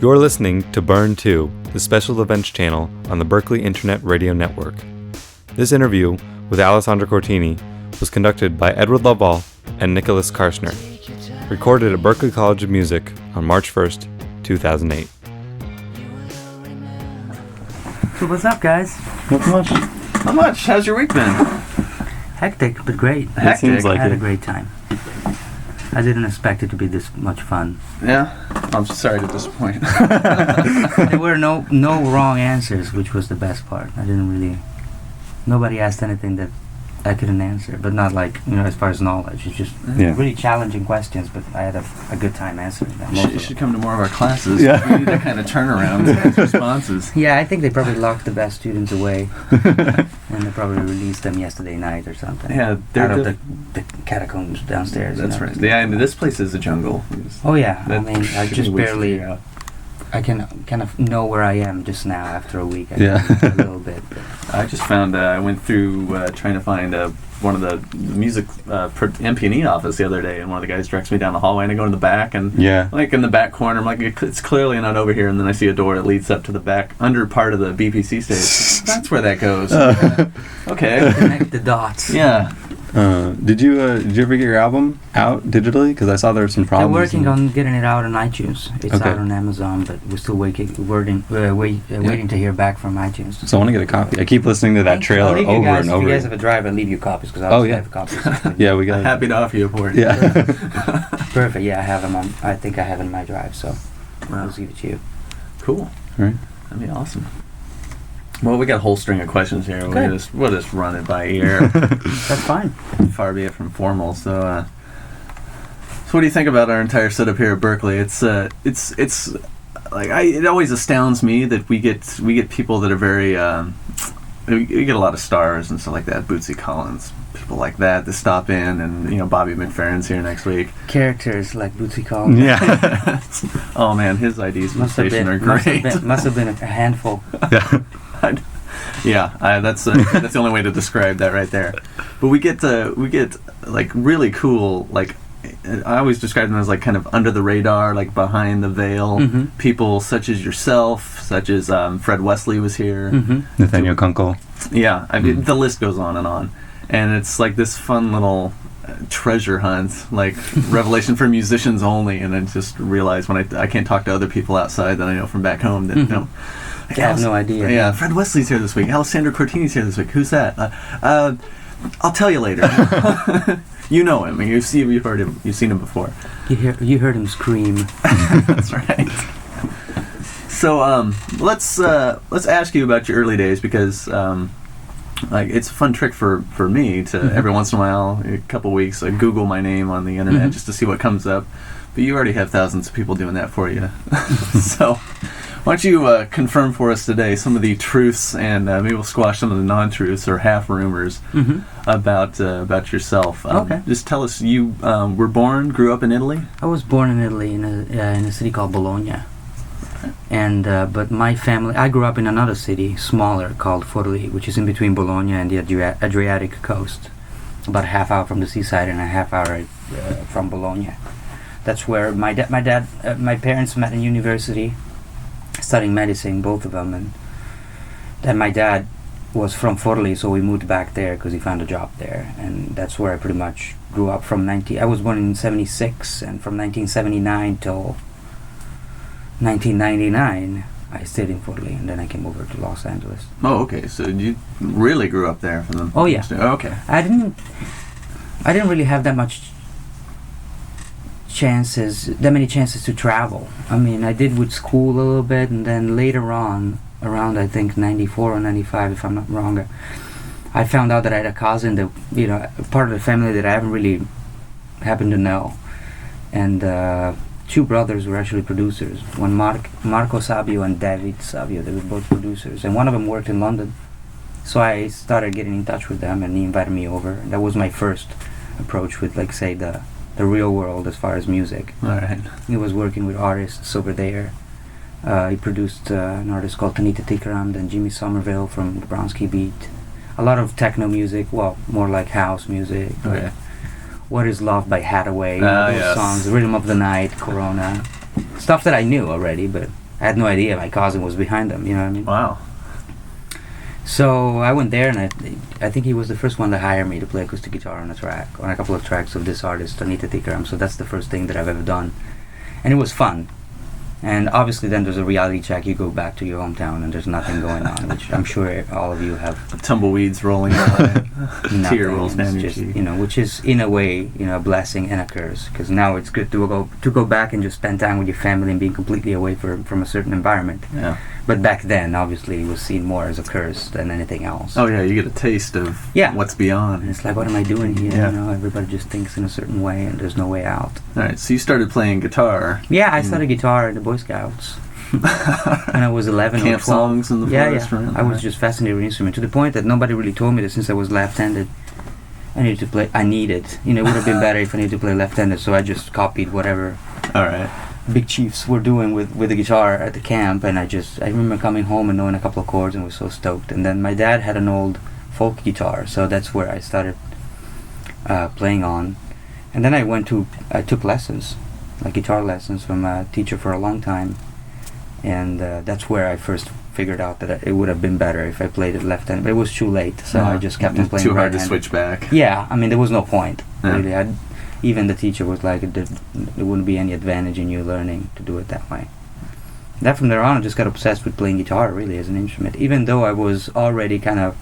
You're listening to Burn 2, the special events channel on the Berkelee Internet Radio Network. This interview with Alessandro Cortini was conducted by Edward Lovell and Nicholas Karshner, recorded at Berkelee College of Music on March 1st, 2008. So what's up, guys? Not much. How's your week been? Hectic, but great. It seems like I had it. a great time. I didn't expect it to be this much fun. Yeah? I'm sorry to disappoint. There were no wrong answers, which was the best part. Nobody asked anything that I couldn't answer, but not like, as far as knowledge. It's just really challenging questions, but I had a good time answering them. You should come to more of our classes. Yeah. We need that kind of turnaround in responses. Yeah, I think they probably locked the best students away, and they probably released them yesterday night or something. Yeah, out of the catacombs downstairs. That's right. Yeah, I mean, this place is a jungle. Oh yeah, I mean, I should just be barely. out. I can kind of know where I am just now after a week. Yeah. A little bit. But. I just found, I went through trying to find one of the music MP&E office the other day, and one of the guys directs me down the hallway, and I go in the back, and like in the back corner, I'm like, it's clearly not over here, and then I see a door that leads up to the back, under part of the BPC stage. That's where that goes. Okay. Connect the dots. Yeah. Did you ever get your album out digitally? Because I saw there were some problems. They're working on getting it out on iTunes. It's Okay. out on Amazon, but we're still waiting to hear back from iTunes. So I want to get a copy. I keep listening to that trailer over and over. If you guys have a drive, I'll leave you copies because I have copies. Yeah, we got. Happy to offer you a port. Yeah. Perfect. Yeah, I have them on. I think I have it in my drive, so I'll give it to you. Cool. All right. That'd be awesome. Well, we got a whole string of questions here. Okay. We'll just run it by ear. That's fine. Far be it from formal. So what do you think about our entire setup here at Berkelee? It's like it always astounds me that we get people that are very we get a lot of stars and stuff like that. Bootsy Collins, people like that stop in, and Bobby McFerrin's here next week. Characters like Bootsy Collins. Yeah. Oh man, his IDs from the station are great. Must have been a handful. Yeah. That's the only way to describe that right there. But we get like really cool, like I always describe them as like kind of under the radar, like behind the veil people such as yourself, such as Fred Wesley was here, Nathaniel Kunkel. Yeah, I mean the list goes on, and it's like this fun little treasure hunt, like revelation for musicians only. And I just realized when I can't talk to other people outside that I know from back home that I have no idea. Yeah, Fred Wesley's here this week. Alessandro Cortini's here this week. Who's that? I'll tell you later. You know him. You've heard him. You've seen him before. You heard him scream. That's right. So let's ask you about your early days, because like it's a fun trick for me to every once in a while, a couple weeks, I Google my name on the internet just to see what comes up. But you already have thousands of people doing that for you. So why don't you confirm for us today some of the truths, and maybe we'll squash some of the non-truths or half rumors about yourself. Okay. Just tell us, you grew up in Italy? I was born in Italy in a city called Bologna, and but my family. I grew up in another city, smaller, called Forlì, which is in between Bologna and the Adriatic coast, about a half hour from the seaside and a half hour from Bologna. That's where my parents met in university, studying medicine, both of them, and then my dad was from Forlì, so we moved back there because he found a job there, and that's where I pretty much grew up I was born in 1976, and from 1979 till 1999 I stayed in Forlì, and then I came over to Los Angeles. Oh, okay. So you really grew up there for them? Oh yeah. Okay. I didn't really have that many chances to travel. I mean, I did with school a little bit, and then later on, around I think 94 or 95, if I'm not wrong, I found out that I had a cousin that, part of the family that I haven't really happened to know. And two brothers were actually producers. One, Marco Savio and David Savio, they were both producers. And one of them worked in London. So I started getting in touch with them, and he invited me over. And that was my first approach with, like, say, the real world as far as music. All right. He was working with artists over there. He produced an artist called Tanita Tikaram and Jimmy Somerville from the Bronsky Beat. A lot of techno music, well, more like house music. Okay. What Is Love by Hathaway, those yes. songs, Rhythm of the Night, Corona. Stuff that I knew already, but I had no idea my cousin was behind them. You know what I mean? Wow. So I went there, and I think he was the first one to hire me to play acoustic guitar on a couple of tracks of this artist, Anita Tikaram. So that's the first thing that I've ever done, and it was fun. And obviously then there's a reality check. You go back to your hometown and there's nothing going on, which I'm sure all of you have. Tumbleweeds rolling by. Tear rolls down your just, cheek. you know, which is in a way, you know, a blessing and a curse, because now it's good to go back and just spend time with your family and being completely away from a certain environment. Yeah. But back then, obviously, it was seen more as a curse than anything else. Oh yeah, you get a taste of what's And beyond. it's like, what am I doing here? Yeah. You know, everybody just thinks in a certain way, and there's no way out. All right, so you started playing guitar. Yeah, I started guitar in the Boy Scouts. When I was 11 Camp or 12. songs in the forest. Yeah. I was just fascinated with the instrument, to the point that nobody really told me that since I was left-handed, I needed to play. You know, it would have been better if I needed to play left-handed, so I just copied whatever All right. big chiefs were doing with the guitar at the camp, and I remember coming home and knowing a couple of chords and was so stoked. And then my dad had an old folk guitar, so that's where I started playing on. And then I took lessons, like guitar lessons from a teacher for a long time. And that's where I first figured out that it would have been better if I played it left-handed, but it was too late, so I just kept on playing too hard to right-handed. switch back. Yeah, I mean, there was no point, Yeah. really. Even the teacher was like, there wouldn't be any advantage in you learning to do it that way. That from there on, I just got obsessed with playing guitar, really, as an instrument, even though I was already kind of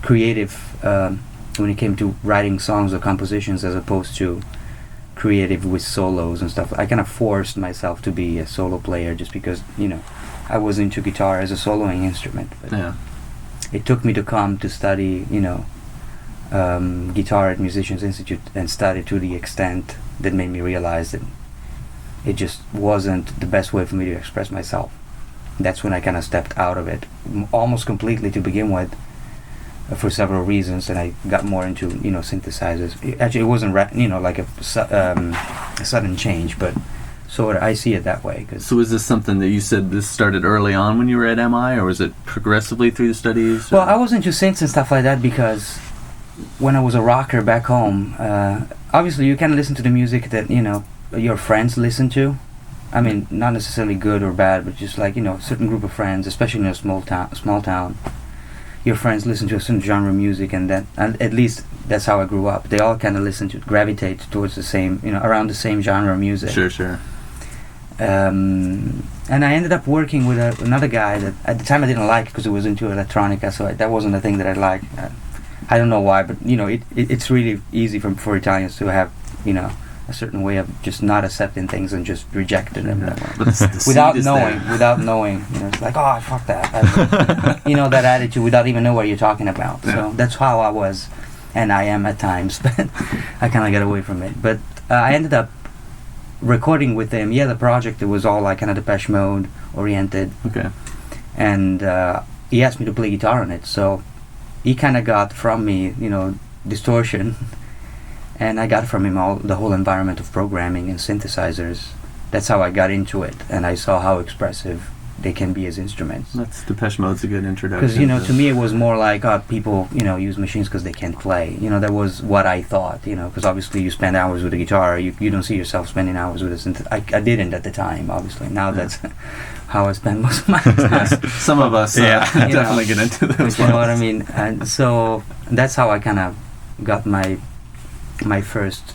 creative when it came to writing songs or compositions, as opposed to creative with solos and stuff. I kind of forced myself to be a solo player just because, you know, I was into guitar as a soloing instrument. But Yeah. it took me to come to study, you know, guitar at Musicians Institute and study to the extent that made me realize that it just wasn't the best way for me to express myself. That's when I kind of stepped out of it, almost completely to begin with, for several reasons, and I got more into, you know, synthesizers. Actually, it wasn't like a sudden change, but I see it that way. So is this something that you said this started early on when you were at MI, or was it progressively through the studies? Well, I was into synths and stuff like that because when I was a rocker back home, obviously you kind of listen to the music that, you know, your friends listen to. I mean, not necessarily good or bad, but just like, you know, a certain group of friends, especially in a small town. Your friends listen to a certain genre of music, and at least that's how I grew up. They all kind of gravitate towards the same, you know, around the same genre of music. Sure. And I ended up working with another guy that at the time I didn't like because it was into electronica, so that wasn't a thing that I liked. I don't know why, but, you know, it's really easy for Italians to have, you know, a certain way of just not accepting things and just rejecting them. Without knowing, you know, it's like, oh, fuck that. You know, that attitude without even know what you're talking about. Yeah. So that's how I was, and I am at times, but I kind of get away from it. But I ended up recording with him. The project, it was all like kind of Depeche Mode oriented. Okay. And he asked me to play guitar on it, so he kind of got from me, you know, distortion. And I got from him the whole environment of programming and synthesizers. That's how I got into it, and I saw how expressive they can be as instruments. That's Depeche Mode's a good introduction. Because, you know, to me it was more like, people, you know, use machines because they can't play. You know, that was what I thought, you know, because obviously you spend hours with a guitar. You don't see yourself spending hours with a synthesizer. I didn't at the time, obviously. Now that's how I spend most of my time. Some of us definitely get into those. You know what I mean? And so that's how I kind of got my first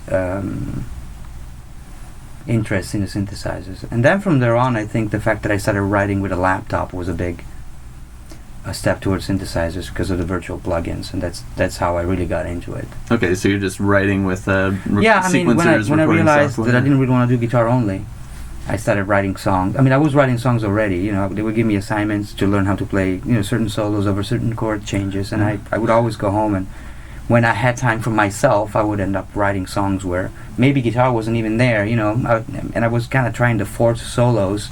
interest in the synthesizers. And then from there on, I think the fact that I started writing with a laptop was a step towards synthesizers because of the virtual plugins, and that's how I really got into it. Okay, so you're just writing with sequencers, when I realized that I didn't really want to do guitar only, I started writing songs. I mean, I was writing songs already, you know. They would give me assignments to learn how to play, you know, certain solos over certain chord changes, and I would always go home, and when I had time for myself, I would end up writing songs where maybe guitar wasn't even there, you know, and I was kind of trying to force solos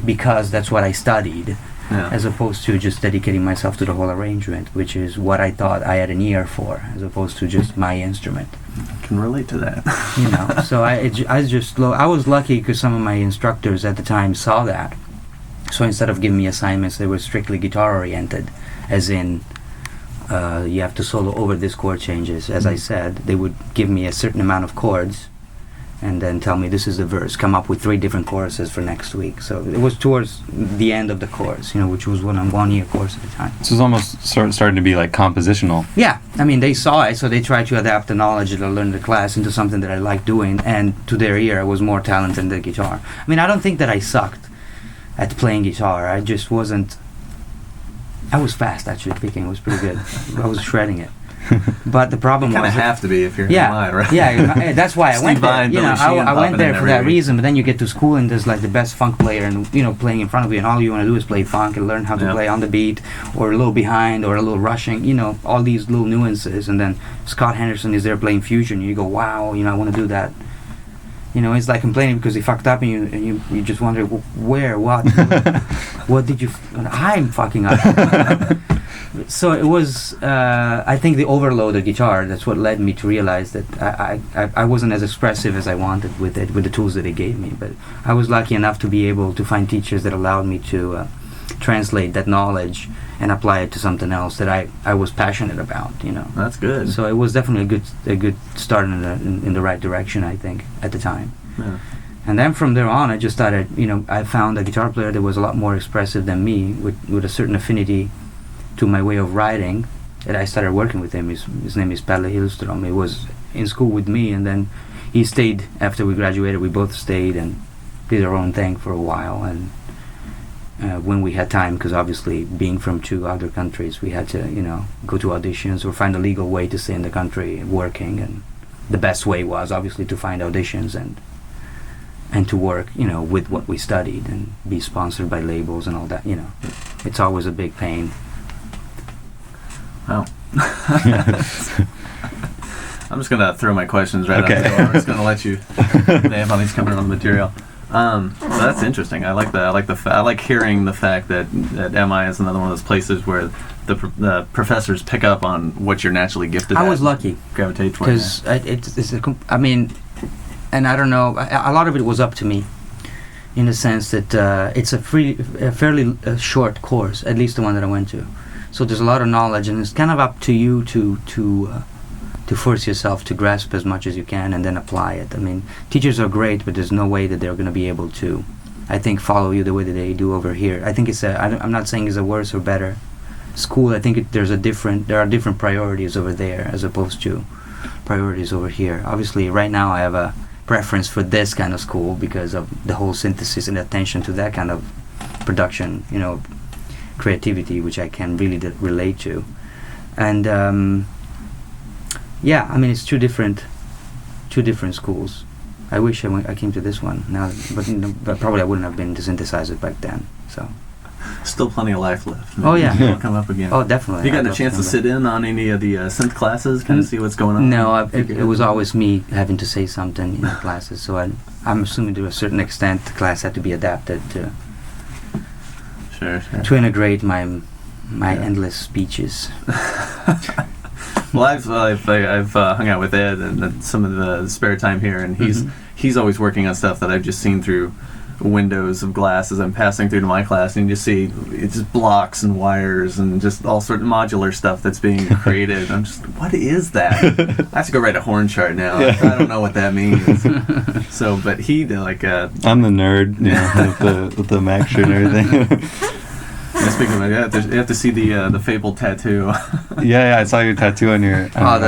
because that's what I studied, as opposed to just dedicating myself to the whole arrangement, which is what I thought I had an ear for, as opposed to just my instrument. I can relate to that. You know, so I was lucky because some of my instructors at the time saw that. So instead of giving me assignments, they were strictly guitar oriented, as in, you have to solo over this chord changes. As I said, they would give me a certain amount of chords, and then tell me this is the verse. Come up with 3 different choruses for next week. So it was towards the end of the course, which was one 1-year course at the time. So it's almost starting to be like compositional. Yeah, I mean, they saw it, so they tried to adapt the knowledge that I learned in the class into something that I liked doing, and to their ear, I was more talented than the guitar. I mean, I don't think that I sucked at playing guitar. I just wasn't. I was fast, actually, picking. It was pretty good. I was shredding it. But the problem was... You kind of have to be if you're in line, right? Yeah, that's why I went there. Steve Vai, I went there for that week. reason, but then you get to school and there's like the best funk player and, playing in front of you, and all you want to do is play funk and learn how to play on the beat or a little behind or a little rushing, all these little nuances. And then Scott Henderson is there playing fusion, and you go, wow, I want to do that. It's like complaining because he fucked up, and you just wonder, where, what, what did you... I'm fucking up. So it was, I think the overloaded guitar, that's what led me to realize that I wasn't as expressive as I wanted with it, with the tools that they gave me. But I was lucky enough to be able to find teachers that allowed me to translate that knowledge and apply it to something else that I was passionate about, That's good. So it was definitely a good start in the right direction, I think, at the time. Yeah. And then from there on, I just started, I found a guitar player that was a lot more expressive than me, with a certain affinity to my way of writing, that I started working with him. His name is Berkelee. He was in school with me, and then he stayed after we graduated. We both stayed and did our own thing for a while. And when we had time, because obviously being from 2 other countries, we had to, go to auditions or find a legal way to stay in the country working. And the best way was obviously to find auditions and to work, with what we studied and be sponsored by labels and all that. It's always a big pain. Wow. I'm just gonna throw my questions right out the door. I'm just gonna let you name on these coming on the material. So that's interesting. I like hearing the fact that MI is another one of those places where the professors pick up on what you're naturally gifted at. I was lucky. Gravitate towards. Because and I don't know, a lot of it was up to me, in the sense that it's a fairly short course, at least the one that I went to. So there's a lot of knowledge, and it's kind of up to you to force yourself to grasp as much as you can and then apply it. I mean, teachers are great, but there's no way that they're going to be able to, I think, follow you the way that they do over here. I think I'm not saying it's a worse or better school. I think there are different priorities over there as opposed to priorities over here. Obviously, right now I have a preference for this kind of school because of the whole synthesis and attention to that kind of production, creativity, which I can really relate to. And it's two different schools. I wish I came to this one now, but probably I wouldn't have been to synthesizer back then. So still plenty of life left. Oh yeah, it'll come up again. Oh, definitely. Have you gotten a chance to sit in on any of the synth classes, kind of see what's going on? No, it was always me having to say something in the classes. So I'm assuming to a certain extent the class had to be adapted to. Sure. To integrate my endless speeches. Well, I've hung out with Ed and some of the spare time here, and he's always working on stuff that I've just seen through windows of glass as I'm passing through to my class, and you just see it's just blocks and wires and just all sort of modular stuff that's being created. I'm just, what is that? I have to go write a horn chart now. Yeah. I don't know what that means. So, but he did I'm the nerd, with the Mac shirt and everything. Speaking of it, you have to see the fabled tattoo. yeah, I saw your tattoo on your. I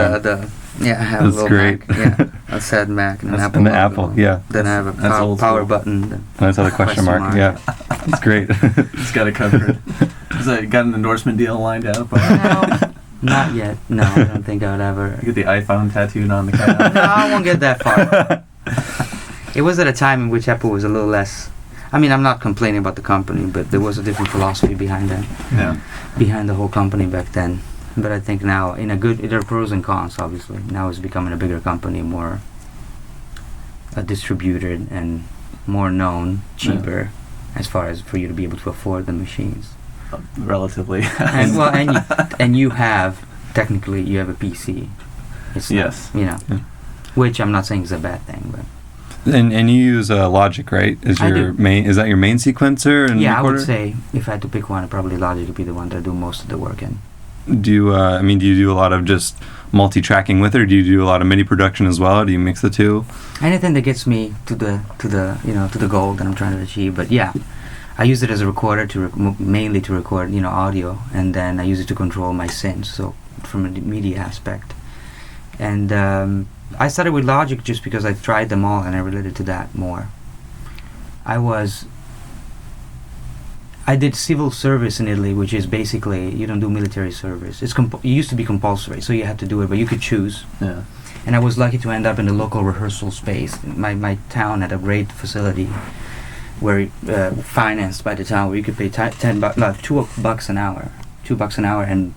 have a little great. Mac. Yeah, a sad Mac and an apple. And the apple, yeah. Then I have a power button. That's the question mark. Yeah, it's great. It's got it covered. You got an endorsement deal lined up? No, not yet. No, I don't think I would ever. You get the iPhone tattooed on the calf? No, I won't get that far. It was at a time in which Apple was a little less. I mean, I'm not complaining about the company, but there was a different philosophy behind that. Yeah. Behind the whole company back then. But I think now, there are pros and cons, obviously. Now it's becoming a bigger company, more distributed and more known, cheaper, as far as for you to be able to afford the machines. Relatively. and you have a PC. It's yes. Not, which I'm not saying is a bad thing, but. And you use Logic, right? Is that your main sequencer and recorder? I would say if I had to pick one, probably Logic would be the one that I do most of the work in. Do you, do you do a lot of just multi-tracking with it, or do you do a lot of MIDI production as well? Do you mix the two? Anything that gets me to the goal that I'm trying to achieve. But yeah, I use it as a recorder mainly to record audio, and then I use it to control my synths. So from a media aspect, and I started with Logic just because I tried them all and I related to that more. I did civil service in Italy, which is basically you don't do military service. It used to be compulsory, so you had to do it, but you could choose. Yeah. And I was lucky to end up in the local rehearsal space. My town had a great facility where financed by the town, where you could pay $2 an hour, and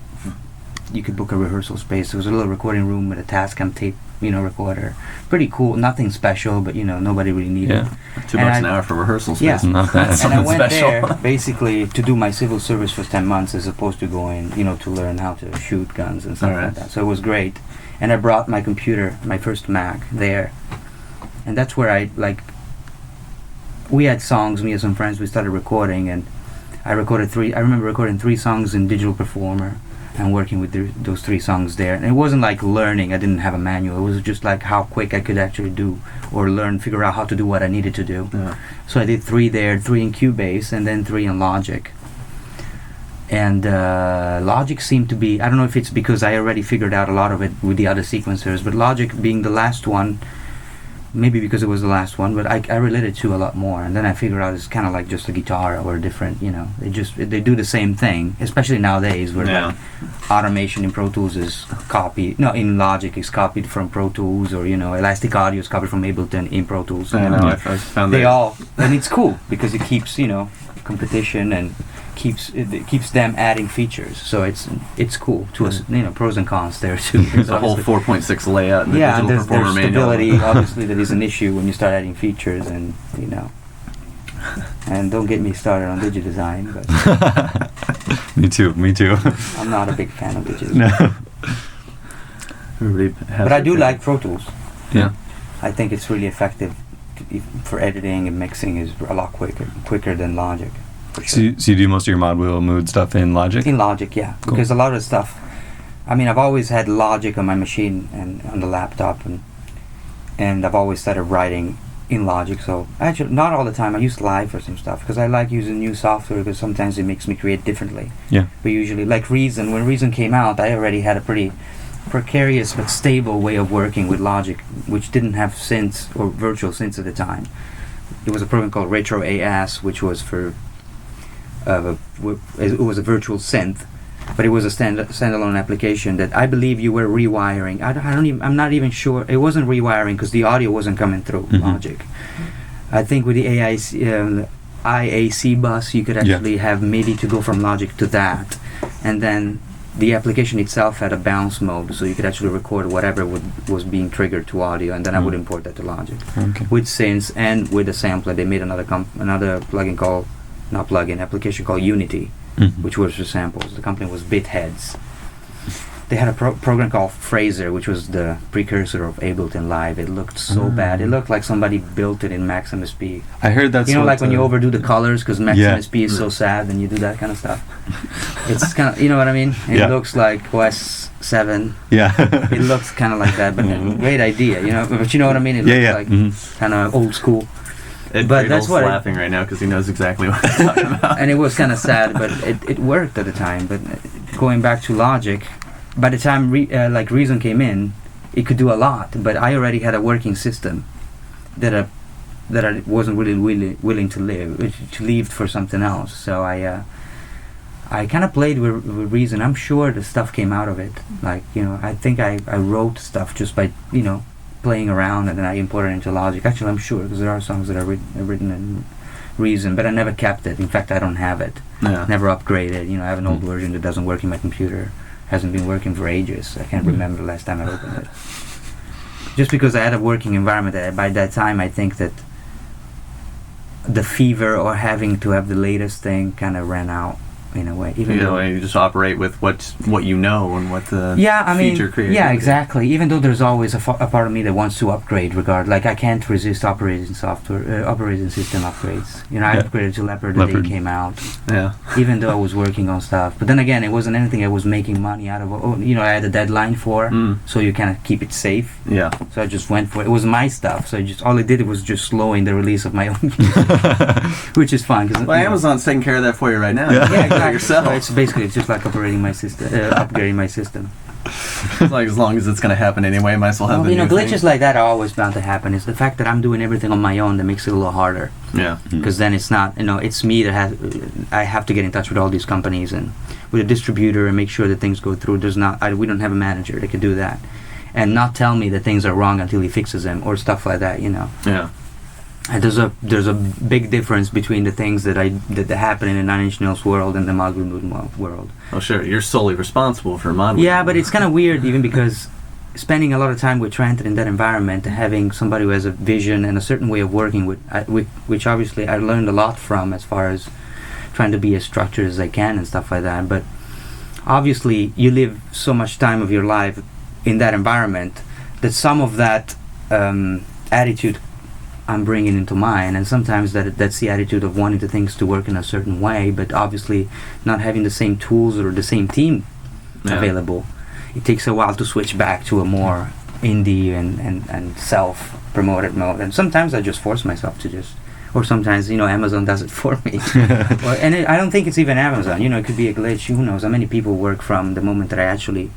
you could book a rehearsal space. There was a little recording room with a Tascam tape, recorder. Pretty cool. Nothing special, but nobody really needed. Yeah. $2 an hour for rehearsal space. Yeah. Not bad. And I went special. there basically to do my civil service for 10 months, as opposed to going, to learn how to shoot guns and stuff like that. So it was great. And I brought my computer, my first Mac, there. And that's where we had songs, me and some friends, we started recording, and I remember recording 3 songs in Digital Performer and working with those 3 songs there. And it wasn't like learning, I didn't have a manual, it was just like how quick I could actually do or figure out how to do what I needed to do. Yeah. So I did 3 there, 3 in Cubase, and then 3 in Logic. And Logic seemed to be, I don't know if it's because I already figured out a lot of it with the other sequencers, but Logic being the last one, maybe because it was the last one, but I related to a lot more. And then I figured out it's kind of like just a guitar or a different, they do the same thing, especially nowadays where like automation in Pro Tools is in Logic is copied from Pro Tools, or Elastic Audio is copied from Ableton in Pro Tools. I know, I found they that. all, and it's cool because it keeps, competition, and it keeps them adding features. So it's cool to us, pros and cons there too. There's a whole 4.6 layout in the and Digital Performer there's manual. stability. Obviously, that is an issue when you start adding features, and and don't get me started on DigiDesign, but Me too. I'm not a big fan of DigiDesign. No. Everybody has But I do their like Pro Tools. Yeah. I think it's really effective for editing, and mixing is a lot quicker than Logic. For sure. So you do most of your mod wheel mood stuff in Logic? In Logic, yeah. Cool. Because a lot of stuff, I've always had Logic on my machine and on the laptop, and I've always started writing in Logic. So actually, not all the time. I use Live for some stuff because I like using new software, because sometimes it makes me create differently. Yeah. But usually, like Reason, when Reason came out, I already had a pretty precarious but stable way of working with Logic, which didn't have synths or virtual synths at the time. It was a program called Retro AS, which was for it was a virtual synth, but it was a standalone application that I believe you were rewiring. I'm not even sure. It wasn't rewiring because the audio wasn't coming through Logic. I think with the IAC bus, you could actually have MIDI to go from Logic to that, and then the application itself had a bounce mode, so you could actually record whatever was being triggered to audio, and then I would import that to Logic with synths and with a sampler. They made another application called Unity, which was for samples. The company was Bitheads. They had a program called Fraser, which was the precursor of Ableton Live. It looked so bad. It looked like somebody built it in Maximus P. I heard that's like when you overdo the colors because Maximus P is so sad, and you do that kind of stuff. It's kind of, you know what I mean? It looks like OS 7. Yeah. It looks kind of like that, but great idea, But you know what I mean? It looks like kind of old school. But that's what laughing right now because he knows exactly what I'm talking about. And it was kind of sad, but it worked at the time. But going back to Logic, by the time Reason came in, it could do a lot. But I already had a working system that I wasn't really willing to leave for something else. So I kind of played with Reason. I'm sure the stuff came out of it. I think I wrote stuff just by playing around, and then I imported it into Logic. Actually, I'm sure, because there are songs that are written in Reason, but I never kept it. In fact, I don't have it. Never upgraded. I have an old version that doesn't work in my computer. Hasn't been working for ages. I can't remember the last time I opened it. Just because I had a working environment, by that time I think that the fever or having to have the latest thing kind of ran out. in a way. Even though you just operate with what you know and what the future creativity. Yeah, exactly. Even though there's always a part of me that wants to upgrade. Like I can't resist operating system upgrades. I upgraded to Leopard the day it came out. Yeah. Even though I was working on stuff, but then again, it wasn't anything I was making money out of. I had a deadline for, so you kind of keep it safe. Yeah. So I just went for it. It was my stuff, so all it did was just slowing the release of my own music, which is fun. Amazon's taking care of that for you right now. Yeah, exactly. Yourself. So it's just like upgrading my system. As long as it's going to happen anyway, might as well have glitches like that are always bound to happen. It's the fact that I'm doing everything on my own that makes it a little harder. Yeah. Because then it's not, it's me that I have to get in touch with all these companies and with a distributor and make sure that things go through. We don't have a manager that can do that. And not tell me that things are wrong until he fixes them or stuff like that, Yeah. And there's a big difference between the things that happen in the Nine Inch Nails world and the Mod Will Mood world. Oh, sure. You're solely responsible for Mod Will. Yeah, but it's kind of weird even because spending a lot of time with Trent in that environment, having somebody who has a vision and a certain way of working with which obviously I learned a lot from as far as trying to be as structured as I can and stuff like that. But obviously you live so much time of your life in that environment that some of that attitude I'm bringing into mine, and sometimes that's the attitude of wanting things to work in a certain way, but obviously not having the same tools or the same team available. It takes a while to switch back to a more indie and self-promoted mode, and sometimes I just force myself to or sometimes Amazon does it for me. I don't think it's even Amazon. It could be a glitch. Who knows how many people work from the moment that I actually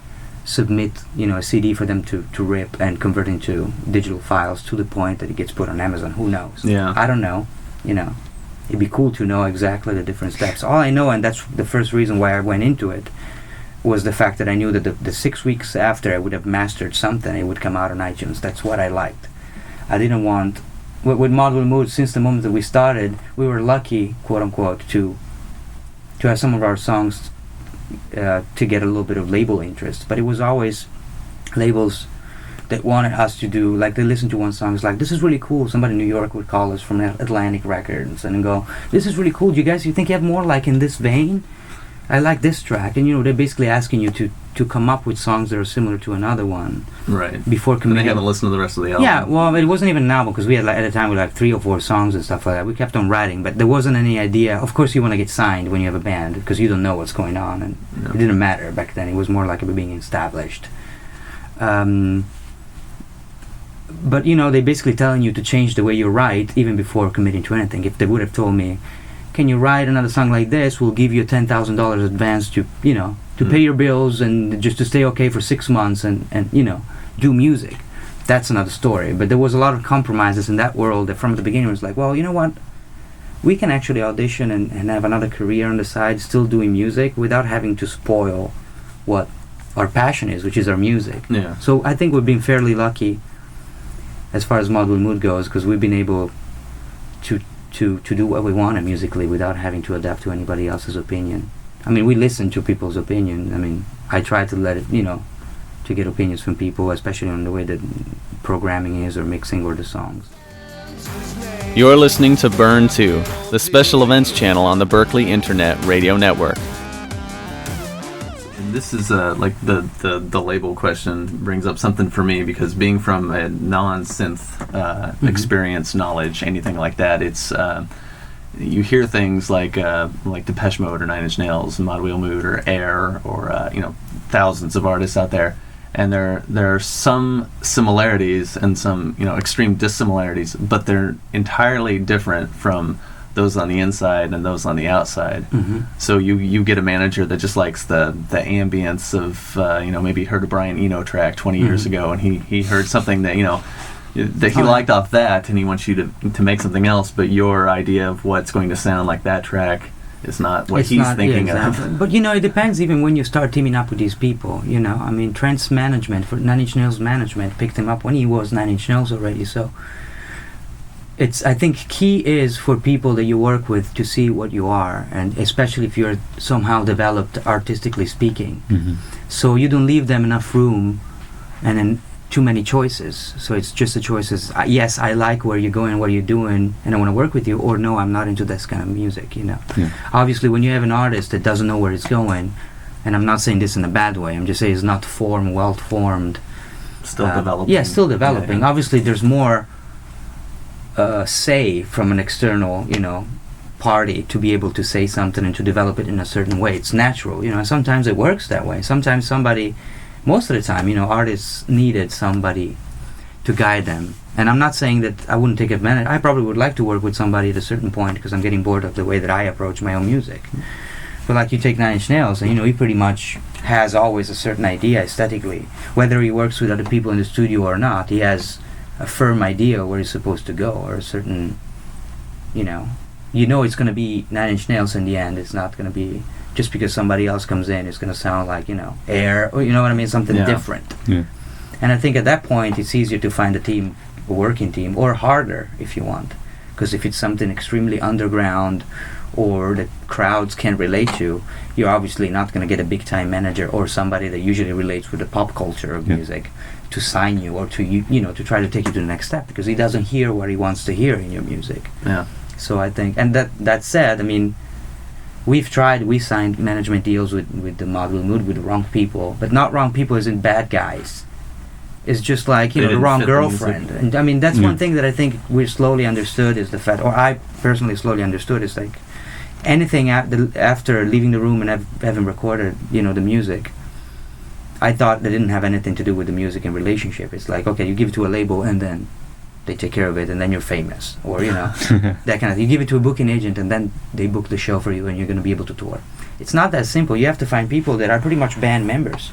submit a CD for them to rip and convert into digital files to the point that it gets put on Amazon. Who knows? Yeah. I don't know. It'd be cool to know exactly the different steps. All I know, and that's the first reason why I went into it, was the fact that I knew that the 6 weeks after I would have mastered something, it would come out on iTunes. That's what I liked. I didn't want with Mod Will Mood. Since the moment that we started, we were lucky, quote unquote, to have some of our songs to get a little bit of label interest, but it was always labels that wanted us to do, like they listened to one song, it's like, this is really cool. Somebody in New York would call us from Atlantic Records and go, this is really cool. Do you think you have more like in this vein? I like this track. And they're basically asking you to come up with songs that are similar to another one. Right. Before committing. And they haven't listened to the rest of the album. Yeah, well, it wasn't even an album, because we had at the time we had 3 or 4 songs and stuff like that. We kept on writing, but there wasn't any idea. Of course you want to get signed when you have a band, because you don't know what's going on, and it didn't matter back then. It was more like it being established. But they're basically telling you to change the way you write even before committing to anything. If they would have told me, can you write another song like this, we'll give you $10,000 advance to pay your bills and just to stay okay for 6 months and do music, that's another story. But there was a lot of compromises in that world that from the beginning was like, well, you know what, we can actually audition and have another career on the side still doing music without having to spoil what our passion is, which is our music. Yeah. So I think we've been fairly lucky as far as Mod Will Mood goes, because we've been able to do what we wanted musically without having to adapt to anybody else's opinion. I mean, we listen to people's opinion. I mean, I try to let it, to get opinions from people, especially on the way that programming is or mixing or the songs. You're listening to Burn 2, the special events channel on the Berkelee Internet Radio Network. And this is like the label question brings up something for me, because being from a non-synth experience, knowledge, anything like that, it's you hear things like Depeche Mode or Nine Inch Nails, Mod Will Mood or Air, or thousands of artists out there, and there are some similarities and some extreme dissimilarities, but they're entirely different from those on the inside and those on the outside. Mm-hmm. So you get a manager that just likes the ambience of maybe he heard a Brian Eno track 20 years ago, and he heard something that that he liked off that, and he wants you to make something else, but your idea of what's going to sound like that track is not what he's thinking of. But it depends even when you start teaming up with these people. I mean, Trent's management, for Nine Inch Nails management, picked him up when he was Nine Inch Nails already, so I think key is for people that you work with to see what you are, and especially if you're somehow developed artistically speaking. Mm-hmm. So you don't leave them enough room and then too many choices. So it's just the choices. Yes, I like where you're going, what you're doing, and I want to work with you. Or no, I'm not into this kind of music. You know. Yeah. Obviously, when you have an artist that doesn't know where it's going, and I'm not saying this in a bad way. I'm just saying it's not well formed. Still developing. Yeah, still developing. Yeah. Obviously, there's more say from an external, party to be able to say something and to develop it in a certain way. It's natural, and sometimes it works that way. Sometimes most of the time, artists needed somebody to guide them. And I'm not saying that I wouldn't take advantage. I probably would like to work with somebody at a certain point because I'm getting bored of the way that I approach my own music. But like you take Nine Inch Nails, and he pretty much has always a certain idea aesthetically. Whether he works with other people in the studio or not, he has a firm idea where he's supposed to go, or a certain, it's going to be Nine Inch Nails in the end. It's not going to be just because somebody else comes in. It's going to sound like Air, or you know what I mean, something different. Yeah. And I think at that point it's easier to find a working team, or harder if you want, because if it's something extremely underground or the crowds can't relate to, you're obviously not going to get a big time manager or somebody that usually relates with the pop culture of music to sign you, or to to try to take you to the next step, because he doesn't hear what he wants to hear in your music. Yeah. So I think, and that said, I mean, we signed management deals with the Model Mood with the wrong people, but not wrong people as in bad guys. It's just like, the wrong girlfriend. And I mean, that's one thing that I think we slowly understood is the fact, or I personally slowly understood, is like anything after leaving the room and having recorded, the music, I thought that didn't have anything to do with the music and relationship. It's like, okay, you give it to a label and then they take care of it and then you're famous. Or, that kind of thing. You give it to a booking agent and then they book the show for you and you're going to be able to tour. It's not that simple. You have to find people that are pretty much band members.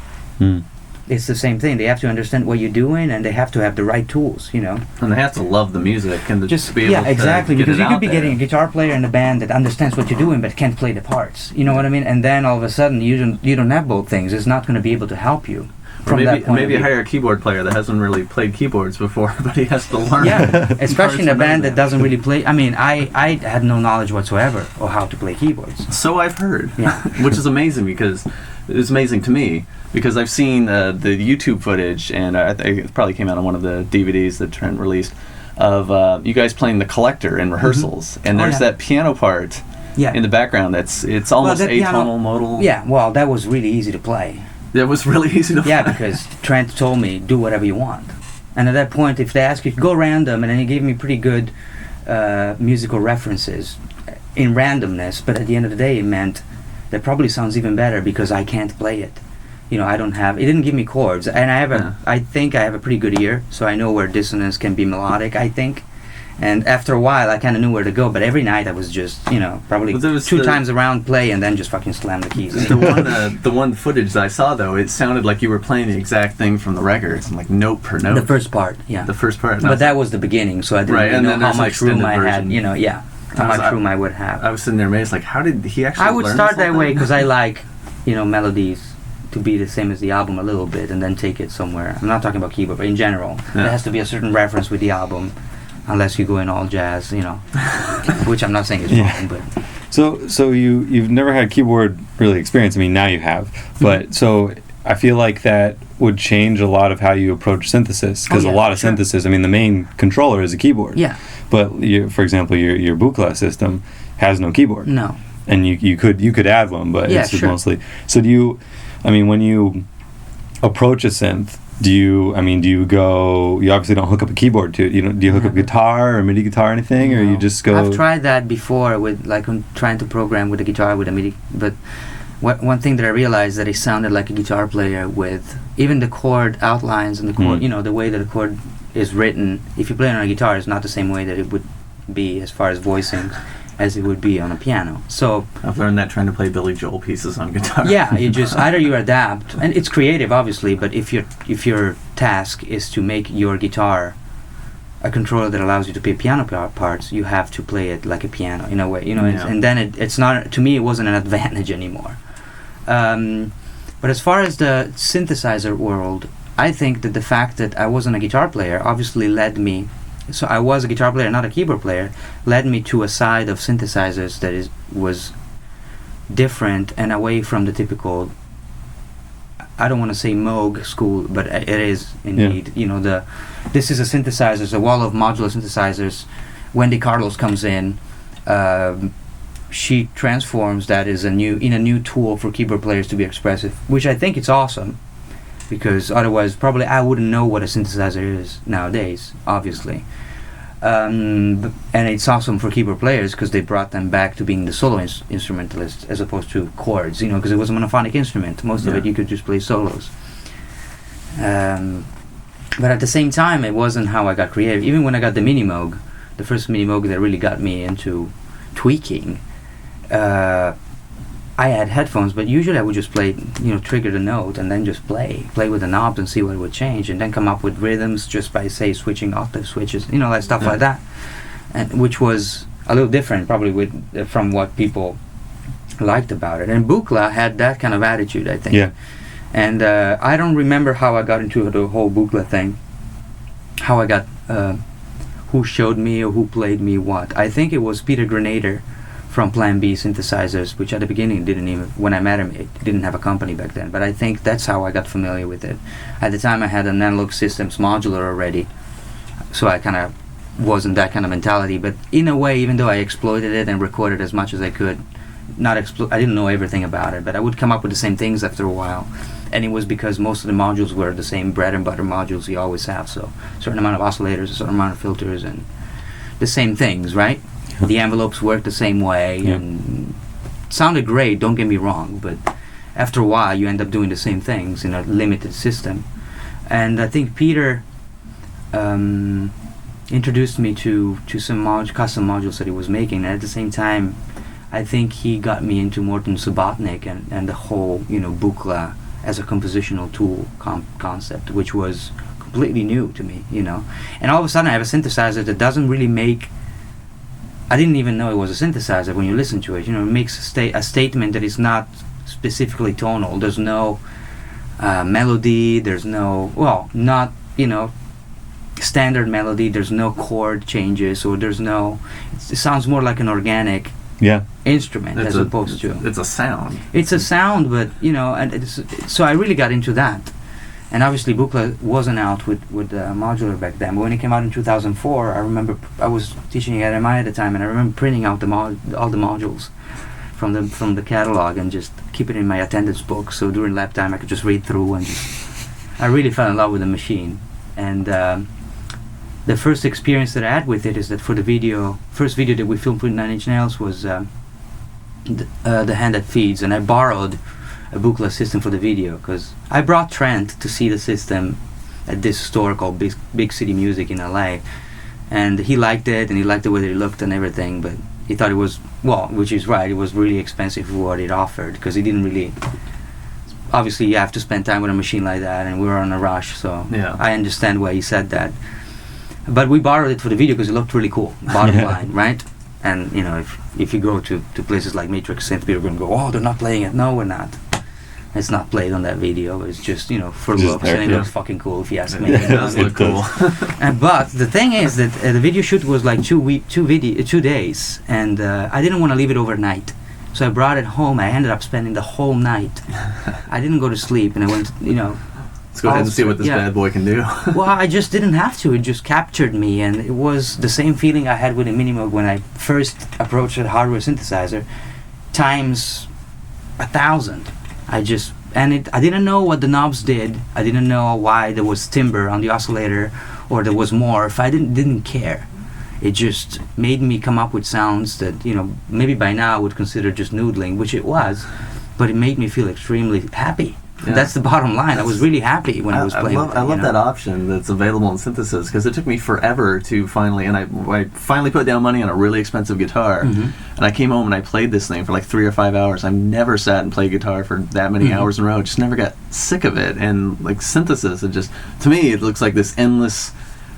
It's the same thing. They have to understand what you're doing, and they have to have the right tools, And they have to love the music and just be able to exactly, get because it you could out be there. getting a guitar player in a band that understands what you're doing but can't play the parts. You know what I mean? And then all of a sudden you don't have both things. It's not going to be able to help you. Or From that point maybe of view. hire a keyboard player that hasn't really played keyboards before, but he has to learn. Yeah, especially in a parts band and that doesn't really play. I mean, I had no knowledge whatsoever of how to play keyboards. So I've heard, Yeah. which is amazing, because it's amazing to me, because I've seen the YouTube footage, and I think it probably came out on one of the DVDs that Trent released, of you guys playing the Collector in rehearsals, and there's that piano part in the background it's almost atonal, modal. Yeah, well, that was really easy to play. That was really easy to play. Yeah, because Trent told me, do whatever you want. And at that point, if they ask you, go random, and then he gave me pretty good musical references in randomness, but at the end of the day, it meant that probably sounds even better because I can't play it. I don't have, it didn't give me chords, and I think I have a pretty good ear, so I know where dissonance can be melodic, I think. And after a while, I kind of knew where to go, but every night I was just, probably two times around play and then just fucking slam the keys. The one footage that I saw, though, it sounded like you were playing the exact thing from the records, and like note per note. The first part, yeah. The first part. But that was the beginning, so I didn't really know how much room I had, how much room I would have. I was sitting there amazed, like, how did he actually I would learn start this that whole way thing? because I like, melodies to be the same as the album a little bit and then take it somewhere. I'm not talking about keyboard, but in general. There has to be a certain reference with the album. Unless you go in all jazz, which I'm not saying is wrong, but So you've never had keyboard really experience. I mean, now you have, but so I feel like that would change a lot of how you approach synthesis, because a lot of synthesis. I mean, the main controller is a keyboard. Yeah. But for example, your Berkelee system has no keyboard. No. And you could add one, but it's just mostly. So when you approach a synth, do you obviously don't hook up a keyboard to it, do you hook up guitar or MIDI guitar or anything, or you just go? I've tried that before with, like, I'm trying to program with a guitar with a MIDI, but one thing that I realized that it sounded like a guitar player with even the chord outlines and the chord, the way that a chord is written. If you play it on a guitar, it's not the same way that it would be as far as voicing as it would be on a piano. So I've learned that trying to play Billy Joel pieces on guitar. Yeah, you just either you adapt, and it's creative, obviously. But if your task is to make your guitar a controller that allows you to play piano parts, you have to play it like a piano in a way, and then it's not. To me, it wasn't an advantage anymore. But as far as the synthesizer world, I think that the fact that I wasn't a guitar player obviously led me. So I was a guitar player, not a keyboard player, led me to a side of synthesizers that was different and away from the typical I don't want to say Moog school, but it is indeed. You know, this is a synthesizer, it's a wall of modular synthesizers. Wendy Carlos comes in. She transforms that as a new tool for keyboard players to be expressive, which I think it's awesome, because otherwise probably I wouldn't know what a synthesizer is nowadays, obviously. And it's awesome for keyboard players because they brought them back to being the solo instrumentalist as opposed to chords, you know, because it was a monophonic instrument. Most of it you could just play solos. But at the same time, it wasn't how I got creative. Even when I got the Mini Moog, the first Mini Moog that really got me into tweaking, I had headphones, but usually I would just play, you know, trigger the note and then just play with the knobs and see what would change, and then come up with rhythms just by, say, switching octave switches, you know, like stuff like that, and which was a little different probably from what people liked about it. And Buchla had that kind of attitude, I think. Yeah. And I don't remember how I got into the whole Buchla thing, how I got, who showed me or who played me what. I think it was Peter Grenader from Plan B synthesizers, which at the beginning when I met him, it didn't have a company back then, but I think that's how I got familiar with it. At the time I had an Analog Systems modular already, so I kind of wasn't that kind of mentality, but in a way, even though I exploited it and recorded as much as I could, I didn't know everything about it, but I would come up with the same things after a while, and it was because most of the modules were the same bread and butter modules you always have, so a certain amount of oscillators, a certain amount of filters, and the same things, right? The envelopes worked the same way, and it sounded great, don't get me wrong, but after a while you end up doing the same things in a limited system. And I think Peter introduced me to some custom modules that he was making, and at the same time I think he got me into Morton Subotnick and the whole, you know, Buchla as a compositional tool concept, which was completely new to me, you know. And all of a sudden I have a synthesizer that doesn't really make, I didn't even know it was a synthesizer when you listen to it. You know, it makes a statement that is not specifically tonal. There's no melody. There's no, well, not, you know, standard melody. There's no chord changes, or there's no, it sounds more like an organic instrument as opposed to. It's a sound. It's a sound, but, you know, and so I really got into that. And obviously Buchla wasn't out with modular back then, but when it came out in 2004, I remember I was teaching at MI at the time, and I remember printing out all the modules from the catalog and just keep it in my attendance book, so during lap time I could just read through, and I really fell in love with the machine. And the first experience that I had with it is that for the first video that we filmed with 9 Inch Nails was The Hand That Feeds, and I borrowed a Buchla system for the video because I brought Trent to see the system at this store called Big City Music in LA, and he liked it, and he liked the way that it looked and everything, but he thought it was, well, which is right, it was really expensive for what it offered, because he didn't really, obviously you have to spend time with a machine like that, and we were on a rush, so I understand why he said that. But we borrowed it for the video because it looked really cool, bottom line, right? And, you know, if you go to places like Matrix Synth, people are going to go, oh, they're not playing it. No, we're not. It's not played on that video. It's just, you know, for looks, and it looks fucking cool if you ask me. It does look cool. But the thing is that the video shoot was like 2 days, and I didn't want to leave it overnight. So I brought it home. I ended up spending the whole night. I didn't go to sleep, and I went, you know. Let's go ahead and see what this bad boy can do. Well, I just didn't have to. It just captured me, and it was the same feeling I had with a Mini Moog when I first approached a hardware synthesizer, times 1,000. I didn't know what the knobs did. I didn't know why there was timbre on the oscillator, or there was morph. I didn't care. It just made me come up with sounds that, you know, maybe by now I would consider just noodling, which it was, but it made me feel extremely happy. Yeah. That's the bottom line. I was really happy when I was playing with it. I love that option that's available in synthesis, because it took me forever to finally, and I finally put down money on a really expensive guitar, and I came home and I played this thing for like 3 or 5 hours. I've never sat and played guitar for that many hours in a row. Just never got sick of it. And like synthesis, it just, to me, it looks like this endless,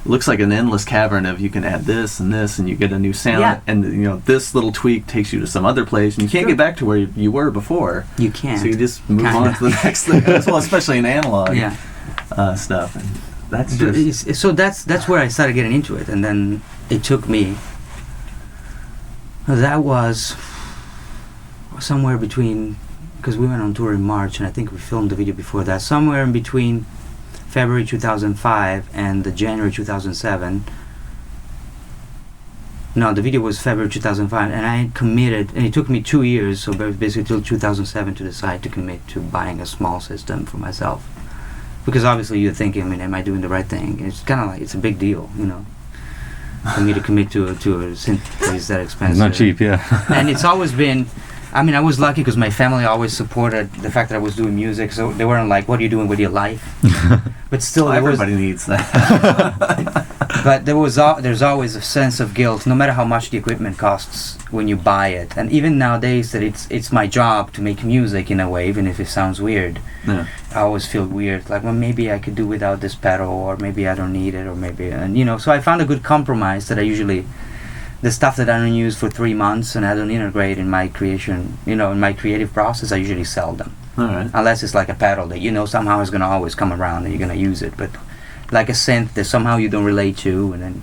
looks like an endless cavern of, you can add this and this and you get a new sound, and you know, this little tweak takes you to some other place, and you can't get back to where you were before. You can't. So you just move on to the next thing. Well, especially in analog stuff. And that's just, so that's where I started getting into it, and then it took me. That was somewhere between because we went on tour in March, and I think we filmed the video before that. Somewhere in between February 2005 and the January 2007. No, the video was February 2005, and I had committed, and it took me 2 years, so basically till 2007 to decide to commit to buying a small system for myself. Because obviously you're thinking, I mean, am I doing the right thing? It's kind of like, it's a big deal, you know, for me to commit to a synth that is that expensive. It's not cheap, yeah. And it's always been, I mean, I was lucky because my family always supported the fact that I was doing music, so they weren't like, what are you doing with your life? But still, Well, everybody needs that. But there's always a sense of guilt, no matter how much the equipment costs when you buy it. And even nowadays, that it's my job to make music in a way, even if it sounds weird. Yeah. I always feel weird, like, well, maybe I could do without this pedal, or maybe I don't need it, or maybe, and you know. So I found a good compromise that I usually, the stuff that I don't use for 3 months and I don't integrate in my creation, you know, in my creative process, I usually sell them. All right. Unless it's like a pedal that you know somehow is going to always come around and you're going to use it. But like a synth that somehow you don't relate to, and then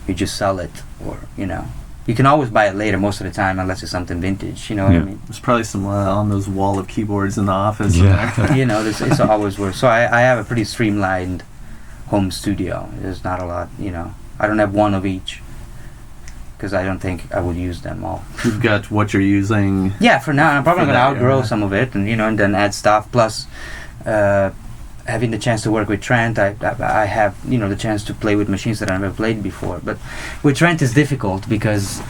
you just sell it, or, you know. You can always buy it later most of the time, unless it's something vintage, you know what I mean? There's probably some on those wall of keyboards in the office. Yeah. You know, it's always worth. So I have a pretty streamlined home studio. There's not a lot, you know. I don't have one of each, because I don't think I would use them all. You've got what you're using. Yeah, for now. I'm probably For going to that, outgrow yeah. some of it, and, you know, and then add stuff. Plus, having the chance to work with Trent, I have, you know, the chance to play with machines that I've never played before. But with Trent it's difficult because,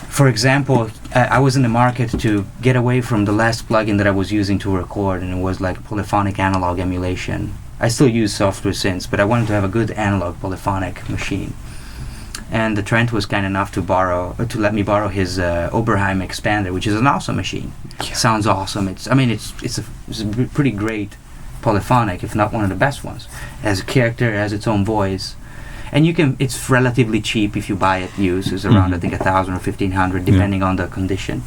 for example, I was in the market to get away from the last plugin that I was using to record, and it was like polyphonic analog emulation. I still use software since, but I wanted to have a good analog polyphonic machine. And the Trent was kind enough to let me borrow his Oberheim expander, which is an awesome machine. Yeah. Sounds awesome. It's a pretty great polyphonic, if not one of the best ones. It has a character, it has its own voice, and it's relatively cheap if you buy it used. It's around I think 1,000 or 1,500 depending on the condition.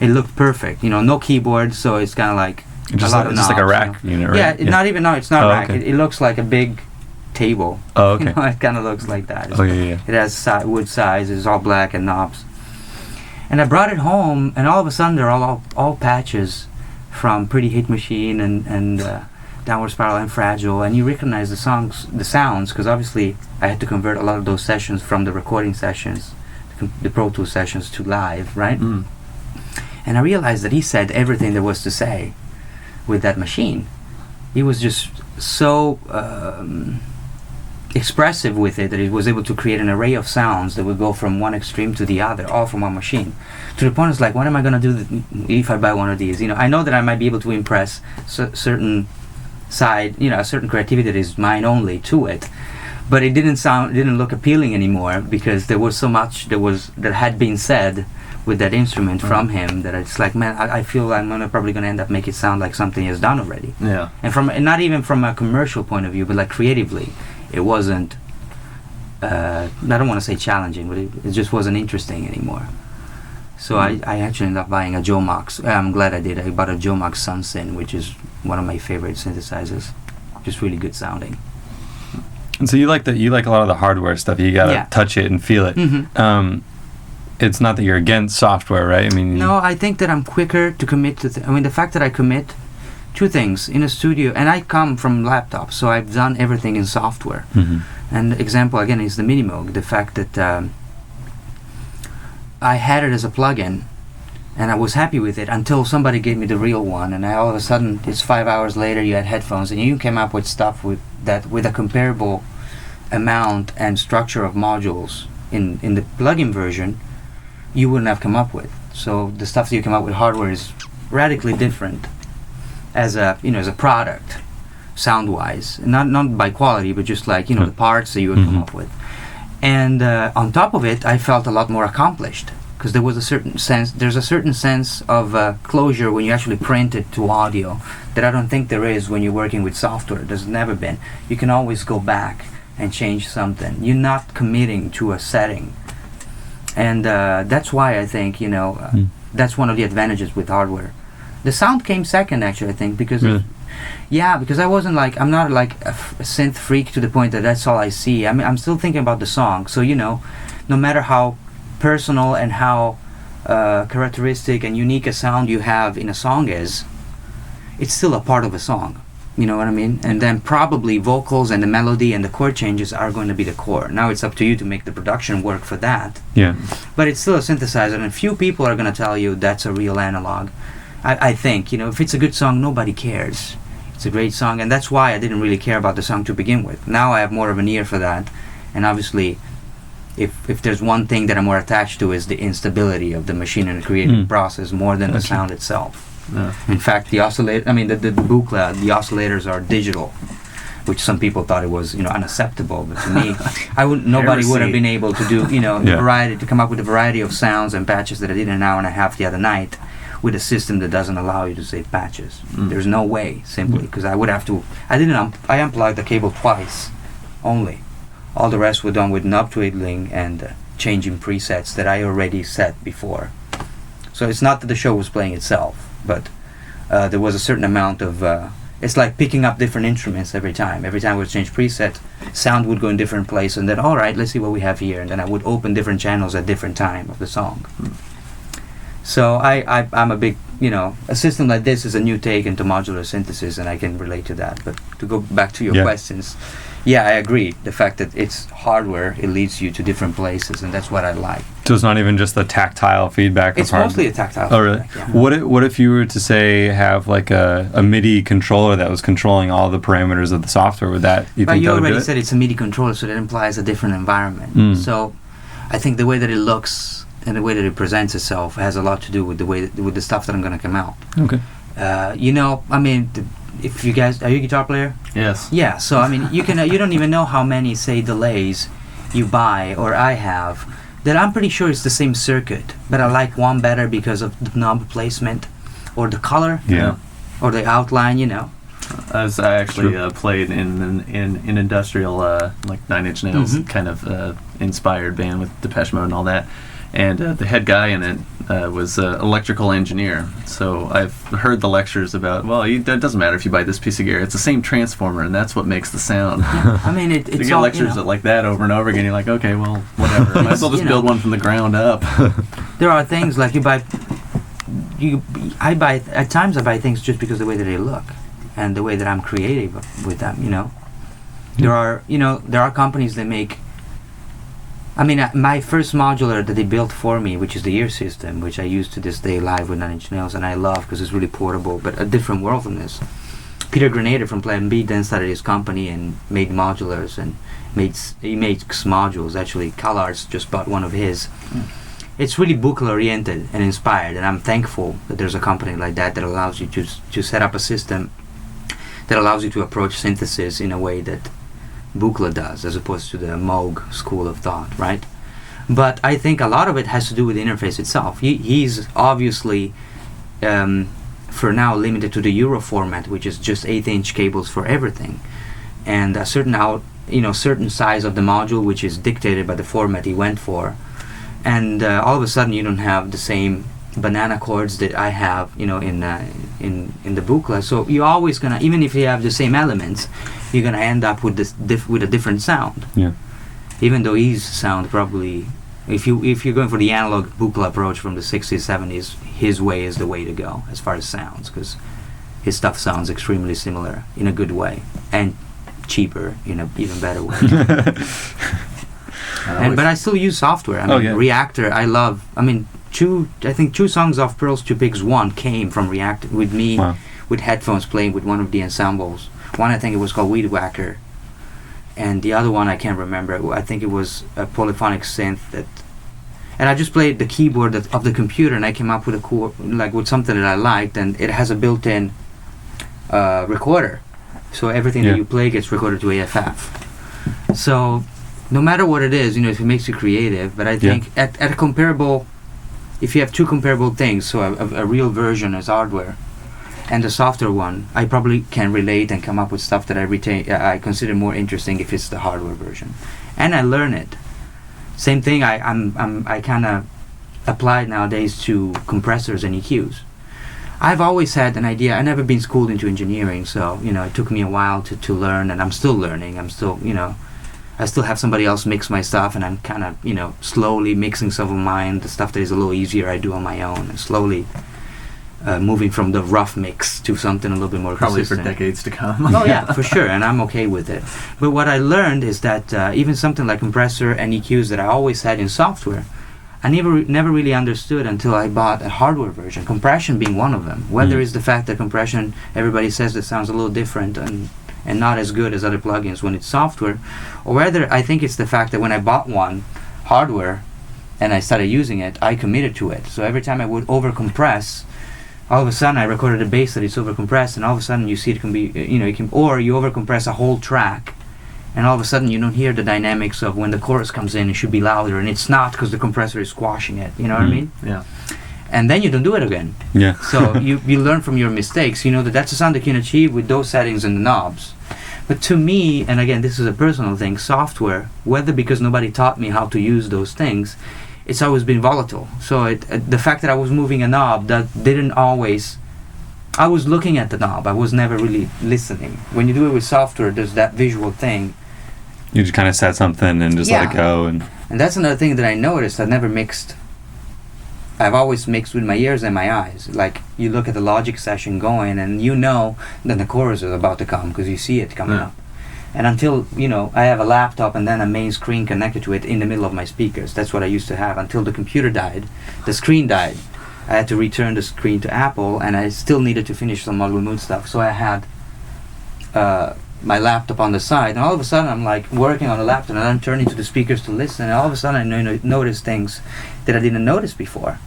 It looked perfect, you know, no keyboard, so it's kind of like Just like a rack unit, right? Yeah, not even. No, it's not a rack. Okay. It looks like a big table. Oh, okay. You know, it kind of looks like that. Oh, yeah. It has wood size. It's all black and knobs. And I brought it home, and all of a sudden they're all patches from Pretty Hit Machine and Downward Spiral and Fragile, and you recognize the sounds, because obviously I had to convert a lot of those sessions from the recording sessions, the Pro Tools sessions, to live, right? Mm. And I realized that he said everything there was to say with that machine. He was just so expressive with it that he was able to create an array of sounds that would go from one extreme to the other, all from one machine. To the point it's like, what am I going to do if I buy one of these? You know, I know that I might be able to impress certain side, you know, a certain creativity that is mine only to it, but it didn't look appealing anymore, because there was so much that had been said with that instrument from him, that it's like, man, I feel I'm probably going to end up making it sound like something he has done already. Yeah. And not even from a commercial point of view, but like creatively, it wasn't, I don't want to say challenging, but it just wasn't interesting anymore. So I actually ended up buying a Joe Mox. I'm glad I did. I bought a Joe Mox Sunsin, which is one of my favorite synthesizers. Just really good sounding. And so you like a lot of the hardware stuff. You gotta touch it and feel it. Mm-hmm. It's not that you're against software, right? I mean, no, I think that I'm quicker to commit to. The fact that I commit two things in a studio, and I come from laptops, so I've done everything in software. Mm-hmm. And the example again is the Minimoog. The fact that I had it as a plugin, and I was happy with it until somebody gave me the real one, and all of a sudden it's 5 hours later. You had headphones, and you came up with stuff with a comparable amount and structure of modules in the plugin version you wouldn't have come up with. So the stuff that you come up with hardware is radically different as a product, sound wise, not by quality, but just like the parts that you would come up with. And on top of it, I felt a lot more accomplished, because there's a certain sense of closure when you actually print it to audio that I don't think there is when you're working with software. There's never been. You can always go back and change something. You're not committing to a setting. And that's why I think, that's one of the advantages with hardware. The sound came second, actually, I think, because because I'm not like a synth freak to the point that that's all I see. I mean, I'm still thinking about the song. So, no matter how personal and how characteristic and unique a sound you have in a song is, it's still a part of a song. You know what I mean? And then probably vocals and the melody and the chord changes are going to be the core. Now it's up to you to make the production work for that. Yeah. But it's still a synthesizer, and few people are going to tell you that's a real analog. I think, if it's a good song, nobody cares. It's a great song, and that's why I didn't really care about the song to begin with. Now I have more of an ear for that, and obviously, if there's one thing that I'm more attached to is the instability of the machine and the creative process more than the sound itself. Yeah. In fact, the oscillator, the Berkelee, the oscillators are digital, which some people thought it was, unacceptable. But to me, nobody would have been able to do, the variety, to come up with a variety of sounds and patches that I did in an hour and a half the other night with a system that doesn't allow you to save patches. There's no way, simply, because I would have to. I unplugged the cable twice, only. All the rest were done with knob twiddling and changing presets that I already set before. So it's not that the show was playing itself, but there was a certain amount of it's like picking up different instruments every time we would change preset, sound would go in different place, and then all right, let's see what we have here, and then I would open different channels at different time of the song. So I'm a big, a system like this is a new take into modular synthesis, and I can relate to that. But to go back to your questions, I agree. The fact that it's hardware, it leads you to different places, and that's what I like. So it's not even just the tactile feedback. It's mostly a tactile. Oh, really? Feedback, yeah. What if you were to say have like a MIDI controller that was controlling all the parameters of the software? Would that But think you that would already do it? said it's a MIDI controller, so that implies a different environment. So I think the way that it looks and the way that it presents itself has a lot to do with the way with the stuff that I'm going to come out. Okay. If you guys, are you a guitar player? Yes. Yeah. So you don't even know how many delays you buy or I have. That I'm pretty sure it's the same circuit, but I like one better because of the knob placement, or the color, or the outline. As I actually played in industrial, like Nine Inch Nails kind of inspired band with Depeche Mode and all that. And the head guy in it was an electrical engineer. So I've heard the lectures about, it doesn't matter if you buy this piece of gear. It's the same transformer, and that's what makes the sound. It's you get lectures like that over and over again. You're like, okay, well, whatever. Might as well just build one from the ground up. There are things like at times I buy things just because of the way that they look and the way that I'm creative with them. There are companies that make. My first modular that they built for me, which is the ear system, which I use to this day live with Nine Inch Nails, and I love because it's really portable, but a different world from this. Peter Grenader from Plan B then started his company and made modulars, and he makes modules. Actually, CalArts just bought one of his. It's really Berkelee oriented and inspired, and I'm thankful that there's a company like that allows you to set up a system that allows you to approach synthesis in a way that Berkelee does, as opposed to the Moog school of thought, right? But I think a lot of it has to do with the interface itself. He's obviously, for now, limited to the Euro format, which is just 8-inch cables for everything, and a certain certain size of the module, which is dictated by the format he went for. And all of a sudden, you don't have the same banana chords that I have, in the Berkelee. So you're always gonna, even if you have the same elements, you're gonna end up with with a different sound. Yeah. Even though his sound probably, if you're going for the analog Berkelee approach from the 60s, 70s, his way is the way to go as far as sounds, because his stuff sounds extremely similar in a good way and cheaper in a even better way. But I still use software. Reactor. I love. Two songs off Pearl's 2 Pigs 1 came from Reactor with me with headphones playing with one of the ensembles. One, I think it was called Weed Whacker, and the other one I can't remember. I think it was a polyphonic synth and I just played the keyboard of the computer, and I came up with with something that I liked, and it has a built-in recorder, so everything that you play gets recorded to AFF. So no matter what it is, if it makes you creative, but I think at a comparable. If you have two comparable things, so a real version as hardware and the software one, I probably can relate and come up with stuff that I consider more interesting if it's the hardware version, and I learn it. Same thing. I kind of applied nowadays to compressors and EQs. I've always had an idea. I've never been schooled into engineering, so it took me a while to learn, and I'm still learning. I'm still I still have somebody else mix my stuff, and I'm kind of, slowly mixing some of mine. The stuff that is a little easier, I do on my own, and slowly moving from the rough mix to something a little bit more Probably consistent. for decades to come. Oh yeah, for sure, and I'm okay with it. But what I learned is that even something like compressor and EQs that I always had in software, I never really understood until I bought a hardware version, compression being one of them. Whether it's the fact that compression, everybody says it sounds a little different and not as good as other plugins when it's software, or whether I think it's the fact that when I bought one hardware and I started using it, I committed to it. So every time I would overcompress, all of a sudden I recorded a bass that is overcompressed, and all of a sudden you see it can be, or you overcompress a whole track, and all of a sudden you don't hear the dynamics of when the chorus comes in, it should be louder, and it's not because the compressor is squashing it. You know what I mean? Yeah. And then you don't do it again. Yeah. So you learn from your mistakes. You know that's a sound that you can achieve with those settings and the knobs. But to me, and again, this is a personal thing, software, whether because nobody taught me how to use those things, it's always been volatile. So the fact that I was moving a knob, that didn't always... I was looking at the knob. I was never really listening. When you do it with software, there's that visual thing. You just kind of set something and just let it go. And that's another thing that I noticed. I've never mixed... I've always mixed with my ears and my eyes. Like, you look at the Logic session going, and you know that the chorus is about to come because you see it coming up. And until, I have a laptop and then a main screen connected to it in the middle of my speakers. That's what I used to have until the computer died. The screen died. I had to return the screen to Apple, and I still needed to finish some Model Mood stuff. So I had my laptop on the side, and all of a sudden I'm like working on the laptop, and I'm turning to the speakers to listen, and all of a sudden I notice things that I didn't notice before.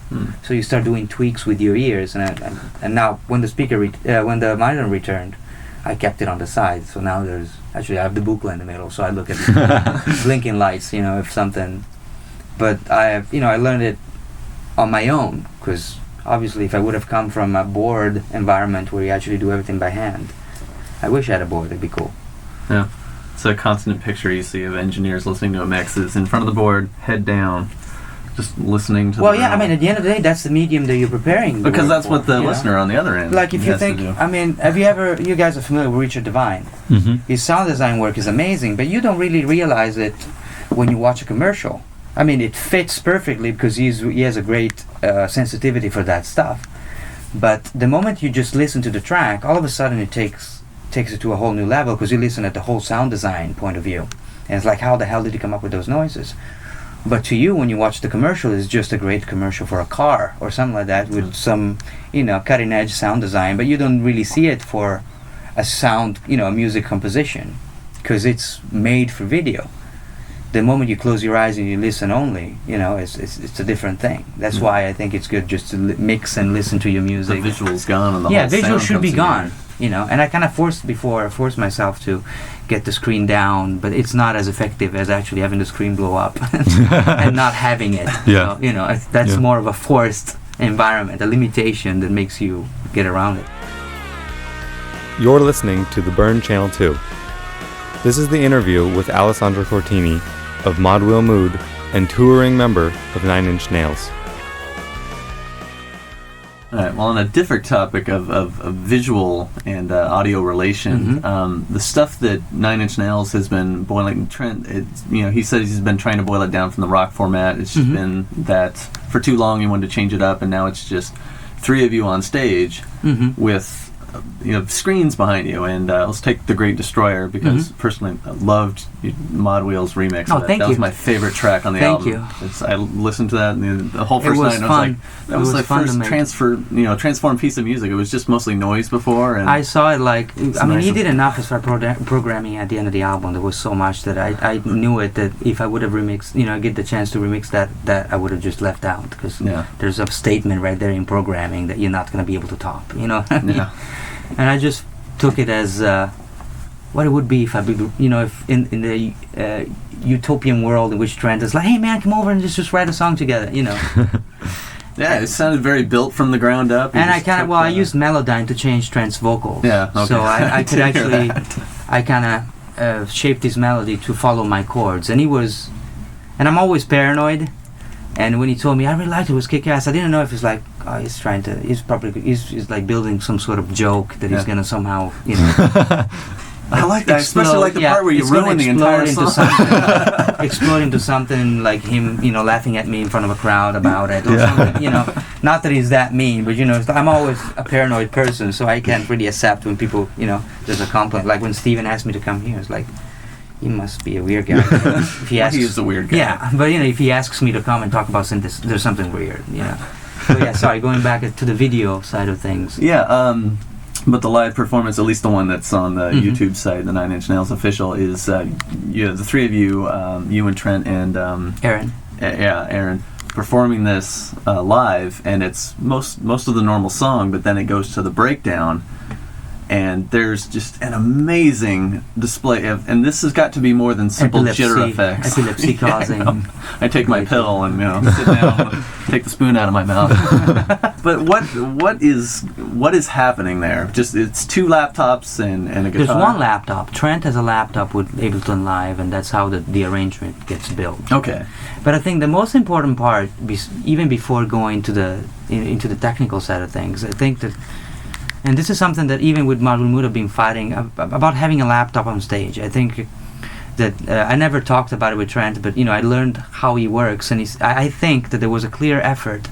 So you start doing tweaks with your ears, and now when when the monitor returned, I kept it on the side. So now I have the buchla in the middle, so I look at blinking lights, if something. But I learned it on my own, because obviously if I would have come from a board environment where you actually do everything by hand, I wish I had a board. It'd be cool. Yeah. It's a constant picture you see of engineers listening to a mix is in front of the board, head down, just listening to Well, yeah, I mean, at the end of the day, that's the medium that you're preparing. Because that's what the listener on the other end Like, if you has to think, do. I mean, you guys are familiar with Richard Devine. His sound design work is amazing, but you don't really realize it when you watch a commercial. I mean, it fits perfectly because he has a great sensitivity for that stuff. But the moment you just listen to the track, all of a sudden it takes it to a whole new level because you listen at the whole sound design point of view. And it's like, how the hell did he come up with those noises? But to you, when you watch the commercial, it's just a great commercial for a car or something like that with some, cutting-edge sound design. But you don't really see it for a sound, a music composition because it's made for video. The moment you close your eyes and you listen only, it's a different thing. That's why I think it's good just to mix and listen to your music. The visual's gone and the whole visual sound should be comes gone. together. And I kind of forced myself to get the screen down, but it's not as effective as actually having the screen blow up and not having it. Yeah. So, that's more of a forced environment, a limitation that makes you get around it. You're listening to the Burn Channel 2. This is the interview with Alessandro Cortini of Mod Wheel Mood and touring member of Nine Inch Nails. All right. Well, on a different topic of visual and audio relation, the stuff that Nine Inch Nails has been boiling, he said he's been trying to boil it down from the rock format. It's just been that for too long he wanted to change it up, and now it's just three of you on stage with screens behind you. And let's take The Great Destroyer, because personally I loved Mod Wheel's remix. Oh, of that. thank That was you. my favorite track on the Thank album. I listened to that and the whole first was night, and I fun. was like, that It was the was fun to first make. transformed piece of music. It was just mostly noise before. And I saw it nice he did enough as far as programming at the end of the album. There was so much that I knew it that if I would have remixed, get the chance to remix that I would have just left out, because there's a statement right there in programming that you're not going to be able to top, Yeah. And I just took it as what it would be if if in the utopian world in which Trent is like, hey man, come over and just write a song together, Yeah, it sounded very built from the ground up. And I used Melodyne to change Trent's vocals. Yeah, okay. So I could I did hear actually, that. I kind of shaped his melody to follow my chords. And and I'm always paranoid. And when he told me, I really liked it, was kick-ass, I didn't know if it's like, oh, he's like building some sort of joke that he's going to somehow, I like that. I especially like the part where you ruin the entire song. Explode into something like him, laughing at me in front of a crowd about it. Or something, not that he's that mean, but I'm always a paranoid person, so I can't really accept when people, there's a complaint. Like when Steven asked me to come here, it's like, he must be a weird guy. If he asks, he is a weird guy. Yeah, but if he asks me to come and talk about synthesis, there's something weird. So yeah, sorry. Going back to the video side of things. Yeah. But the live performance, at least the one that's on the YouTube site, the 9 Inch Nails official, is the three of you, you and Trent and Aaron. Aaron, performing this live, and it's most of the normal song, but then it goes to the breakdown, and there's just an amazing display of, and this has got to be more than simple jitter effects. Epilepsy causing. I take my pill and sit down, and take the spoon out of my mouth. But what is happening there? Just it's 2 laptops and a guitar. There's 1 laptop. Trent has a laptop with Ableton Live, and that's how the arrangement gets built. Okay. But I think the most important part, even before going to into the technical side of things, I think that. And this is something that even with Mahmoud have been fighting about having a laptop on stage. I think that I never talked about it with Trent, but I learned how he works, and I think that there was a clear effort,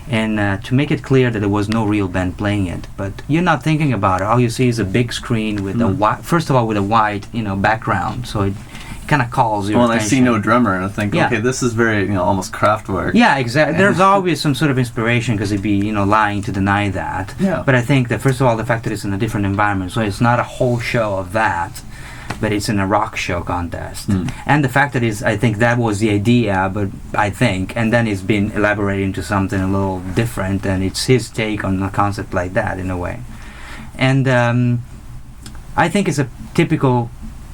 and to make it clear that there was no real band playing it. But you're not thinking about it. All you see is a big screen with first of all with a white background, so it kind of calls your attention. I see no drummer, and I think, okay, this is very almost Kraftwerk. Yeah, exactly. There's always some sort of inspiration, because it'd be lying to deny that. Yeah. But I think that first of all, the fact that it's in a different environment, so it's not a whole show of that, but it's in a rock show contest. And the fact that I think that was the idea, and then it's been elaborated into something a little different, and it's his take on a concept like that in a way. And I think it's a typical.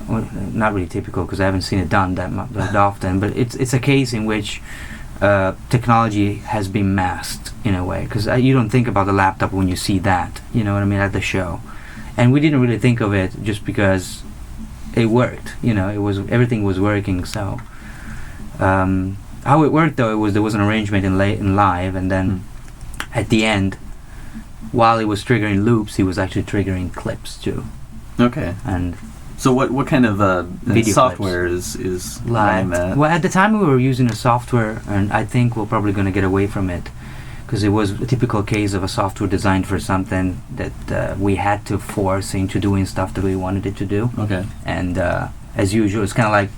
Well, not really typical, because I haven't seen it done that often, but it's a case in which technology has been masked in a way, because you don't think about the laptop when you see that, at the show. And we didn't really think of it just because it worked, everything was working. So how it worked though, there was an arrangement in live, and then at the end, while it was triggering loops, he was actually triggering clips too. Okay. And so what kind of software is running that? Well, at the time we were using a software, and I think we're probably going to get away from it, because it was a typical case of a software designed for something that we had to force into doing stuff that we wanted it to do. Okay. And as usual, it's kind of like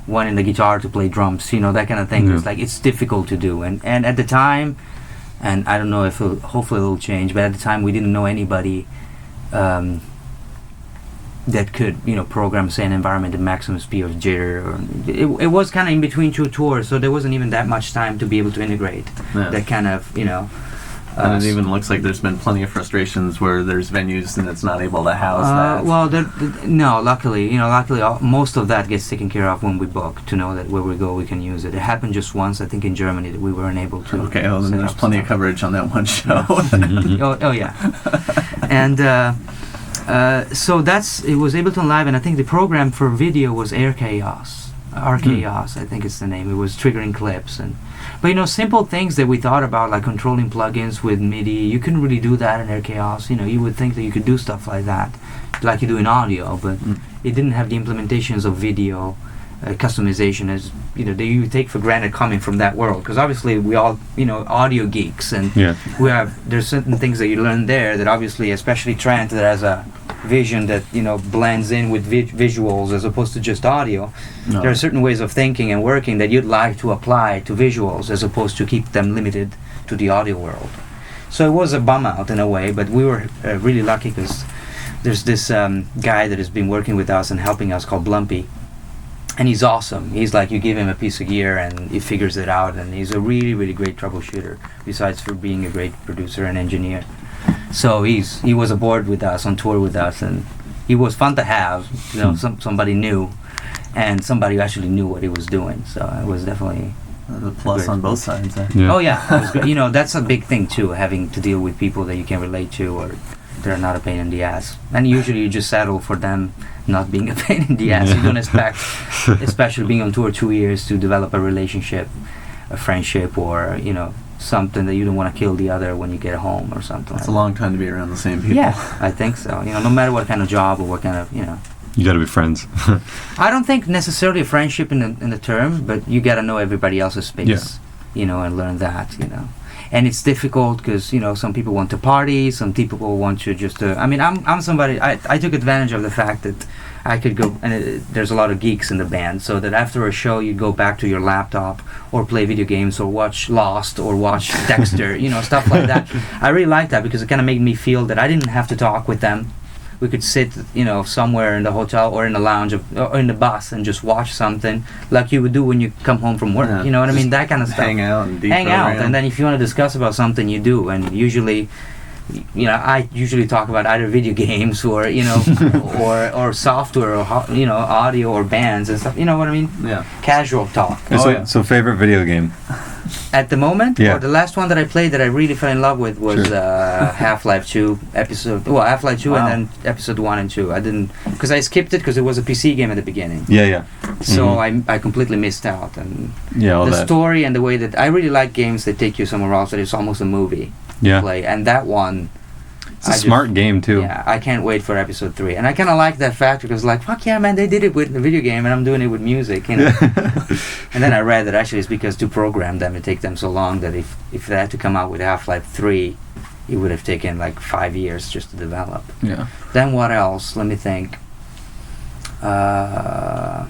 wanting the guitar to play drums, that kind of thing. Yeah. It's like, it's difficult to do. And at the time, and I don't know if hopefully it'll change, but at the time we didn't know anybody that could program, say, an environment at maximum speed of jitter. It was kind of in between 2 tours, so there wasn't even that much time to be able to integrate that kind of and it even looks like there's been plenty of frustrations where there's venues and it's not able to house that. Well, no, luckily most of that gets taken care of when we book, to know that where we go we can use it. It happened just once, I think, in Germany, that we weren't able to. Okay, well then there's plenty of coverage on that one show. oh yeah. And so it was Ableton Live, and I think the program for video was RChaos, I think it's the name. It was triggering clips, but simple things that we thought about, like controlling plugins with MIDI, you couldn't really do that in RChaos. You would think that you could do stuff like that, like you do in audio, but it didn't have the implementations of video customization as that you take for granted coming from that world, because obviously we all audio geeks, and there's certain things that you learn there that obviously, especially Trent, that has a vision that blends in with visuals as opposed to just audio. There are certain ways of thinking and working that you'd like to apply to visuals as opposed to keep them limited to the audio world. So it was a bum out in a way, but we were really lucky, because there's this guy that has been working with us and helping us called Blumpy. And he's awesome. He's like, you give him a piece of gear and he figures it out, and he's a really, really great troubleshooter, besides for being a great producer and engineer. So he was aboard with us, on tour with us, and he was fun to have, somebody new, and somebody who actually knew what he was doing. So it was definitely a plus on both sides. Yeah. Oh yeah, it was great. That's a big thing too, having to deal with people that you can relate to, or they're not a pain in the ass. And usually you just settle for them not being a pain in the ass. You don't expect, especially being on tour 2 years, to develop a relationship, a friendship, or something that you don't want to kill the other when you get home or something. It's a long time to be around the same people. Yeah, I think so. No matter what kind of job or what kind of You got to be friends. I don't think necessarily a friendship in the term, but you got to know everybody else's space, and learn that, And it's difficult because, some people want to party, some people want to just... I'm somebody... I took advantage of the fact that I could go... And there's a lot of geeks in the band, so that after a show, you'd go back to your laptop or play video games or watch Lost or watch Dexter, stuff like that. I really like that because it kind of made me feel that I didn't have to talk with them. We could sit, somewhere in the hotel or in the lounge or in the bus and just watch something like you would do when you come home from work. You know what I mean? That kind of stuff. Hang out and and then if you want to discuss about something, you do. And usually, I usually talk about either video games or or software or audio or bands and stuff. You know what I mean? Yeah. Casual talk. So favorite video game? At the moment, yeah. Or the last one that I played that I really fell in love with was Half-Life 2 Half-Life 2 and then episode 1 and 2. I didn't, because I skipped it because it was a PC game at the beginning. Yeah. So I completely missed out. And the story and the way that I really like games that take you somewhere else, that it's almost a movie. Yeah. Play. And that one, it's a smart game too. Yeah, I can't wait for episode 3. And I kind of like that fact because fuck yeah, man, they did it with the video game and I'm doing it with music, And then I read that actually it's because to program them, it takes them so long that if they had to come out with Half-Life 3, it would have taken 5 years just to develop. Yeah. Then what else? Let me think. I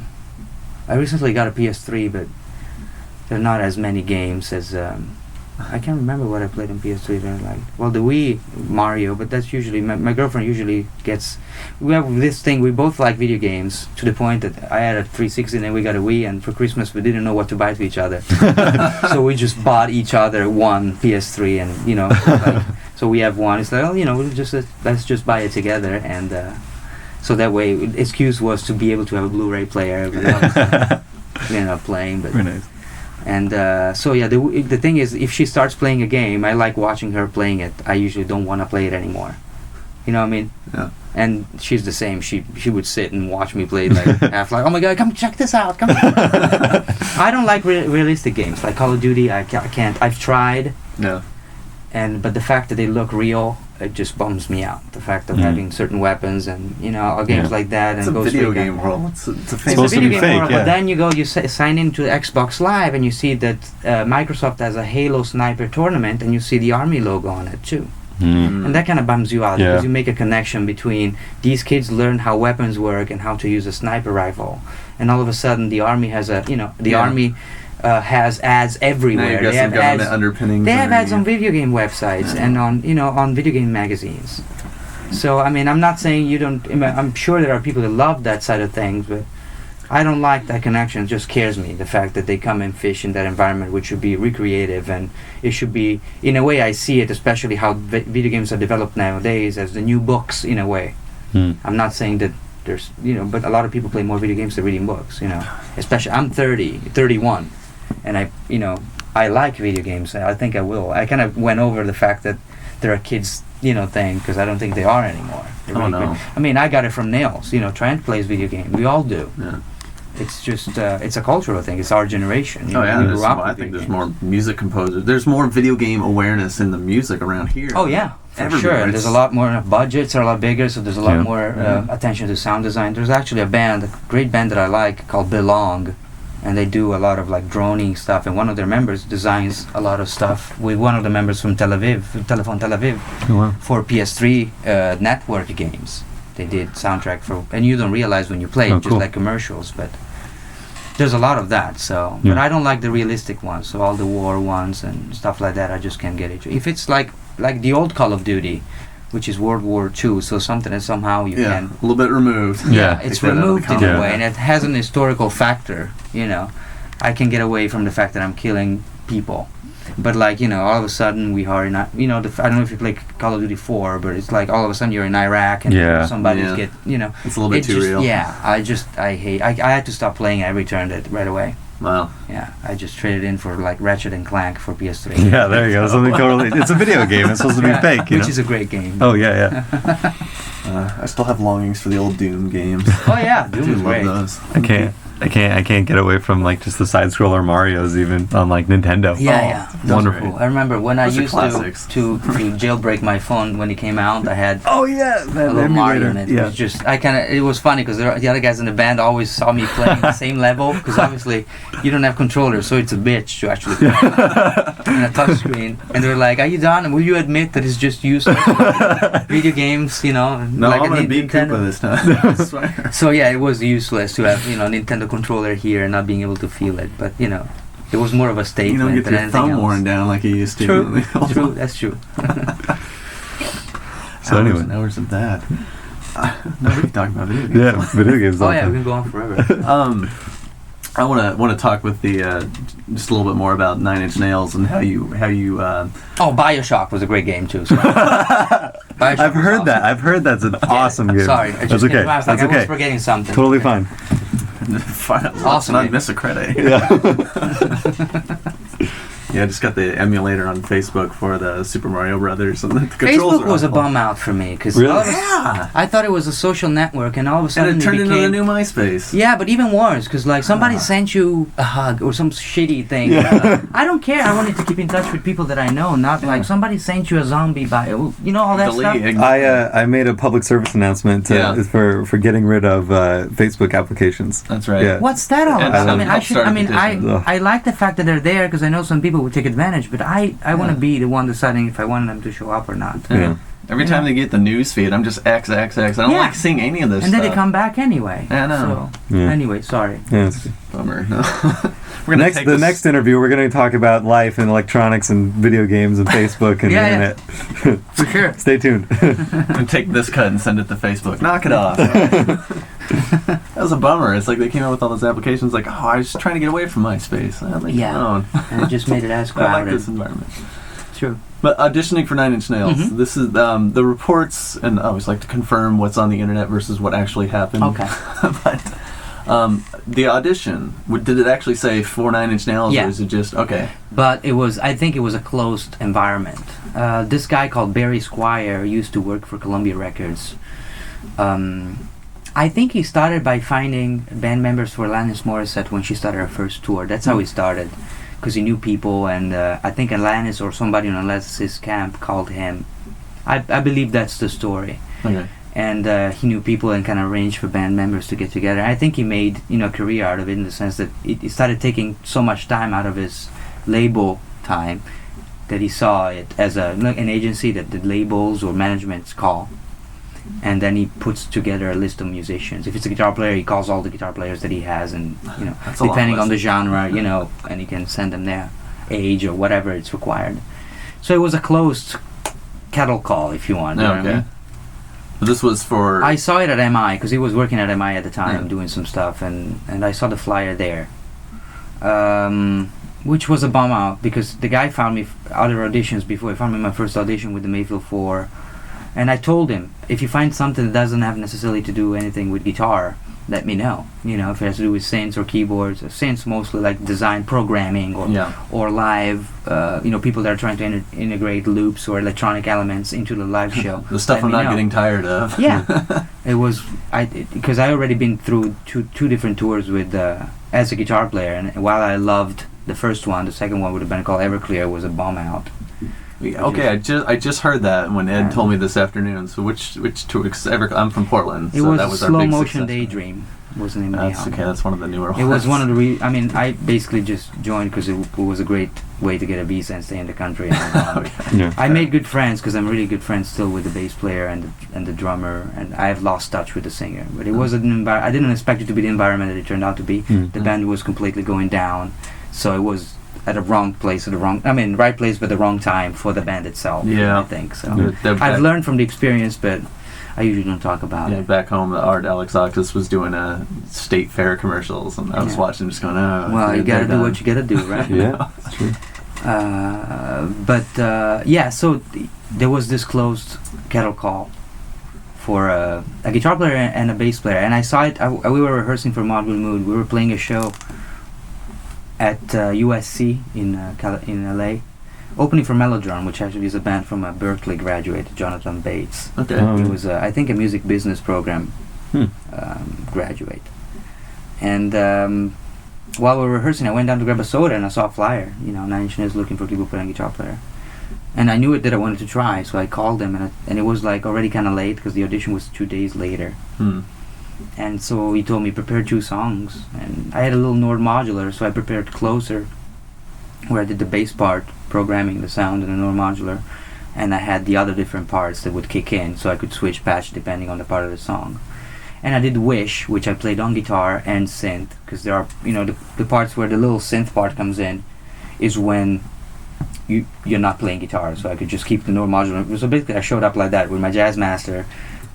recently got a PS3, but there are not as many games as... I can't remember what I played on PS3 then. The Wii Mario, but that's usually my girlfriend usually gets. We have this thing. We both like video games to the point that I had a 360 and then we got a Wii, and for Christmas we didn't know what to buy to each other, so we just bought each other one PS3, and so we have one. It's let's just buy it together, and so that way excuse was to be able to have a Blu-ray player. Playing, but. Very nice. And the thing is, if she starts playing a game, I like watching her playing it. I usually don't want to play it anymore. You know what I mean? Yeah. And she's the same. She would sit and watch me play Half-Life. Oh my god, come check this out! Come. I don't like realistic games like Call of Duty. I can't. I've tried. No. But the fact that they look real, it just bums me out. The fact of having certain weapons and games like that. It's and a video game world. It's a supposed to be video game fake, world, but then you sign into Xbox Live and you see that Microsoft has a Halo Sniper tournament and you see the Army logo on it too. And that kind of bums you out because you make a connection between these kids learn how weapons work and how to use a sniper rifle, and all of a sudden the Army has Army has ads everywhere. They have ads, underpinnings. They have ads on video game websites and on video game magazines. So I'm not saying you don't. I'm sure there are people that love that side of things, but I don't like that connection. It just scares me, the fact that they come and fish in that environment, which should be recreative, and it should be, in a way I see it, especially how video games are developed nowadays, as the new books, in a way. I'm not saying that there's, but a lot of people play more video games than reading books, Especially, I'm 31, and I like video games. I think I will. I kind of went over the fact that there are kids, thing, because I don't think they are anymore. No. I got it from Nails. Trent plays video games. We all do. Yeah. It's just, it's a cultural thing. It's our generation. I think there's more music composers. There's more video game awareness in the music around here. Oh, yeah, for sure. And there's a lot more, budgets are a lot bigger, so there's a lot more attention to sound design. There's actually a great band that I like called Belong, and they do a lot of droning stuff, and one of their members designs a lot of stuff with one of the members from Telephone Tel Aviv for PS3 network games. They did soundtrack for, and you don't realize when you play it, just like commercials, but there's a lot of that. So, but I don't like the realistic ones. So all the war ones and stuff like that, I just can't get it. If it's like the old Call of Duty, which is World War II, so something that somehow you can a little bit removed. It's removed in a way, and it has an historical factor. I can get away from the fact that I'm killing people. But all of a sudden we are in, I don't know if you play Call of Duty 4, but it's all of a sudden you're in Iraq and somebody's it's a little bit too real. I hate. I had to stop playing. I returned it right away. Wow. Yeah, I just traded in for Ratchet and Clank for PS3. Yeah, there you go. Something totally. It's a video game. It's supposed to be fake, which is a great game. Oh yeah. I still have longings for the old Doom games. Oh yeah, Doom is great. Love those. I can't. I can't get away from like just the side scroller Mario's even on like Nintendo. Yeah, those wonderful. I remember when Those I are used classics. to jailbreak my phone when it came out. I had Oh yeah, a little Mario in it. It Yeah. was just it was funny because the other guys in the band always saw me playing the same level because obviously you don't have controllers, so it's a bitch to actually play in a touchscreen. And they're like, "Are you done? Will you admit that it's just useless? Video games, you know?" No, like I'm gonna beat Nintendo. Koopa this time. I swear. So yeah, it was useless to have Nintendo controller here and not being able to feel it. But it was more of a You statement don't get than your anything thumb else. worn down like you used to. True, true. That's true. So anyway. hours of that. No, we can talk about video games. Yeah, video games. Oh all yeah, the we time. can go on forever. I want to talk with the just a little bit more about Nine Inch Nails and how you Oh, BioShock was a great game too. So. BioShock I've was heard awesome. that. I've heard that's an awesome game. Sorry, That's okay. I was That's I was okay. forgetting something. Totally fine. awesome. Not game. miss a credit. Yeah. Yeah, I just got the emulator on Facebook for the Super Mario Brothers, and the controls Facebook are was a awful. bum out for me because Really? Yeah, I thought it was a social network, and all of a and sudden it turned became, into the new MySpace. Yeah, but even worse, because like somebody sent you a hug or some shitty thing. Yeah. I don't care. I wanted to keep in touch with people that I know, not like somebody sent you a zombie bio. You know all that stuff. I made a public service announcement for getting rid of Facebook applications. That's right. Yeah. What's that all And about? I some mean, help start a petition. I like the fact that they're there because I know some people would take advantage, but I want to be the one deciding if I want them to show up or not. Yeah. Every time they get the news feed, I'm just X. I don't like seeing any of this And stuff. then they come back anyway. I know. So, Yeah. anyway, sorry. Yeah, it's good. Bummer. We're gonna take The this- next interview, we're going to talk about life and electronics and video games and Facebook and the Yeah. internet. For sure. Stay tuned. and take this cut and send it to Facebook. Knock it off. That was a bummer. It's like they came out with all those applications like, I was just trying to get away from MySpace. Leave me alone. And it just made it as I like crowded. this environment. True. But auditioning for Nine Inch Nails, Mhm. this is the reports, and I always like to confirm what's on the internet versus what actually happened. Okay. But the audition, did it actually say for Nine Inch Nails, Yeah. or is it just, okay. But I think it was a closed environment. This guy called Barry Squire used to work for Columbia Records. I think he started by finding band members for Alanis Morissette when she started her first tour. That's how he started, because he knew people, and I think Alanis or somebody on Alanis's camp called him. I believe that's the story. Okay. And he knew people and kind of arranged for band members to get together. I think he made a career out of it in the sense that he started taking so much time out of his label time that he saw it as an agency that the labels or managements call. And then he puts together a list of musicians. If it's a guitar player, he calls all the guitar players that he has, and That's a long depending on the list. genre, and he can send them their age or whatever it's required. So it was a closed cattle call, if you want. You know what I mean? But this was for... I saw it at MI because he was working at MI at the time, Yeah. doing some stuff, and I saw the flyer there, which was a bum out because the guy found me other auditions before. He found me my first audition with the Mayfield 4. And I told him, if you find something that doesn't have necessarily to do anything with guitar, let me know. If it has to do with synths or keyboards, synths mostly like design programming or live, people that are trying to integrate loops or electronic elements into the live show. the stuff let I'm me not know. getting tired of. Yeah, it was because I already been through two different tours with as a guitar player, and while I loved the first one, the second one would have been called Everclear, was a bomb out. Okay, I just heard that when Ed told me this afternoon. So which tour? I'm from Portland, It so was, that was our Slow big Motion success. Daydream was the name of the That's album. okay. That's one of the newer ones. It was one of the I basically just joined because it was a great way to get a visa and stay in the country. And, Yeah. I made good friends because I'm really good friends still with the bass player and the drummer, and I have lost touch with the singer. But it was I didn't expect it to be the environment that it turned out to be. Mm. The band was completely going down, so it was at the wrong place at the wrong. Right place but the wrong time for the band itself. Yeah. I think so. I've learned from the experience, but I usually don't talk about it. Back home, Art Alex Octus was doing state fair commercials, and I was Yeah. watching, just going, "Oh, Well, you gotta they're do what done." you gotta do, right? Yeah, it's true. So there was this closed cattle call for a guitar player and a bass player, and I saw it. We were rehearsing for Maudeville Mood. We were playing a show at USC in LA, opening for Melodrum, which actually is a band from a Berkelee graduate, Jonathan Bates. Okay. Oh. He was, I think, a music business program Hmm. graduate. And while we were rehearsing, I went down to grab a soda and I saw a flyer. Nine Inch Nails looking for keyboard player and guitar player. And I knew it that I wanted to try, so I called them, and it was like already kind of late because the audition was 2 days later. And so he told me prepare 2 songs, and I had a little Nord modular, so I prepared Closer, where I did the bass part, programming the sound in the Nord modular, and I had the other different parts that would kick in, so I could switch patch depending on the part of the song. And I did Wish, which I played on guitar and synth, because there are, the parts where the little synth part comes in is when you're not playing guitar, so I could just keep the Nord modular. So basically I showed up like that with my Jazz Master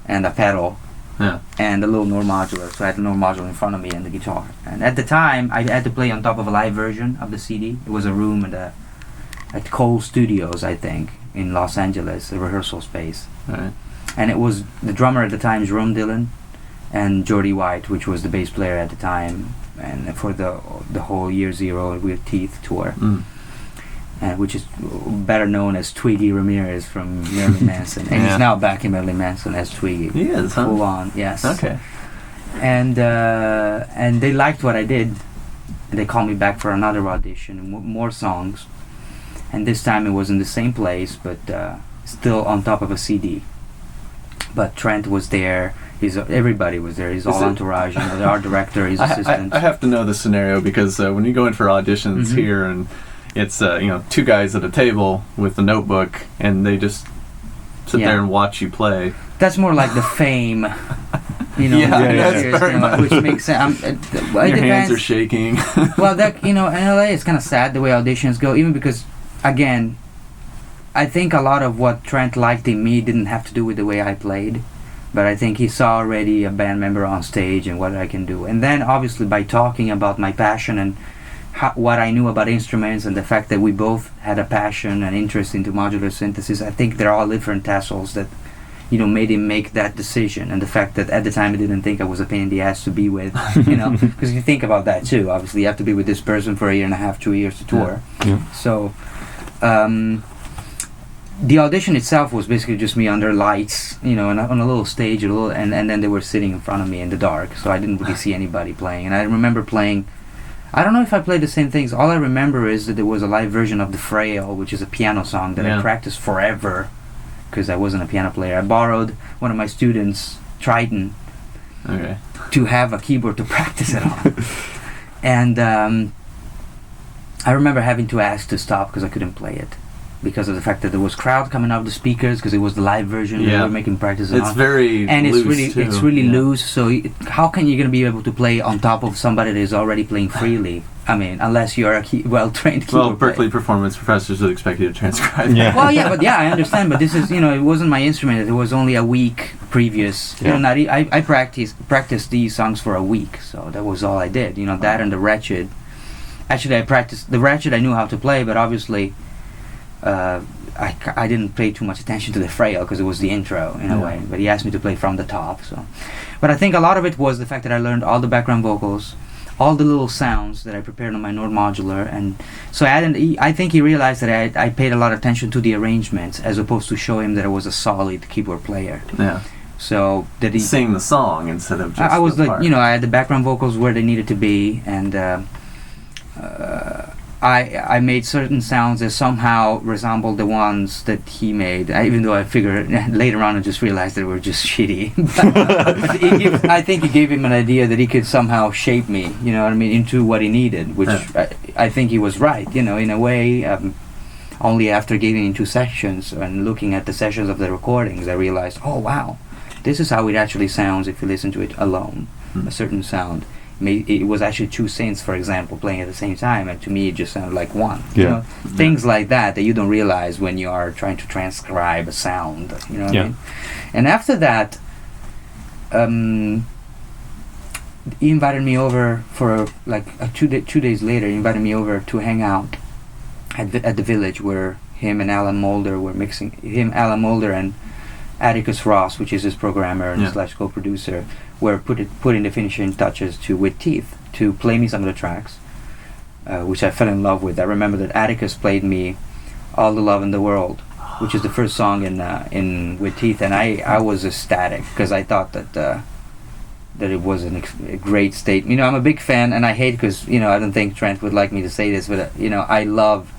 and a pedal and a little Nord modular. So I had the Nord modular in front of me and the guitar. And at the time I had to play on top of a live version of the CD. It was a room at Cole Studios, I think, in Los Angeles, a rehearsal space. Right. And it was the drummer at the time, Jerome Dillon, and Jordy White, which was the bass player at the time, and for the whole Year Zero with Teeth tour. Which is better known as Twiggy Ramirez from Marilyn Manson, and he's now back in Marilyn Manson as Twiggy. He is, huh? Full on, yes. Okay. And they liked what I did, and they called me back for another audition, more songs, and this time it was in the same place, but still on top of a CD. But Trent was there. Everybody was there. He's all entourage. The art director, his assistant. I have to know the scenario because when you go in for auditions here and. It's 2 guys at a table with a notebook, and they just sit there and watch you play. That's more like the Fame, that's which makes sense. Your hands are shaking. Well, that in LA, it's kind of sad the way auditions go, even because, again, I think a lot of what Trent liked in me didn't have to do with the way I played, but I think he saw already a band member on stage and what I can do, and then obviously by talking about my passion and what I knew about instruments and the fact that we both had a passion and interest into modular synthesis, I think there are all different tassels that, made him make that decision. And the fact that at the time I didn't think I was a pain in the ass to be with, because you think about that too. Obviously, you have to be with this person for 1.5 years, 2 years to tour. Yeah. So, the audition itself was basically just me under lights, on a little stage, and then they were sitting in front of me in the dark, so I didn't really see anybody playing. And I remember playing. I don't know if I played the same things. All I remember is that there was a live version of The Frail, which is a piano song that I practiced forever because I wasn't a piano player. I borrowed one of my students, Triton, to have a keyboard to practice it on. And I remember having to ask to stop because I couldn't play it, because of the fact that there was crowd coming out of the speakers because it was the live version we were making practice on. It's very and loose it's really loose. So how can you gonna be able to play on top of somebody that is already playing freely? I mean, unless you're a well-trained keyboard player. Berklee performance professors would expect you to transcribe. Well, I understand, but this is it wasn't my instrument. It was only a week previous. I practiced these songs for a week, so that was all I did. That and the Wretched. Actually, I practiced the Wretched. I knew how to play, but obviously. I didn't pay too much attention to The Frail because it was the intro in a way, but he asked me to play from the top. So, but I think a lot of it was the fact that I learned all the background vocals, all the little sounds that I prepared on my Nord modular, and so I think he realized that I paid a lot of attention to the arrangements as opposed to show him that I was a solid keyboard player. Yeah. So that he sing the song instead of just I was the like, part. I had the background vocals where they needed to be, and I made certain sounds that somehow resembled the ones that he made, even though I figured later on I just realized they were just shitty. But I think it gave him an idea that he could somehow shape me, into what he needed, which I think he was right, in a way. Only after getting into sessions and looking at the sessions of the recordings, I realized, oh wow, this is how it actually sounds if you listen to it alone, a certain sound. It was actually 2 synths, for example, playing at the same time, and to me it just sounded like one. Things like that you don't realize when you are trying to transcribe a sound. What I mean? And after that, he invited me over for 2 days later. He invited me over to hang out at the Village, where him and Alan Mulder were mixing. Alan Mulder and Atticus Ross, which is his programmer and / co-producer, were putting the finishing touches to With Teeth to play me some of the tracks, which I fell in love with. I remember that Atticus played me All the Love in the World, which is the first song in With Teeth, and I was ecstatic because I thought that that it was a great statement. You know, I'm a big fan, and I hate because, you know, I don't think Trent would like me to say this, but, you know, I love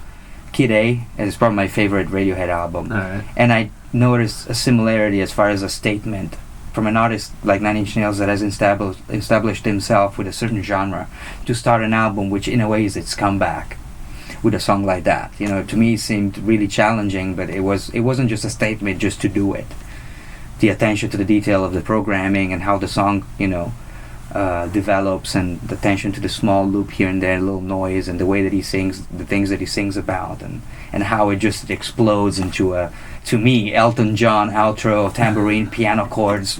Kid A, and it's probably my favorite Radiohead album. All right. And I noticed a similarity as far as a statement from an artist like Nine Inch Nails that has established himself with a certain genre to start an album which in a way is its comeback with a song like that. You know, to me it seemed really challenging, but it wasn't just a statement just to do it. The attention to the detail of the programming and how the song, you know, develops, and the attention to the small loop here and there, little noise, and the way that he sings, the things that he sings about, and how it just explodes into a, to me, Elton John outro, tambourine, piano chords.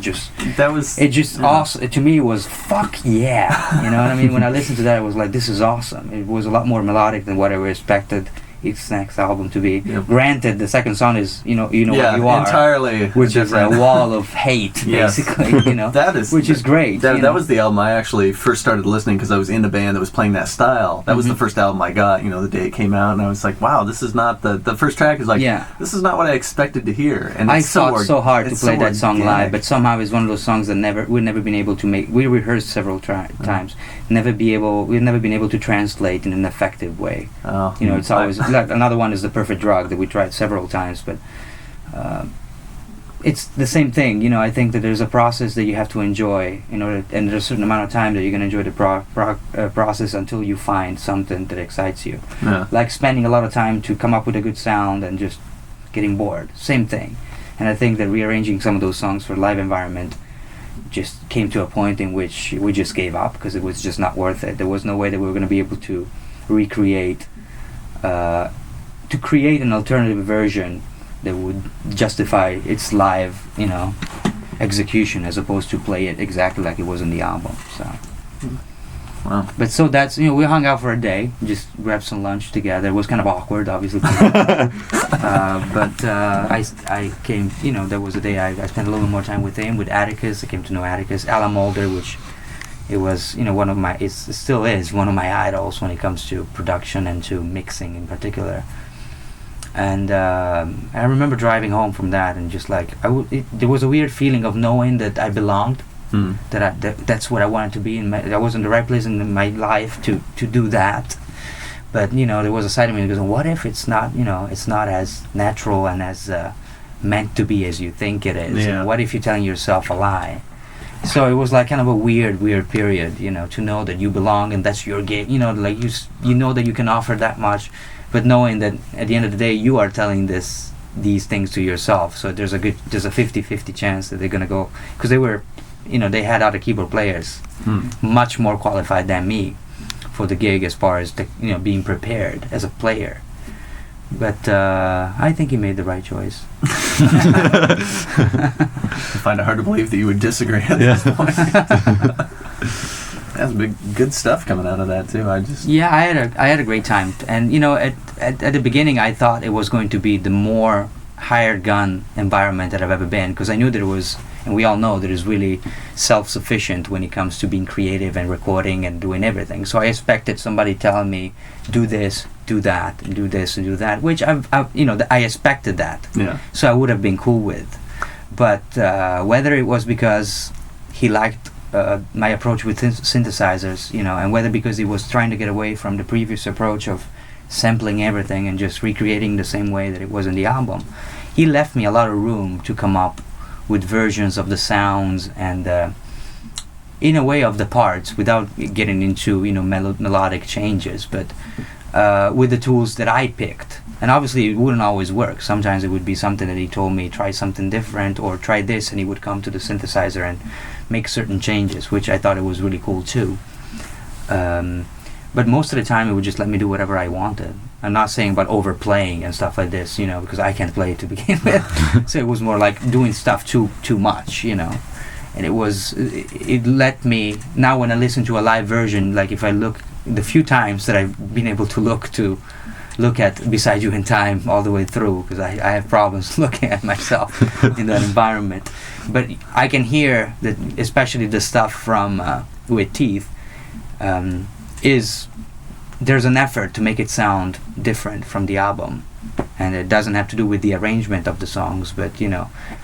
Awesome. To me, it was fuck yeah. You know what I mean? When I listened to that, I was like, this is awesome. It was a lot more melodic than what I expected its next album to be. Yep. Granted, the second song is you know what you are, entirely which different. Is a wall of hate, basically. You know, which is great. That was the album I actually first started listening because I was in a band that was playing that style. That was the first album I got. You know, the day it came out, and I was like, wow, this is not the first track is like, this is not what I expected to hear. And I fought so hard to play that song live, but somehow it's one of those songs that we've never been able to make. We rehearsed several times, we've never been able to translate in an effective way. Oh, you know, it's always like another one is The Perfect Drug that we tried several times, but it's the same thing. You know, I think that there's a process that you have to enjoy in order, and there's a certain amount of time that you're going to enjoy the process until you find something that excites you. Yeah. Like spending a lot of time to come up with a good sound and just getting bored. Same thing. And I think that rearranging some of those songs for live environment just came to a point in which we just gave up because it was just not worth it. There was no way that we were going to be able to recreate, to create an alternative version that would justify its live, you know, execution as opposed to play it exactly like it was in the album. So, wow. But so that's, you know, we hung out for a day, just grabbed some lunch together. It was kind of awkward, obviously. But I came, you know, there was a day I spent a little more time with him, with Atticus. I came to know Atticus, Alan Mulder, which it was, you know, it still is one of my idols when it comes to production and to mixing in particular. And I remember driving home from that and just like there was a weird feeling of knowing that I belonged, that's what I wanted to be. I was in the right place in my life to do that. But you know, there was a side of me that goes, what if it's not, you know, it's not as natural and as meant to be as you think it is? Yeah. And what if you're telling yourself a lie? So it was like kind of a weird period, you know, to know that you belong and that's your gig. You know, like you know that you can offer that much, but knowing that at the end of the day you are telling these things to yourself. So there's a 50-50 chance that they're gonna go, because they were, you know, they had other keyboard players much more qualified than me for the gig as far as you know, being prepared as a player. But I think he made the right choice. I find it hard to believe that you would disagree at this point. That's good stuff coming out of that too. I had a great time, and you know, at the beginning I thought it was going to be the more hired gun environment that I've ever been, because I knew that it was, and we all know that it's really self-sufficient when it comes to being creative and recording and doing everything. So I expected somebody telling me, do this, do that, and do this and do that, which I expected that. Yeah. So I would have been cool with. But whether it was because he liked my approach with synthesizers, you know, and whether because he was trying to get away from the previous approach of sampling everything and just recreating the same way that it was in the album, he left me a lot of room to come up with versions of the sounds and in a way of the parts without getting into, you know, melodic changes, but with the tools that I picked. And obviously it wouldn't always work. Sometimes it would be something that he told me, try something different or try this, and he would come to the synthesizer and make certain changes, which I thought it was really cool too. But most of the time it would just let me do whatever I wanted. I'm not saying about overplaying and stuff like this, you know, because I can't play it to begin with. So it was more like doing stuff too much, you know. And it let me, now when I listen to a live version, like if I look, the few times that I've been able to look at Beside You in Time all the way through, because I have problems looking at myself in that environment. But I can hear that, especially the stuff from with Teeth, there's an effort to make it sound different from the album. And it doesn't have to do with the arrangement of the songs, but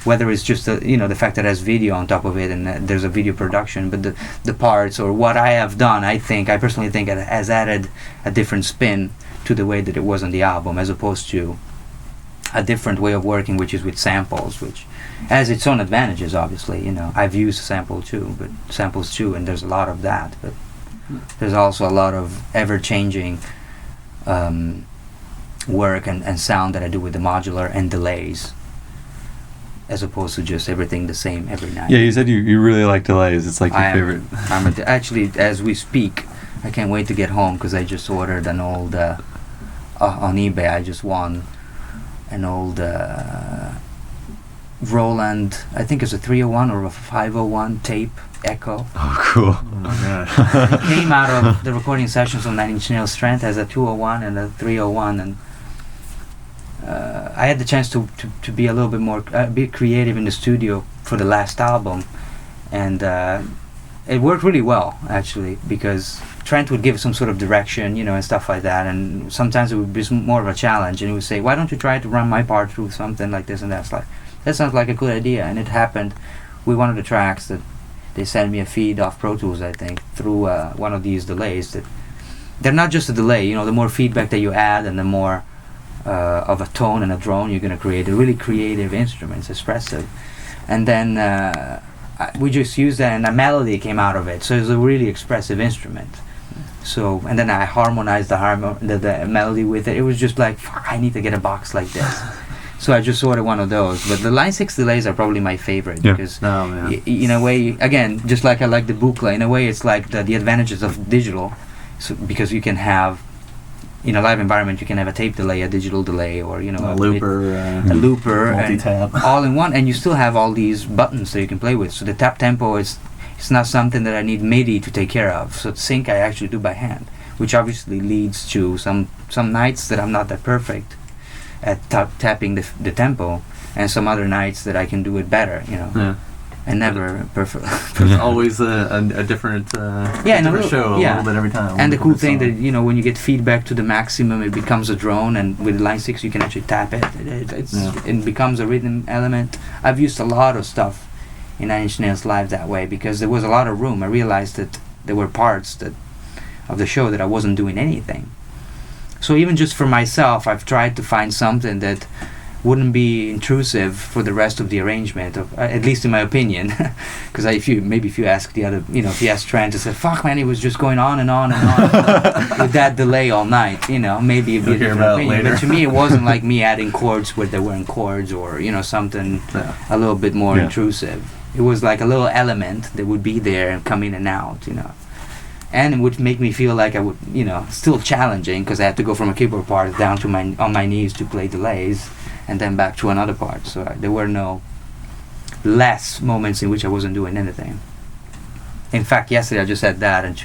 whether it's just the fact that it has video on top of it and there's a video production, but the parts or what I have done, I personally think it has added a different spin to the way that it was on the album, as opposed to a different way of working, which is with samples, which has its own advantages. Obviously, I've used samples too, and there's a lot of that, but there's also a lot of ever-changing work and sound that I do with the modular and delays, as opposed to just everything the same every night. Yeah, you said you really like delays. It's like your favorite. Actually, as we speak, I can't wait to get home because I just ordered an old on eBay. I just won an old Roland, I think it's a 301 or a 501 tape Echo. Oh, cool. Oh my gosh. It came out of the recording sessions on 9 Inch Nails Strength as a 201 and a 301, and I had the chance to be a little bit more be creative in the studio for the last album, and it worked really well actually, because Trent would give some sort of direction, and stuff like that, and sometimes it would be more of a challenge, and he would say, "Why don't you try to run my part through something like this?" And that's like, that sounds like a good idea, and it happened with one of the tracks that they sent me a feed off Pro Tools, I think, through one of these delays. That they're not just a delay, the more feedback that you add and the more of a tone and a drone you're going to create. A really creative instrument, it's expressive. And then we just used that, and a melody came out of it, so it's a really expressive instrument. So, and then I harmonized the melody with it. It was just like, fuck, I need to get a box like this. So I just ordered one of those. But the Line 6 delays are probably my favorite, because in a way, again, just like I like the Berkelee, in a way it's like the advantages of digital, so, because you can have, in a live environment, you can have a tape delay, a digital delay, or a looper, multi-tap, all in one, and you still have all these buttons that you can play with. So the tap tempo is, it's not something that I need MIDI to take care of. So sync I actually do by hand, which obviously leads to some nights that I'm not that perfect at tapping the tempo, and some other nights that I can do it better, Yeah. And never perfect. There's always a different show a little bit every time. And the cool thing that when you get feedback to the maximum, it becomes a drone, and with Line 6 you can actually tap it. It becomes a rhythm element. I've used a lot of stuff in 9 Inch Nails Live that way, because there was a lot of room. I realized that there were parts of the show that I wasn't doing anything. So even just for myself, I've tried to find something that wouldn't be intrusive for the rest of the arrangement, at least in my opinion. Because if you ask the other, if you ask Trent, to say, "Fuck man, he was just going on and on and on with that delay all night," maybe it'd be a different opinion. But to me, it wasn't like me adding chords where there weren't chords, or something a little bit more intrusive. It was like a little element that would be there and come in and out, And it would make me feel like I would, still challenging, because I had to go from a keyboard part down to on my knees to play delays, and then back to another part. So there were no less moments in which I wasn't doing anything. In fact, yesterday I just had that, and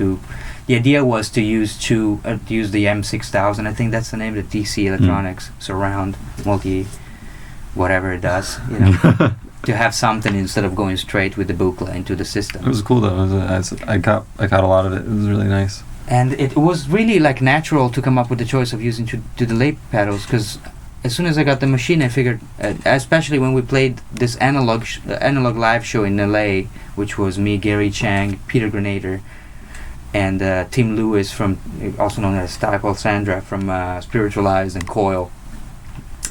the idea was to use the M6000. I think that's the name of the DC Electronics surround multi, whatever it does, to have something instead of going straight with the Berkelee into the system. It was cool though. I got a lot of it. It was really nice. And it was really like natural to come up with the choice of using two delay pedals, because as soon as I got the machine, I figured, especially when we played this analog live show in LA, which was me, Gary Chang, Peter Grenader, and Tim Lewis, from also known as Alessandro from Spiritualized and Coil,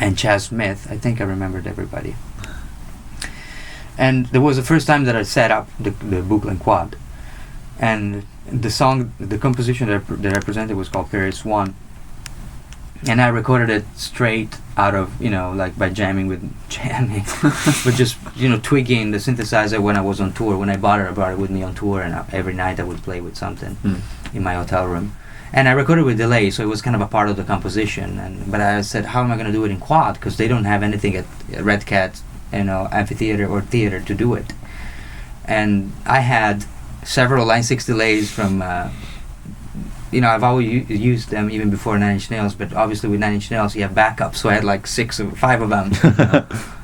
and Chaz Smith. I think I remembered everybody. And there was the first time that I set up the Berkelee quad, and the composition that I presented was called Paris 1, and I recorded it straight out of, like by jamming, but just, twigging the synthesizer when I was on tour. When I brought it with me on tour, and every night I would play with something in my hotel room. And I recorded with delay, so it was kind of a part of the composition. But I said, how am I going to do it in quad? Because they don't have anything at Red Cat, amphitheater or theater to do it. And I had several Line 6 delays from, I've always used them even before 9 Inch Nails, but obviously with 9 Inch Nails you have backups, so I had like 5 of them.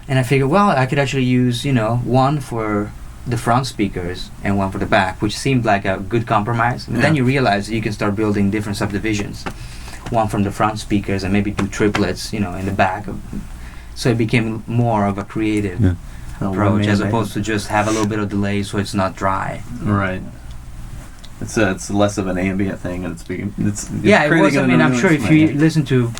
And I figured, well, I could actually use, one for the front speakers and one for the back, which seemed like a good compromise. And then you realize that you can start building different subdivisions. one from the front speakers and maybe 2 triplets, in the back. So it became more of a creative approach as opposed to just have a little bit of delay so it's not dry. Right. It's less of an ambient thing, and it's yeah, it was. I mean, I'm really sure if you listen to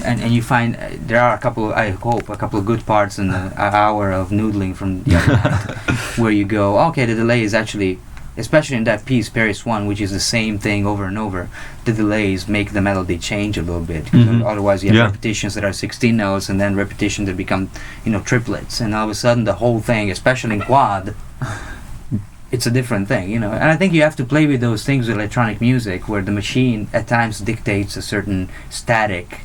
and you find there are a couple of good parts in the hour of noodling from the other night where you go, okay, the delay is actually, especially in that piece, Paris 1, which is the same thing over and over, the delays make the melody change a little bit. Otherwise, you have repetitions that are 16 notes and then repetitions that become, triplets. And all of a sudden, the whole thing, especially in quad, it's a different thing, And I think you have to play with those things with electronic music where the machine at times dictates a certain static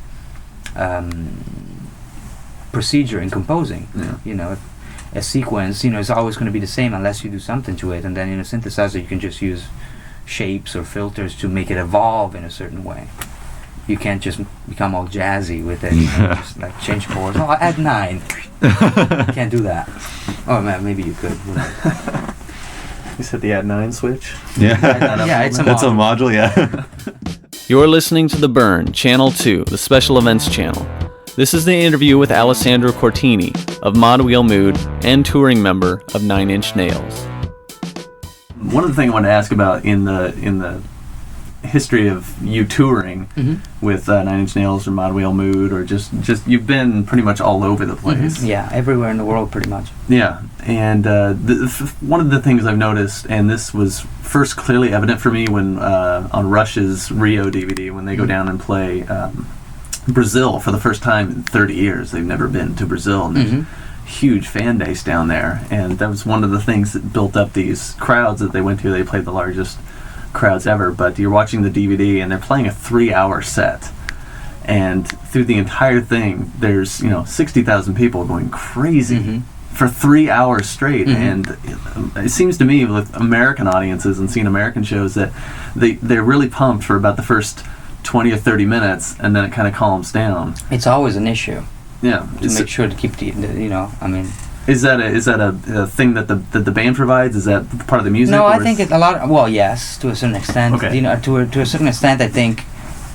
procedure in composing. A sequence, is always going to be the same unless you do something to it. And then in a synthesizer, you can just use shapes or filters to make it evolve in a certain way. You can't just become all jazzy with it, just like change chords. Oh, add 9. You can't do that. Oh man, maybe you could. You said the add 9 switch? Yeah, it's a module, yeah. You're listening to The Burn, Channel 2, the special events channel. This is the interview with Alessandro Cortini of Mod Wheel Mood and touring member of 9 Inch Nails. One of the things I wanted to ask about in the history of you touring with 9 Inch Nails or Mod Wheel Mood, or just you've been pretty much all over the place. Yeah, everywhere in the world pretty much. Yeah, and one of the things I've noticed, and this was first clearly evident for me when on Rush's Rio DVD, when they go down and play Brazil for the first time in 30 years. They've never been to Brazil, and there's a huge fan base down there, and that was one of the things that built up these crowds that they went to. They played the largest crowds ever, but you're watching the DVD and they're playing a 3-hour set, and through the entire thing there's 60,000 people going crazy for 3 hours straight. And it seems to me with American audiences and seeing American shows that they're really pumped for about the first 20 or 30 minutes, and then it kind of calms down. It's always an issue. Yeah, to make sure to keep the Is that a thing that the band provides? Is that part of the music? No, I think it's a lot. Well, yes, to a certain extent. Okay. To a certain extent, I think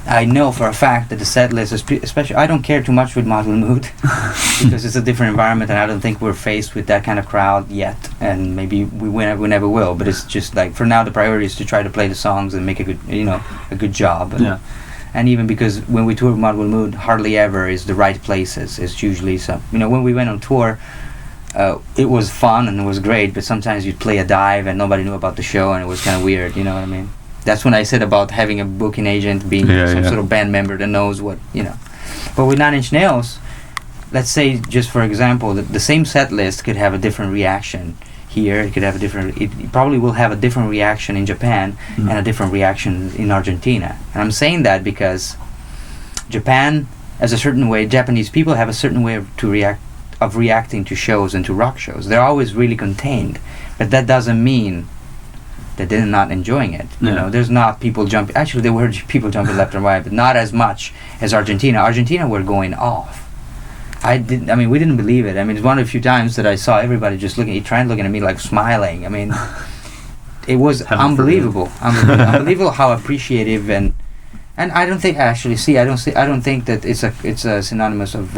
I know for a fact that the set list, especially, I don't care too much with Mod Wheel Mood because it's a different environment, and I don't think we're faced with that kind of crowd yet, and maybe we never will. But it's just like for now, the priority is to try to play the songs and make a good job. And even because when we tour with Mod Wheel Mood, hardly ever is the right places. It's usually some. When we went on tour. It was fun and it was great, but sometimes you'd play a dive and nobody knew about the show, and it was kind of weird, you know what I mean? That's when I said about having a booking agent, being some sort of band member that knows what, But with 9 Inch Nails, let's say, just for example, the same set list could have a different reaction here. It probably will have a different reaction in Japan and a different reaction in Argentina. And I'm saying that because Japan, as a certain way, Japanese people have a certain way of reacting to shows and to rock shows. They're always really contained, but that doesn't mean that they're not enjoying it. There's not people jumping. Actually, there were people jumping left and right, but not as much as Argentina. Argentina were going off. We didn't believe it. It's one of the few times that I saw everybody just looking at me like smiling. It was unbelievable. Unbelievable how appreciative and I don't think I don't think that it's a synonymous of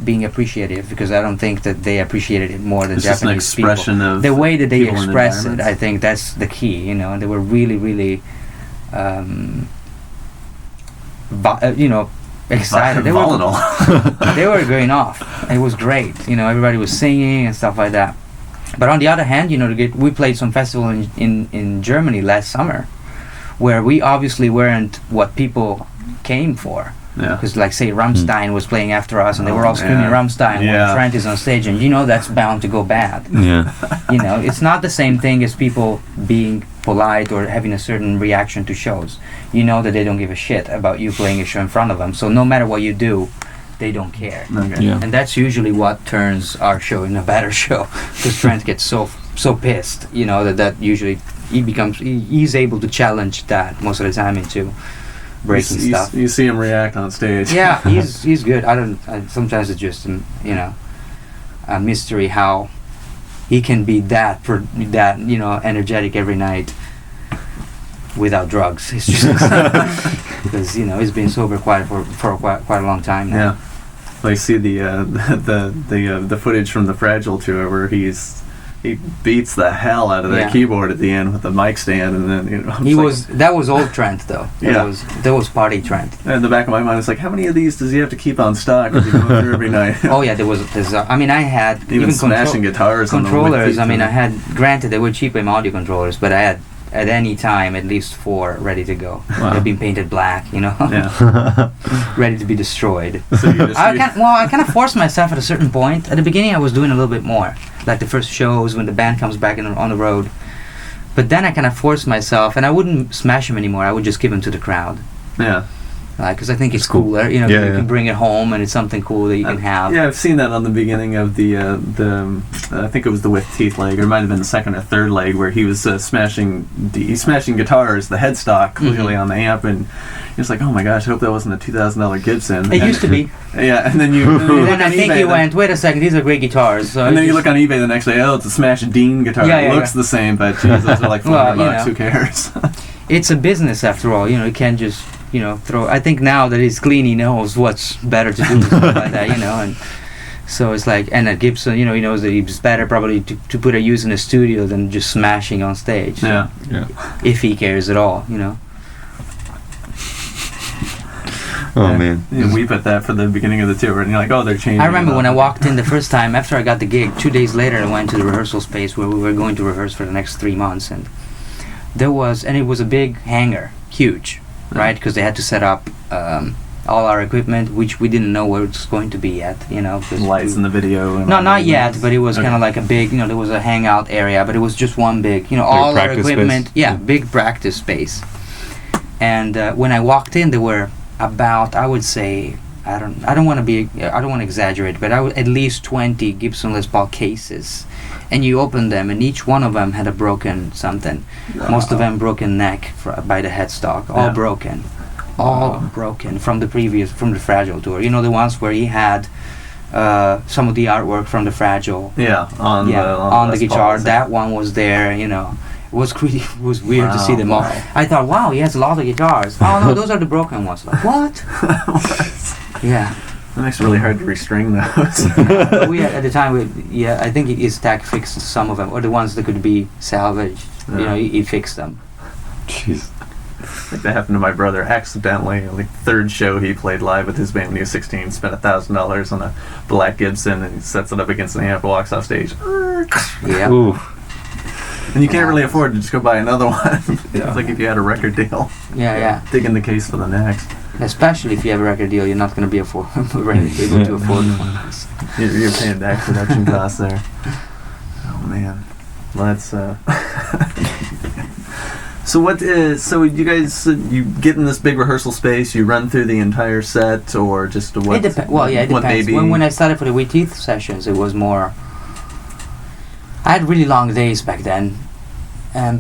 being appreciative, because I don't think that they appreciated it more than it's Japanese just an expression people. Of the way that they people express it, I think that's the key. And they were really, really, excited. They volatile. They were going off. It was great. Everybody was singing and stuff like that. But on the other hand, we played some festival in Germany last summer, where we obviously weren't what people came for. Because, say, Rammstein was playing after us, and they were all screaming Rammstein when Trent is on stage, and that's bound to go bad. It's not the same thing as people being polite or having a certain reaction to shows. That they don't give a shit about you playing a show in front of them, so no matter what you do, they don't care. And that's usually what turns our show into a better show, because Trent gets so pissed, that usually he's able to challenge that most of the time into breaking stuff. You see him react on stage. Yeah, he's good. Sometimes it's just a mystery how he can be that energetic every night. without drugs. It's just because he's been sober quite a long time now. Yeah. Well, I see the footage from the Fragile tour where he beats the hell out of that keyboard at the end with the mic stand, and then that was old Trent though. That was party Trent. And in the back of my mind, it's like, how many of these does he have to keep on stock if he goes through every night? Oh yeah, I had even smashing guitars controllers. I had, granted they were cheap audio controllers, but I had at any time at least 4 ready to go. Wow. They've been painted black, ready to be destroyed. So I kind of forced myself at a certain point. At the beginning, I was doing a little bit more, like the first shows when the band comes back on the road. But then I kind of forced myself, and I wouldn't smash them anymore. I would just give them to the crowd. Yeah. Because I think it's cooler. You can bring it home, and it's something cool that you can have. Yeah, I've seen that on the beginning of the I think it was the With Teeth leg, or it might have been the second or third leg, where he was smashing guitars, the headstock clearly on the amp, and he was like, "Oh my gosh, I hope that wasn't a $2,000 Gibson." It used to be. Yeah, and then you. Then I think you went, "Wait a second, these are great guitars." So and then you look on eBay the next day. Oh, it's a Smash Dean guitar. It looks the same, but geez, those are like $400. Who cares? It's a business after all. You can't just. Throw. I think now that he's clean, he knows what's better to do with stuff like that, and so it's like, and at Gibson, he knows that it's better probably to put a use in the studio than just smashing on stage. So yeah. If he cares at all, Oh man. You weep at that for the beginning of the tour, and you're like, oh, they're changing. I remember when I walked in the first time after I got the gig. 2 days later, I went to the rehearsal space where we were going to rehearse for the next 3 months, and it was a big hangar, huge. Right, because they had to set up all our equipment, which we didn't know where it's going to be yet. Lights in the video. And no, not yet, but it was kind of like a big. There was a hangout area, but it was just one big. All our equipment. Space. Yeah, big practice space. And when I walked in, there were about, I would say, I don't want to exaggerate, but at least 20 Gibson Les Paul cases. And you open them, and each one of them had a broken something. Wow. Most of them broken neck by the headstock, all broken, broken from the Fragile tour. The ones where he had some of the artwork from the Fragile. On the guitar. That one was there. It was weird to see them all. I thought, wow, he has a lot of guitars. Oh no, those are the broken ones. Like, what? Yeah. That makes it really hard to restring those. But we at the time, I think his tech fixed some of them, or the ones that could be salvaged. He fixed them. Jeez. Like that happened to my brother accidentally. Like third show he played live with his band when he was 16. Spent $1,000 on a black Gibson, and he sets it up against the amp, walks off stage. Yeah. Ooh. And you can't really afford to just go buy another one. It's like if you had a record deal. Yeah. Dig in the case for the next. Especially if you have a record deal, you're not going to be able to afford one. You're paying back production costs there. Oh man, well, that's. So what is? So you guys, you get in this big rehearsal space. You run through the entire set, or just what? It depends. When I started for the With Teeth sessions, it was more. I had really long days back then.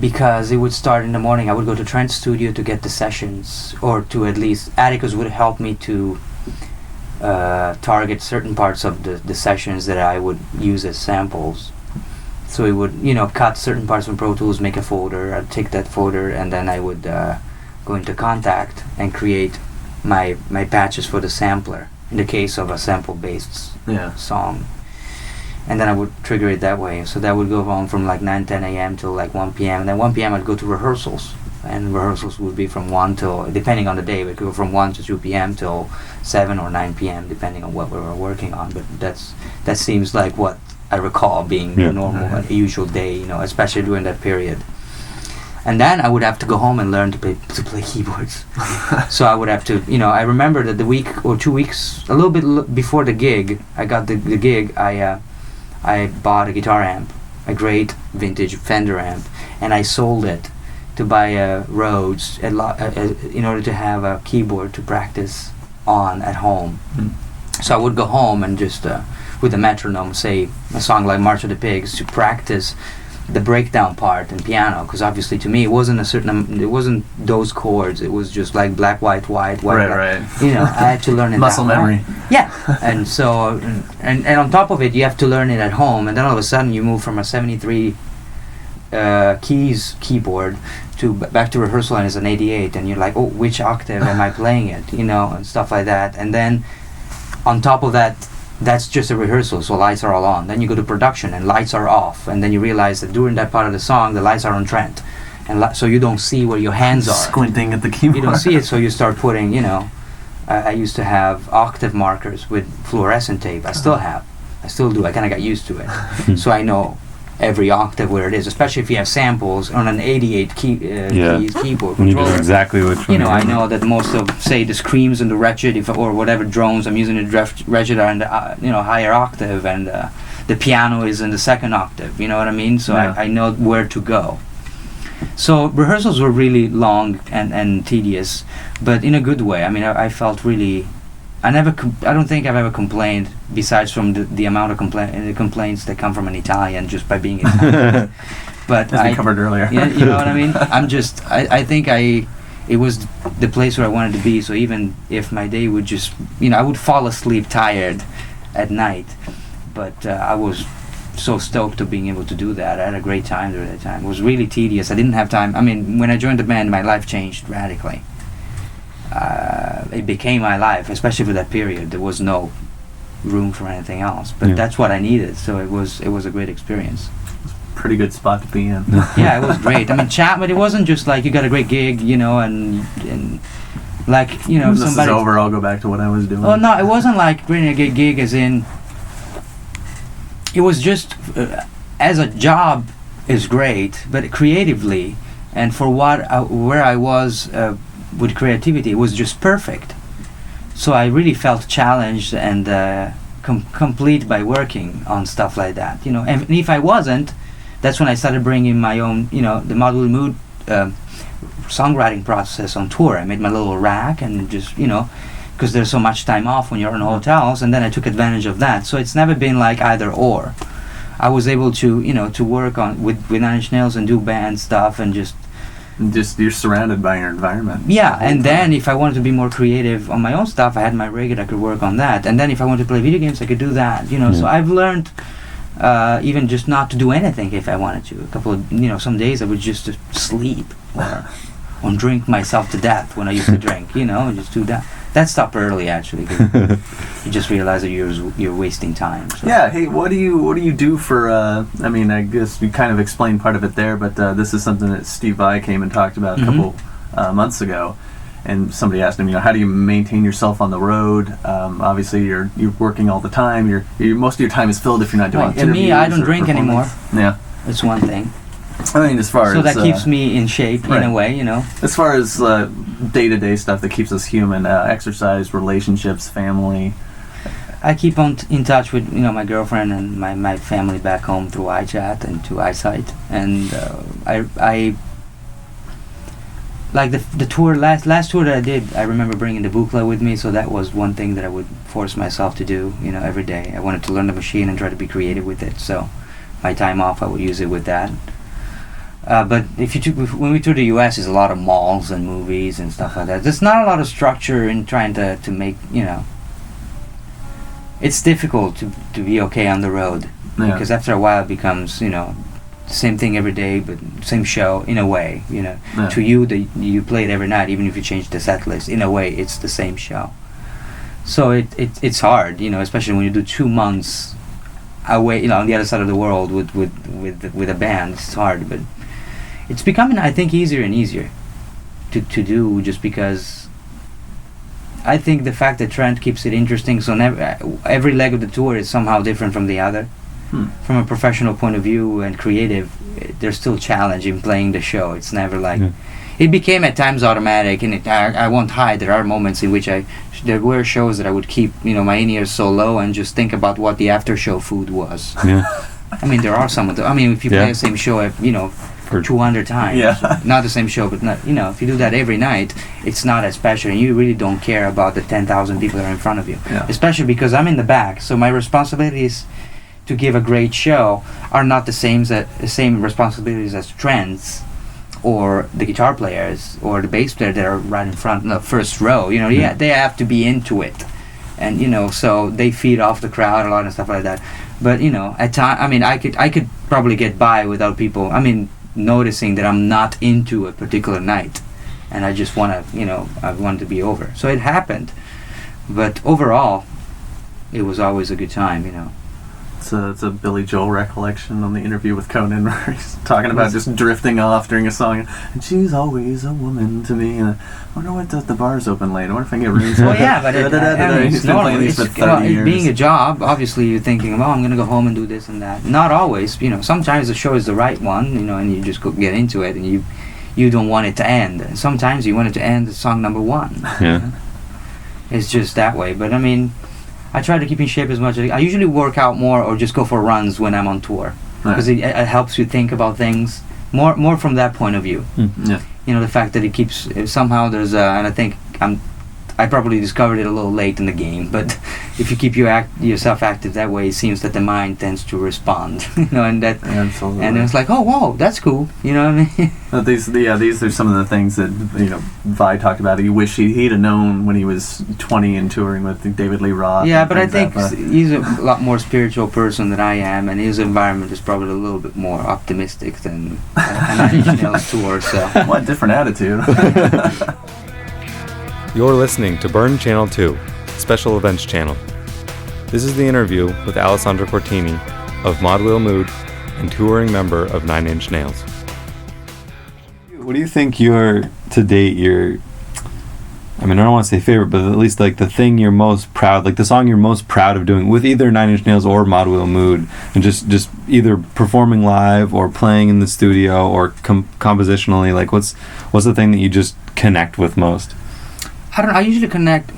Because it would start in the morning, I would go to Trent's studio to get the sessions, or to at least Atticus would help me to target certain parts of the sessions that I would use as samples. So he would, cut certain parts from Pro Tools, make a folder. I'd take that folder, and then I would go into Contact and create my patches for the sampler. In the case of a sample-based song. And then I would trigger it that way. So that would go on from like 9, 10 a.m. till like 1 p.m. And then 1 p.m. I'd go to rehearsals. And rehearsals would be from 1 till, depending on the day, it would go from 1 to 2 p.m. till 7 or 9 p.m. depending on what we were working on. But that seems like what I recall being a normal, a usual day, especially during that period. And then I would have to go home and learn to play keyboards. So I would have to, I remember that the week or 2 weeks, a little bit before the gig, I got the gig, I bought a guitar amp, a great vintage Fender amp, and I sold it to buy a Rhodes in order to have a keyboard to practice on at home. So I would go home and just with a metronome, say a song like March of the Pigs, to practice the breakdown part in piano, because obviously to me it wasn't it wasn't those chords, it was just like black, white, white, right, black. I had to learn it muscle memory. Yeah. And so and on top of it you have to learn it at home, and then all of a sudden you move from a 73 keyboard to back to rehearsal, and it's an 88, and you're like, oh, which octave am I playing it, and stuff like that. And then on top of that, that's just a rehearsal, so lights are all on. Then you go to production and lights are off, and then you realize that during that part of the song the lights are on Trent, and so you don't see where your hands are. Squinting at the keyboard. You don't see it, so you start putting, I used to have octave markers with fluorescent tape. I still do. I kind of got used to it. So I know every octave where it is, especially if you have samples on an 88 keys keyboard And you controller. know exactly which one. I know that most of, say, the screams and the wretched, or whatever drones I'm using, the wretched are in the higher octave, and the piano is in the second octave. You know what I mean? So Yeah. I know where to go. So rehearsals were really long and tedious, but in a good way. I mean, I felt really. I don't think I've ever complained, besides from the amount of complaints that come from an Italian just by being Italian. But As we covered earlier. Yeah, you know what I mean? I think it was the place where I wanted to be. So even if my day would just, I would fall asleep tired at night, but I was so stoked to being able to do that. I had a great time during that time. It was really tedious. I didn't have time. I mean, when I joined the band, my life changed radically. It became my life, especially for that period. There was no room for anything else, but that's what I needed. So it was a great experience. Pretty good spot to be in. Yeah, it was great. I mean, but it wasn't just like you got a great gig, and like This somebody. is over. I'll go back to what I was doing. Oh no, it wasn't like getting a good gig, as in. It was just as a job is great, but creatively and for where I was. With creativity, it was just perfect. So I really felt challenged and complete by working on stuff like that. And if I wasn't, that's when I started bringing my own, the Mod Wheel Mood songwriting process on tour. I made my little rack and just, because there's so much time off when you're in hotels, and then I took advantage of that. So it's never been like either or. I was able to, to work on with Nine Inch Nails and do band stuff and just you're surrounded by your environment. Yeah, and then if I wanted to be more creative on my own stuff, I had my rig and I could work on that. And then if I wanted to play video games, I could do that. So I've learned even just not to do anything if I wanted to. A couple of, some days I would just sleep or drink myself to death when I used to drink, and just do that. That stopped early, actually. 'Cause you just realize that you're wasting time. So. Yeah. Hey, what do you do for? I mean, I guess you kind of explained part of it there, but this is something that Steve Vai came and talked about a couple months ago, and somebody asked him, how do you maintain yourself on the road? Obviously, you're working all the time. You're most of your time is filled if you're not doing Well, to me, I don't drink anymore. Yeah. That's one thing. I mean, as far So as that keeps me in shape in a way, As far as day-to-day stuff that keeps us human, exercise, relationships, family. I keep in touch with my girlfriend and my family back home through iChat and to iSight, and I like the tour last tour that I did. I remember bringing the Buchla with me, so that was one thing that I would force myself to do every day. I wanted to learn the machine and try to be creative with it. So my time off, I would use it with that. But when we tour the U.S., there's a lot of malls and movies and stuff like that. There's not a lot of structure in trying to make, It's difficult to be okay on the road because after a while it becomes, the same thing every day, but same show in a way, Yeah. To you, you play it every night, even if you change the set list. In a way, it's the same show. So it's hard, especially when you do 2 months away, on the other side of the world with a band. It's hard, but it's becoming, I think, easier and easier to do, just because I think the fact that Trent keeps it interesting, so every leg of the tour is somehow different from the other. From a professional point of view and creative, there's still challenge in playing the show. It's never like... It became at times automatic, and I won't hide, there are moments in which there were shows that I would keep, my in-ears so low and just think about what the after-show food was. Yeah. I mean, there are some of them. I mean, if you play the same show, for 200 times, not the same show, but not, if you do that every night, it's not as special, and you really don't care about the 10,000 people that are in front of you. Yeah. Especially because I'm in the back, so my responsibilities to give a great show are not the same responsibilities as Trent's, or the guitar players, or the bass player that are right in front, the first row. They have to be into it, and so they feed off the crowd a lot and stuff like that. But at times, I mean, I could probably get by without people. I mean, noticing that I'm not into a particular night, and I just want to, I want it to be over. So it happened, but overall, it was always a good time, It's a Billy Joel recollection on the interview with Conan where he's talking about just drifting off during a song. And she's always a woman to me. And I wonder what the bar's open late. I wonder if I can get rooms. Well, yeah, but He's been playing these for 30 years. Being a job, obviously you're thinking, I'm going to go home and do this and that. Not always. Sometimes the show is the right one, and you just go get into it, and you don't want it to end. And sometimes you want it to end at song number 1. Yeah. It's just that way. But I try to keep in shape as much as I usually work out more or just go for runs when I'm on tour, because it helps you think about things more from that point of view. Yeah. The fact that it keeps somehow there's and I think I probably discovered it a little late in the game, but if you keep yourself active that way, it seems that the mind tends to respond, and that Absolutely. And it's like, oh, whoa, that's cool, what I mean? These are some of the things that Vi talked about. He wished he'd have known when he was 20 and touring with David Lee Roth. Yeah, but I think he's a lot more spiritual person than I am, and his environment is probably a little bit more optimistic than a Nine Inch Nails tour. So what different attitude. You're listening to Burn Channel 2, Special Events Channel. This is the interview with Alessandro Cortini of Mod Wheel Mood and touring member of Nine Inch Nails. What do you think I don't want to say favorite, but at least like the thing you're most proud, like the song you're most proud of doing with either Nine Inch Nails or Mod Wheel Mood, and just either performing live or playing in the studio or compositionally, like what's the thing that you just connect with most? I usually connect.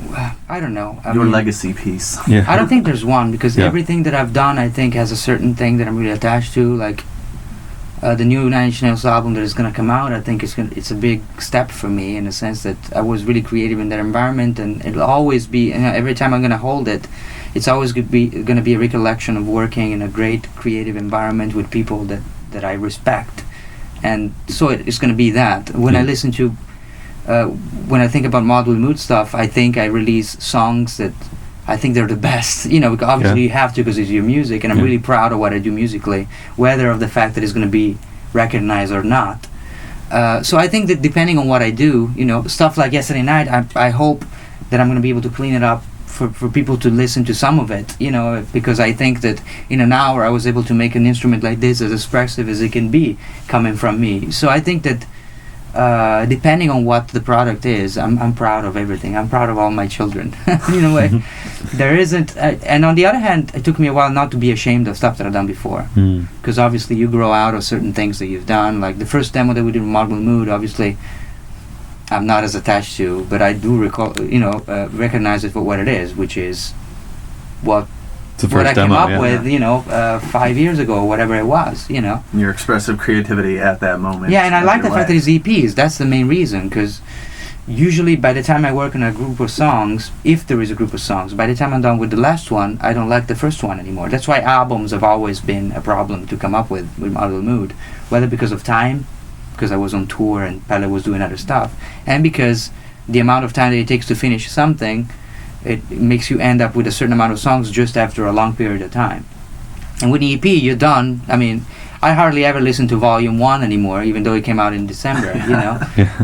I don't know. Your legacy piece. Yeah. I don't think there's one, because everything that I've done, I think, has a certain thing that I'm really attached to. Like the new Nine Inch Nails album that is going to come out, I think it's a big step for me in the sense that I was really creative in that environment, and it'll always be. Every time I'm going to hold it, it's always going to be a recollection of working in a great creative environment with people that I respect, and so it's going to be that. When I listen to. When I think about Mod Wheel Mood stuff, I think I release songs that I think they're the best. Because obviously you have to, because it's your music, and I'm really proud of what I do musically, whether of the fact that it's going to be recognized or not. So I think that depending on what I do, stuff like Yesterday Night, I hope that I'm going to be able to clean it up for people to listen to some of it, because I think that in an hour I was able to make an instrument like this as expressive as it can be coming from me. So I think that depending on what the product is, I'm proud of everything. I'm proud of all my children. There isn't, and on the other hand, it took me a while not to be ashamed of stuff that I've done before, because obviously you grow out of certain things that you've done. Like the first demo that we did with Mod Wheel Mood, obviously I'm not as attached to, but I do recognize it for what it is, which is what I came up with, 5 years ago, or whatever it was, Your expressive creativity at that moment. Yeah, and I like the fact that it's EPs. That's the main reason, because usually by the time I work on a group of songs, if there is a group of songs, by the time I'm done with the last one, I don't like the first one anymore. That's why albums have always been a problem to come up with Mod Wheel Mood, whether because of time, because I was on tour and Pelle was doing other stuff, and because the amount of time that it takes to finish something, it makes you end up with a certain amount of songs just after a long period of time. And with the EP, you're done. I hardly ever listen to Volume 1 anymore, even though it came out in December,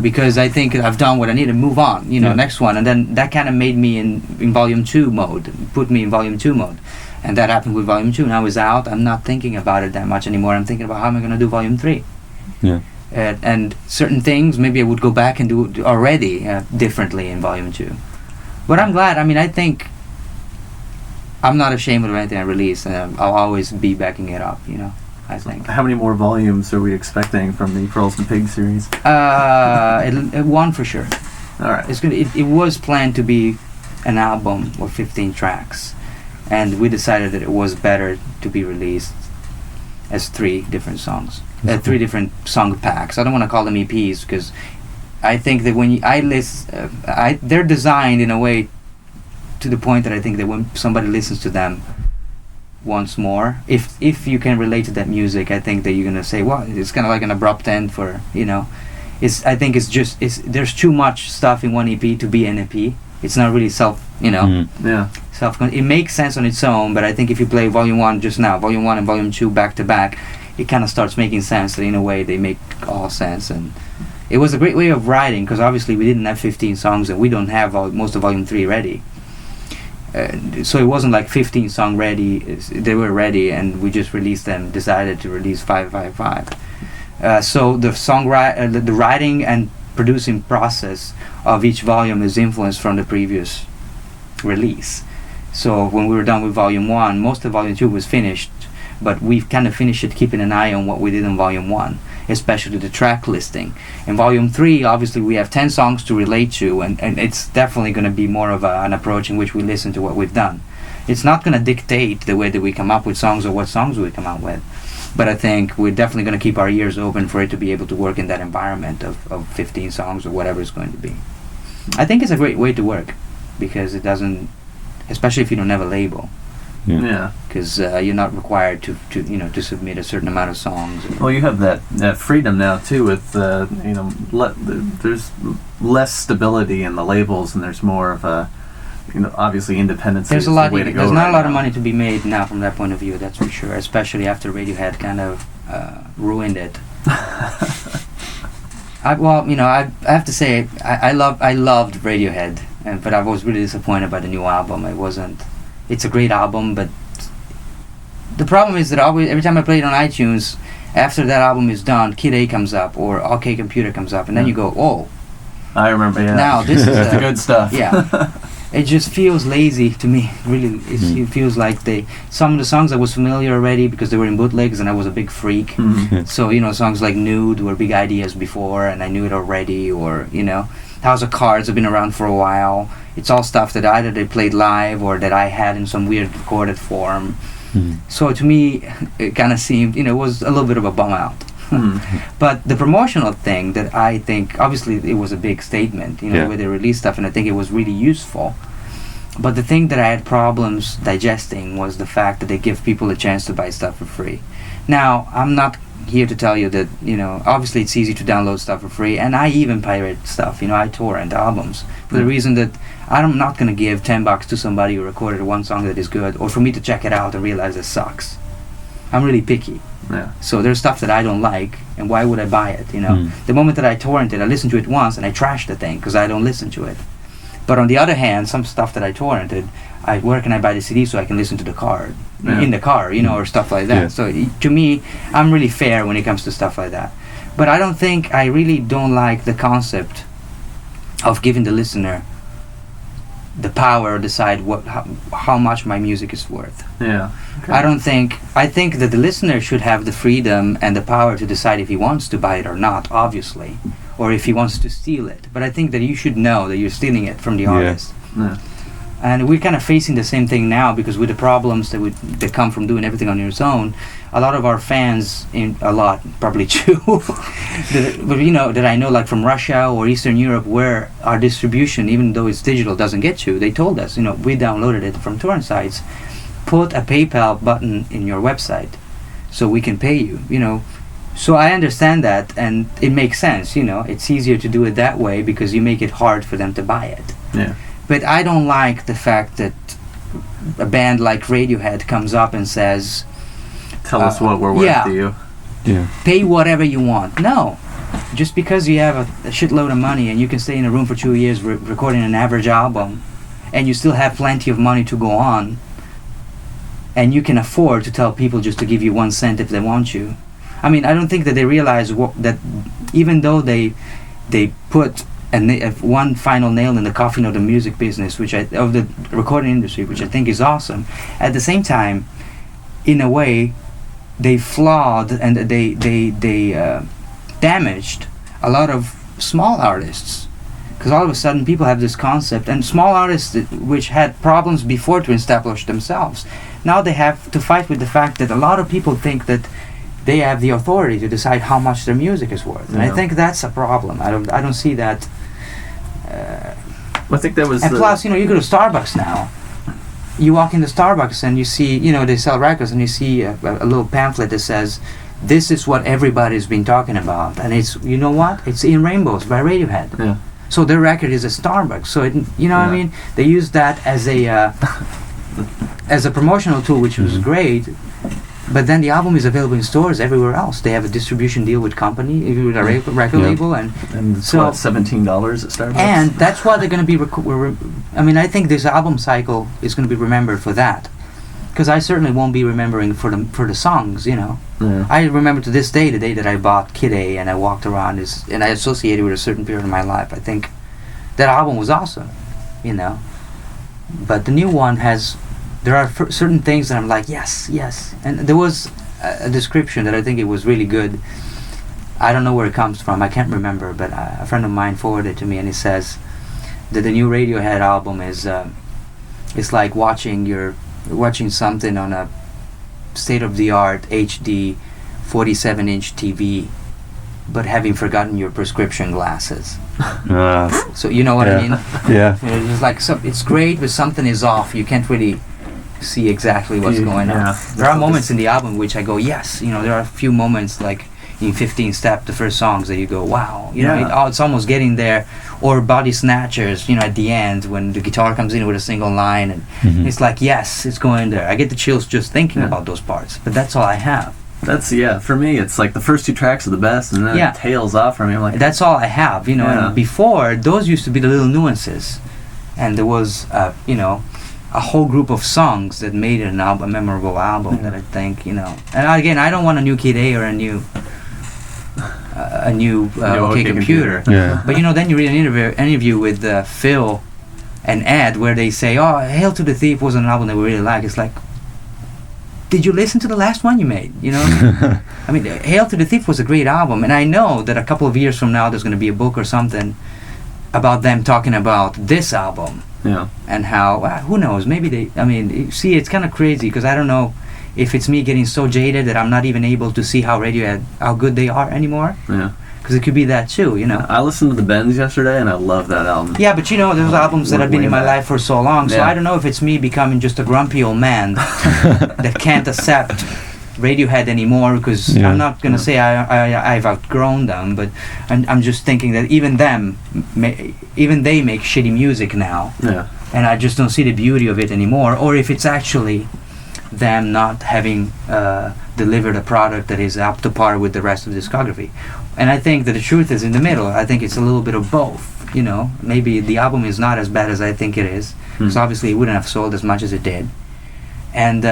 because I think I've done what I need to move on, next one. And then that kind of made me in Volume 2 mode, put me in Volume 2 mode. And that happened with Volume 2. Now it's out. I'm not thinking about it that much anymore. I'm thinking about how am I going to do Volume 3. Yeah. And certain things, maybe I would go back and do it already differently in Volume 2. But I'm glad. I think I'm not ashamed of anything I release, and I'll always be backing it up, I think. How many more volumes are we expecting from the Pearls and Pigs series? One for sure. All right. It was planned to be an album of 15 tracks, and we decided that it was better to be released as 3 different songs, 3 different song packs. I don't want to call them EPs, because I think that when they're designed in a way to the point that I think that when somebody listens to them once more, if you can relate to that music, I think that you're gonna say, "Well, it's kind of like an abrupt end for I think there's too much stuff in one EP to be an EP. It's not really self. It makes sense on its own, but I think if you play Volume 1 just now, Volume 1 and Volume 2 back to back, it kind of starts making sense. And in a way, they make all sense. And it was a great way of writing, because obviously we didn't have 15 songs, and we don't have most of Volume 3 ready. So it wasn't like 15 song ready. They were ready, and we just released them. Decided to release 555. So the the writing and producing process of each volume is influenced from the previous release. So when we were done with Volume 1, most of Volume 2 was finished, but we've kind of finished it keeping an eye on what we did in Volume 1, especially the track listing. In Volume 3, obviously we have 10 songs to relate to, and it's definitely going to be more of an approach in which we listen to what we've done. It's not going to dictate the way that we come up with songs or what songs we come out with, but I think we're definitely going to keep our ears open for it to be able to work in that environment of 15 songs or whatever it's going to be. I think it's a great way to work, because it doesn't, especially if you don't have a label. Yeah. Because you're not required to to submit a certain amount of songs. Well, you have that freedom now too. With there's less stability in the labels, and there's more of a obviously independence. There's is a lot. the way to go There's not right a lot of now. money to be made now from that point of view. That's for sure. Especially after Radiohead kind of ruined it. I have to say I loved Radiohead, but I was really disappointed by the new album. It's a great album, but the problem is that every time I play it on iTunes, after that album is done, Kid A comes up or OK Computer comes up, and then you go, oh. I remember, yeah. Now this is the good stuff. Yeah. It just feels lazy to me, really. It feels like some of the songs I was familiar already because they were in bootlegs and I was a big freak. So, songs like Nude were big ideas before and I knew it already, or, House of Cards have been around for a while. It's all stuff that either they played live or that I had in some weird recorded form. So to me, it kind of seemed, it was a little bit of a bum out. But the promotional thing that I think, obviously it was a big statement, the way they released stuff, and I think it was really useful. But the thing that I had problems digesting was the fact that they give people a chance to buy stuff for free. Now, I'm not here to tell you that, obviously it's easy to download stuff for free, and I even pirate stuff, I torrent albums, for the reason that I'm not going to give $10 to somebody who recorded one song that is good, or for me to check it out and realize it sucks. I'm really picky. Yeah. So there's stuff that I don't like, and why would I buy it, The moment that I torrent it, I listen to it once, and I trash the thing, because I don't listen to it. But on the other hand, some stuff that I torrented, where can I buy the CD so I can listen to the car, in the car, or stuff like that. Yeah. So to me, I'm really fair when it comes to stuff like that. But I really don't like the concept of giving the listener the power to decide how much my music is worth. Yeah. Okay. I think that the listener should have the freedom and the power to decide if he wants to buy it or not, obviously, or if he wants to steal it. But I think that you should know that you're stealing it from the artist. Yeah. And we're kind of facing the same thing now, because with the problems that come from doing everything on your own, a lot of our fans, probably two, that I know, like from Russia or Eastern Europe, where our distribution, even though it's digital, doesn't get to, they told us, we downloaded it from torrent sites, put a PayPal button in your website so we can pay you, So I understand that, and it makes sense, it's easier to do it that way because you make it hard for them to buy it. Yeah. But I don't like the fact that a band like Radiohead comes up and says, Tell us what we're worth to you. Yeah. Pay whatever you want. No. Just because you have a shitload of money and you can stay in a room for 2 years recording an average album, and you still have plenty of money to go on, and you can afford to tell people just to give you 1 cent if they want you. I mean, I don't think that they realize that even though they put one final nail in the coffin of the music business, of the recording industry, which I think is awesome. At the same time, in a way, they flawed and they damaged a lot of small artists, because all of a sudden people have this concept, and small artists which had problems before to establish themselves, now they have to fight with the fact that a lot of people think that they have the authority to decide how much their music is worth, and I think that's a problem. I don't see that. I think that was. And plus, you go to Starbucks now. You walk into Starbucks and you see, they sell records, and you see a little pamphlet that says, "This is what everybody's been talking about," and it's, it's In Rainbows by Radiohead. Yeah. So their record is a Starbucks. So what I mean? They use that as a promotional tool, which was great. but then the album is available in stores everywhere else. They have a distribution deal with company, with a record label, and it's so what, $17 at Starbucks. and that's why they're going to be. I mean, I think this album cycle is going to be remembered for that, because I certainly won't be remembering for the songs. You know, I remember to this day the day that I bought Kid A and I walked around and I associated with a certain period of my life. I think that album was awesome, you know. But the new one there are certain things that I'm like, yes. And there was a description that I think it was really good. I don't know where it comes from. I can't remember, but a friend of mine forwarded it to me, and he says that the new Radiohead album is it's like watching something on a state-of-the-art HD 47-inch TV, but having forgotten your prescription glasses. So you know what I mean? Yeah. It's like it's great, but something is off. You can't really see exactly what's going on. There are moments in the album which I go, yes. You know, there are a few moments like in 15 Step, the first songs, that you go, wow. You know, it's almost getting there. Or Body Snatchers, you know, at the end when the guitar comes in with a single line, and it's like, yes, it's going there. I get the chills just thinking about those parts, but that's all I have. That's for me it's like the first two tracks are the best, and then it tails off from me. I'm like, that's all I have, you know. And before, those used to be the little nuances, and there was you know, a whole group of songs that made it a memorable album that I think, you know. And again, I don't want a new Kid A or a new OK Computer. Yeah. But you know, then you read an interview with Phil and Ed where they say, oh, Hail to the Thief was an album that we really like. It's like, did you listen to the last one you made? You know, I mean, Hail to the Thief was a great album, and I know that a couple of years from now there's going to be a book or something about them talking about this album. Yeah. And how, who knows, maybe I mean, see, it's kind of crazy, because I don't know if it's me getting so jaded that I'm not even able to see how good they are anymore. Yeah. Because it could be that too, you know. I listened to the Bends yesterday, and I love that album. Yeah, but you know, there's albums that have been in my life for so long, so I don't know if it's me becoming just a grumpy old man that can't accept Radiohead anymore, because I'm not going to say I've outgrown them, but I'm just thinking that even they make shitty music now. Yeah. And I just don't see the beauty of it anymore, or if it's actually them not having delivered a product that is up to par with the rest of the discography. And I think that the truth is in the middle. I think it's a little bit of both, you know. Maybe the album is not as bad as I think it is, because obviously it wouldn't have sold as much as it did. And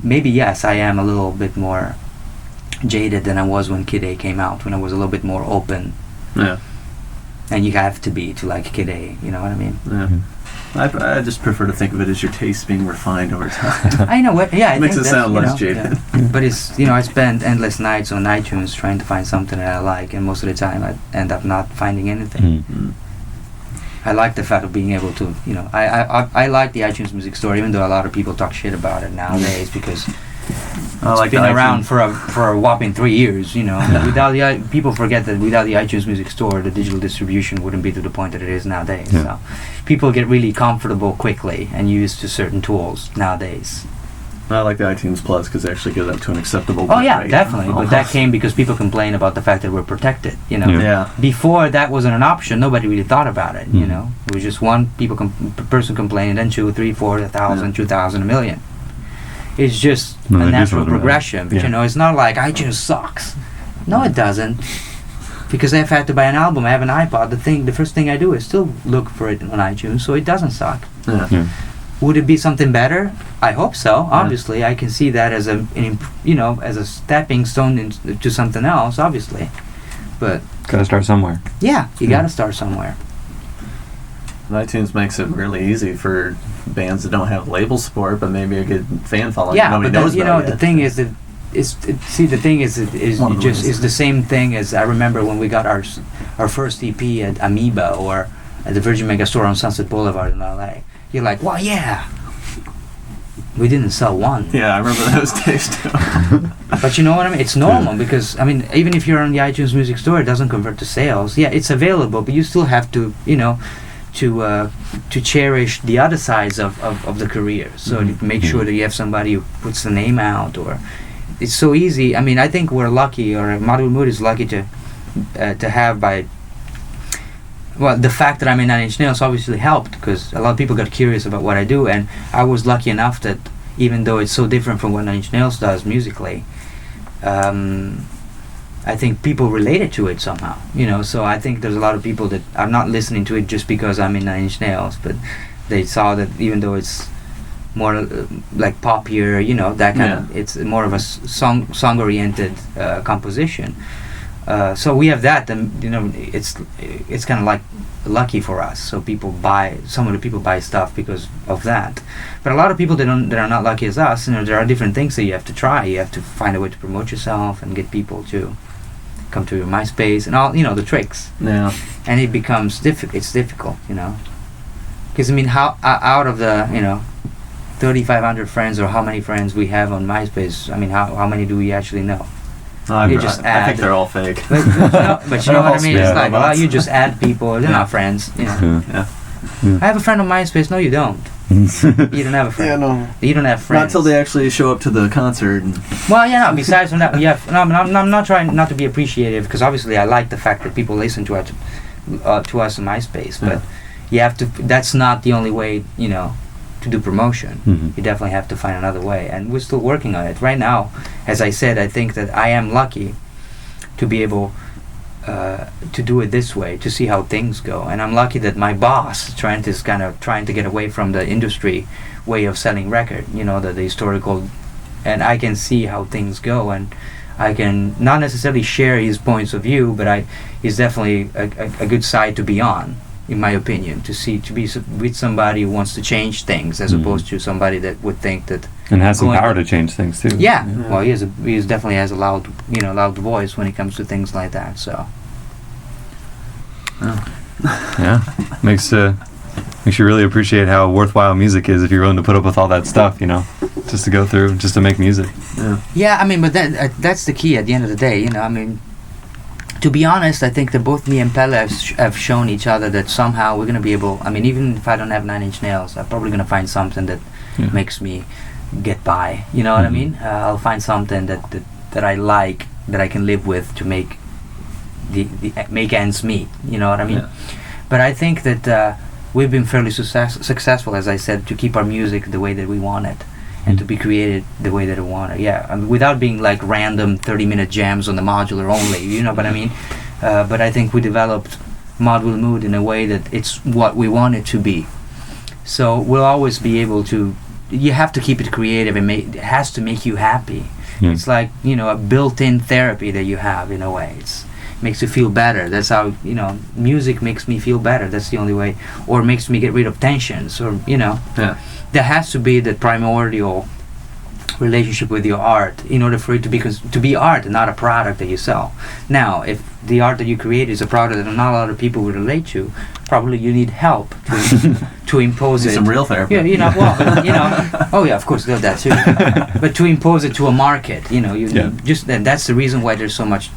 maybe, yes, I am a little bit more jaded than I was when Kid A came out, when I was a little bit more open. Yeah. And you have to be to like Kid A, you know what I mean? Yeah. I just prefer to think of it as your taste being refined over time. I know what. Yeah, it makes it sound less jaded. Yeah. But it's, you know, I spend endless nights on iTunes trying to find something that I like, and most of the time I end up not finding anything. I like the fact of being able to, you know, I like the iTunes Music Store, even though a lot of people talk shit about it nowadays, because it's been around for a whopping 3 years, you know. Without people forget that without the iTunes Music Store, the digital distribution wouldn't be to the point that it is nowadays. So people get really comfortable quickly and used to certain tools nowadays. I like the iTunes Plus because they actually get up to an acceptable Oh yeah, rate. definitely. But that came because people complain about the fact that we're protected, you know. Yeah. Before that wasn't an option, nobody really thought about it, you know. It was just one person complaining, then 2, 3, 4, 1,000, 2,000, a million. It's just a natural progression, but you know, it's not like iTunes sucks. No, it doesn't. Because I've had to buy an album, I have an iPod. The first thing I do is still look for it on iTunes, so it doesn't suck. Would it be something better? I hope so. Obviously, I can see that as as a stepping stone into something else. Obviously, but gotta start somewhere. Yeah, you gotta start somewhere. iTunes makes it really easy for bands that don't have label support, but maybe a good fan following. Yeah, nobody but knows you know, about the thing is that the thing is the same thing as I remember when we got our first EP at Amoeba or at the Virgin Megastore on Sunset Boulevard in LA. You're like, well, yeah. We didn't sell one. Yeah, I remember those days too. But you know what I mean? It's normal because, I mean, even if you're on the iTunes Music Store, it doesn't convert to sales. Yeah, it's available, but you still have to, you know, to cherish the other sides of the career. So to make sure that you have somebody who puts the name out, or it's so easy. I mean, I think we're lucky, or Model Mood is lucky to have by. Well, the fact that I'm in Nine Inch Nails obviously helped because a lot of people got curious about what I do, and I was lucky enough that even though it's so different from what Nine Inch Nails does musically. I think people related to it somehow, so I think there's a lot of people that are not listening to it just because I'm in Nine Inch Nails, but they saw that even though it's more like poppier, that kind of, it's more of a song-oriented composition. So we have that, and it's kind of like lucky for us. So some of the people buy stuff because of that. But a lot of people that are not lucky as us, there are different things that you have to try. You have to find a way to promote yourself and get people to come to your MySpace and all, the tricks. Yeah. And it becomes it's difficult, because how out of the 3,500 friends or how many friends we have on MySpace, how many do we actually know? I think they're all fake. But you know what I mean? It's like, well, you just add people, they're not friends. Yeah. I have a friend on MySpace. No, you don't. You don't have a friend. Yeah, no. You don't have friends. Not until they actually show up to the concert. Besides from that, I'm not trying not to be appreciative, because obviously I like the fact that people listen to us on MySpace. But you have to. That's not the only way, to do promotion. Mm-hmm. You definitely have to find another way, and we're still working on it. Right now, as I said, I think that I am lucky to be able to do it this way, to see how things go. And I'm lucky that my boss, Trent, is kind of trying to get away from the industry way of selling record, the historical, and I can see how things go, and I can not necessarily share his points of view, but he's definitely a good side to be on, in my opinion, to be with somebody who wants to change things, as opposed to somebody that would think that, and has some power to change things too. Yeah. Well, he definitely has a loud voice when it comes to things like that. So. Yeah, makes you really appreciate how worthwhile music is if you're willing to put up with all that stuff, just to go through, just to make music. Yeah, but that's the key at the end of the day, To be honest, I think that both me and Pelle have shown each other that somehow we're going to be able, even if I don't have Nine Inch Nails, I'm probably going to find something that makes me get by, you know what I mean? I'll find something that I like, that I can live with to make make ends meet, you know what I mean? Yeah. But I think that we've been fairly successful, as I said, to keep our music the way that we want it, and to be created the way that we want it. Yeah, without being like random 30-minute jams on the modular only, you know what I mean? But I think we developed Mod Will Mood in a way that it's what we want it to be. So we'll always be able to. You have to keep it creative, and it has to make you happy. Yeah. It's like a built-in therapy that you have in a way. It makes you feel better. That's how music makes me feel better. That's the only way, or makes me get rid of tensions, or Yeah. There has to be the primordial relationship with your art in order for it to be art and not a product that you sell. Now, if the art that you create is a product that not a lot of people will relate to, probably you need help to impose it. Some real therapy. Yeah, oh yeah, of course, that too. But to impose it to a market, that's the reason why there's so much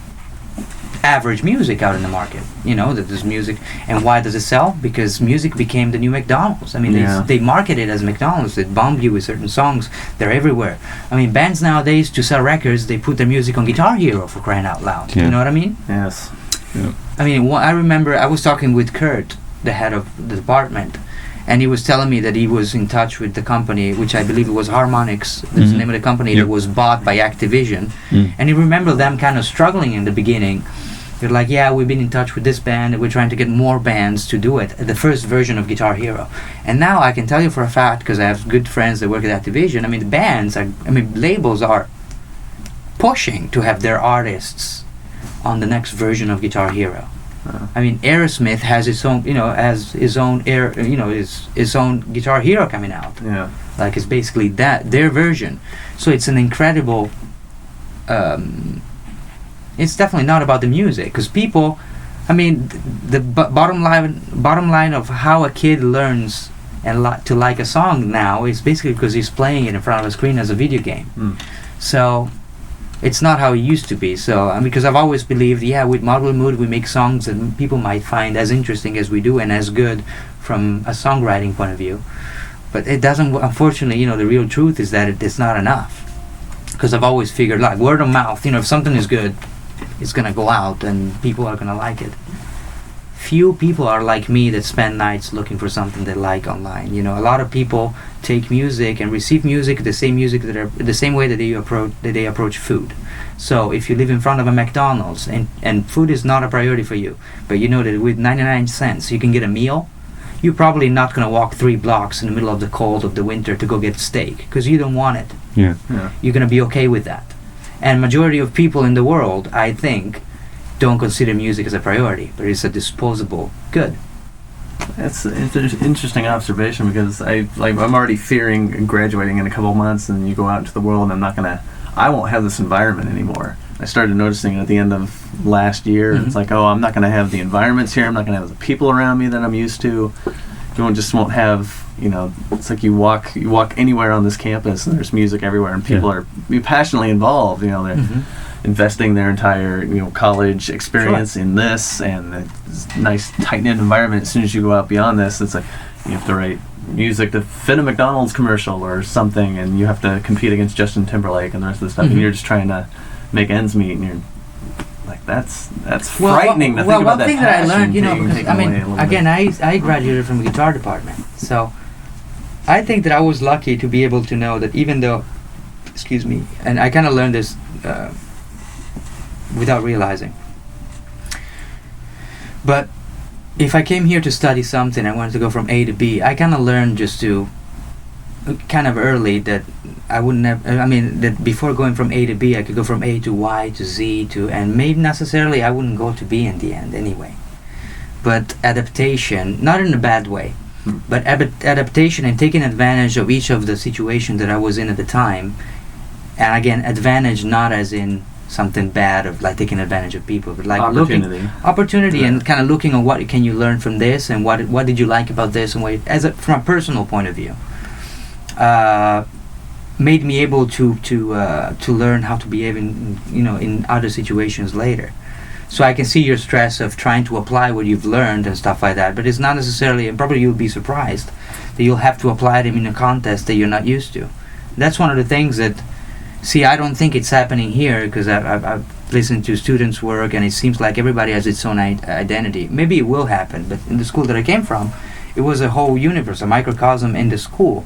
average music out in the market, that there's music. And why does it sell? Because music became the new McDonald's. They market it as McDonald's. They bomb you with certain songs. They're everywhere. Bands nowadays, to sell records, they put their music on Guitar Hero, for crying out loud. You know what I mean? Yes. Yeah. I remember I was talking with Kurt, the head of the department, and he was telling me that he was in touch with the company, which I believe was Harmonix, that's the name of the company, that was bought by Activision. And he remembered them kind of struggling in the beginning. They're like, yeah, we've been in touch with this band, and we're trying to get more bands to do it, the first version of Guitar Hero. And now I can tell you for a fact, because I have good friends that work at Activision, the bands labels are pushing to have their artists on the next version of Guitar Hero. Aerosmith has its own, his own Guitar Hero coming out. Yeah. Like, it's basically their version. So it's an incredible. It's definitely not about the music, because people, the bottom line of how a kid learns and to like a song now is basically because he's playing it in front of a screen as a video game. So it's not how it used to be. So because I've always believed, with Mod Will Mood we make songs that people might find as interesting as we do, and as good from a songwriting point of view. But it doesn't. Unfortunately, the real truth is that it's not enough. Because I've always figured, like, word of mouth. If something is good, it's gonna go out and people are gonna like it. few people are like me that spend nights looking for something they like online. You know, a lot of people take music and receive music the same way that they approach food. So if you live in front of a McDonald's and food is not a priority for you, but you know that with 99 cents you can get a meal, you're probably not going to walk 3 blocks in the middle of the cold of the winter to go get steak because you don't want it. Yeah. You're going to be okay with that. And majority of people in the world, I think, don't consider music as a priority, but it's a disposable good. It's an interesting observation because I'm already fearing graduating in a couple of months, and you go out into the world, and I won't have this environment anymore. I started noticing at the end of last year, it's like, I'm not going to have the environments here. I'm not going to have the people around me that I'm used to. You won't have, it's like you walk anywhere on this campus, and there's music everywhere, and people are passionately involved. They're investing their entire college experience in this, and this nice tight-knit environment. As soon as you go out beyond this, it's like you have to write music to fit a McDonald's commercial or something, and you have to compete against Justin Timberlake and the rest of the stuff, and you're just trying to make ends meet, and you're like, that's frightening to think about. One thing that I learned, because again, I graduated from the guitar department, so I think that I was lucky to be able to know that even though, and I kind of learned this without realizing. But if I came here to study something, I wanted to go from A to B, I kind of learned just to kind of early that I wouldn't have, that before going from A to B, I could go from A to Y to Z and maybe necessarily I wouldn't go to B in the end anyway. But adaptation, not in a bad way, but adaptation and taking advantage of each of the situations that I was in at the time. And again, advantage not as in something bad of like taking advantage of people, but like opportunity and kind of looking at what can you learn from this, and what did you like about this, and from a personal point of view, made me able to learn how to behave in other situations later. So I can see your stress of trying to apply what you've learned and stuff like that, but it's not necessarily, and probably you'll be surprised that you'll have to apply them in a contest that you're not used to. That's one of the things that, I don't think it's happening here because I've listened to students' work, and it seems like everybody has its own identity. Maybe it will happen, but in the school that I came from, it was a whole universe, a microcosm in the school.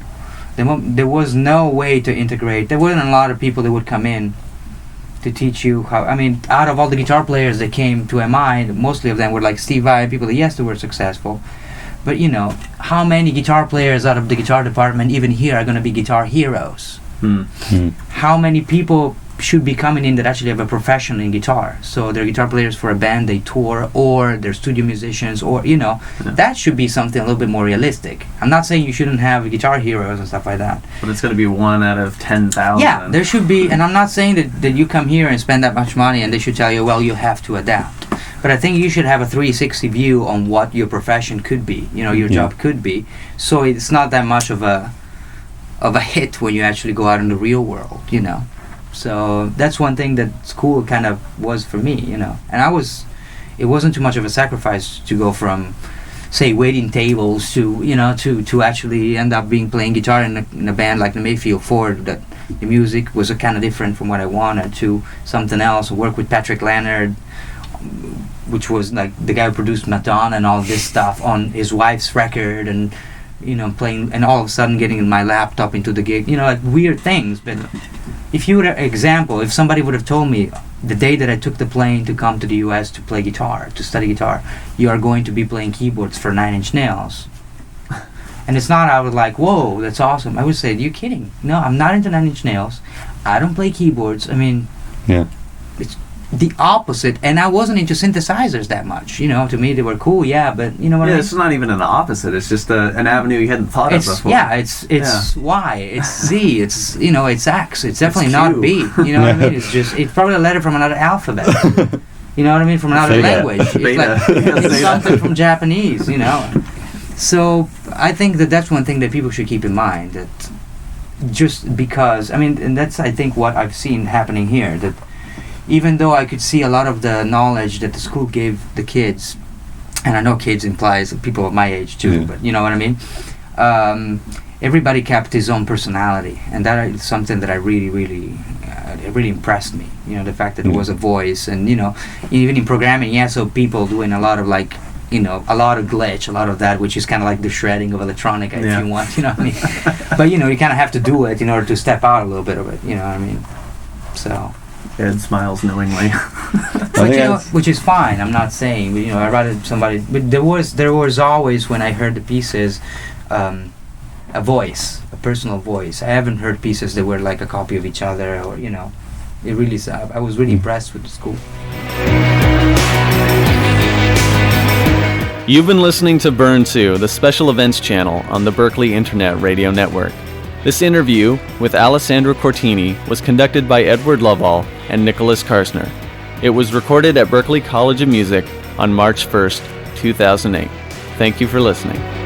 There was no way to integrate. There wasn't a lot of people that would come in to teach you how. Out of all the guitar players that came to MI, mostly of them were like Steve Vai, people that were successful. But how many guitar players out of the guitar department even here are going to be guitar heroes? How many people should be coming in that actually have a profession in guitar? So they're guitar players for a band, they tour, or they're studio musicians, or that should be something a little bit more realistic. I'm not saying you shouldn't have guitar heroes and stuff like that, but it's going to be 1 out of 10,000. Yeah, there should be, and I'm not saying that you come here and spend that much money and they should tell you, well, you have to adapt. But I think you should have a 360 view on what your profession could be, your job could be, so it's not that much of a hit when you actually go out in the real world, So that's one thing that school kind of was for me, and it wasn't too much of a sacrifice to go from, say, waiting tables to to actually end up playing guitar in a band like the Mayfield 4, that the music was kind of different from what I wanted, to something else, work with Patrick Leonard, which was like the guy who produced Madonna and all this stuff on his wife's record, and playing, and all of a sudden getting my laptop into the gig, like weird things. But if somebody would have told me the day that I took the plane to come to the US to play guitar, to study guitar, you are going to be playing keyboards for 9 Inch Nails. And it's not, I was like, whoa, that's awesome. I would say, are you kidding? No, I'm not into 9 Inch Nails. I don't play keyboards. It's the opposite, and I wasn't into synthesizers that much. To me they were cool, but you know what I mean? It's not even an opposite. It's just an avenue you hadn't thought of before. Yeah, it's Y, it's Z, it's it's X. It's definitely not B. You know what I mean? It's probably a letter from another alphabet. You know what I mean? From another language. It's something from Japanese. So I think that's one thing that people should keep in mind. That just because and that's I think what I've seen happening here, that even though I could see a lot of the knowledge that the school gave the kids, and I know kids implies people of my age too, but you know what I mean? Everybody kept his own personality, and that is something that I really impressed me. The fact that there was a voice, and even in programming, so people doing a lot of like a lot of glitch, a lot of that, which is kind of like the shredding of electronica, if Yeah. you want, you know what I mean? But, you kind of have to do it in order to step out a little bit of it, you know what I mean? So... Ed smiles knowingly. But, which is fine, I'm not saying, but, I'd rather somebody... But there was always, when I heard the pieces, a voice, a personal voice. I haven't heard pieces that were like a copy of each other, or, it really... I was really impressed with the school. You've been listening to Burn 2, the special events channel on the Berkelee Internet Radio Network. This interview with Alessandro Cortini was conducted by Edward Lovell and Nicholas Karsner. It was recorded at Berkelee College of Music on March 1st, 2008. Thank you for listening.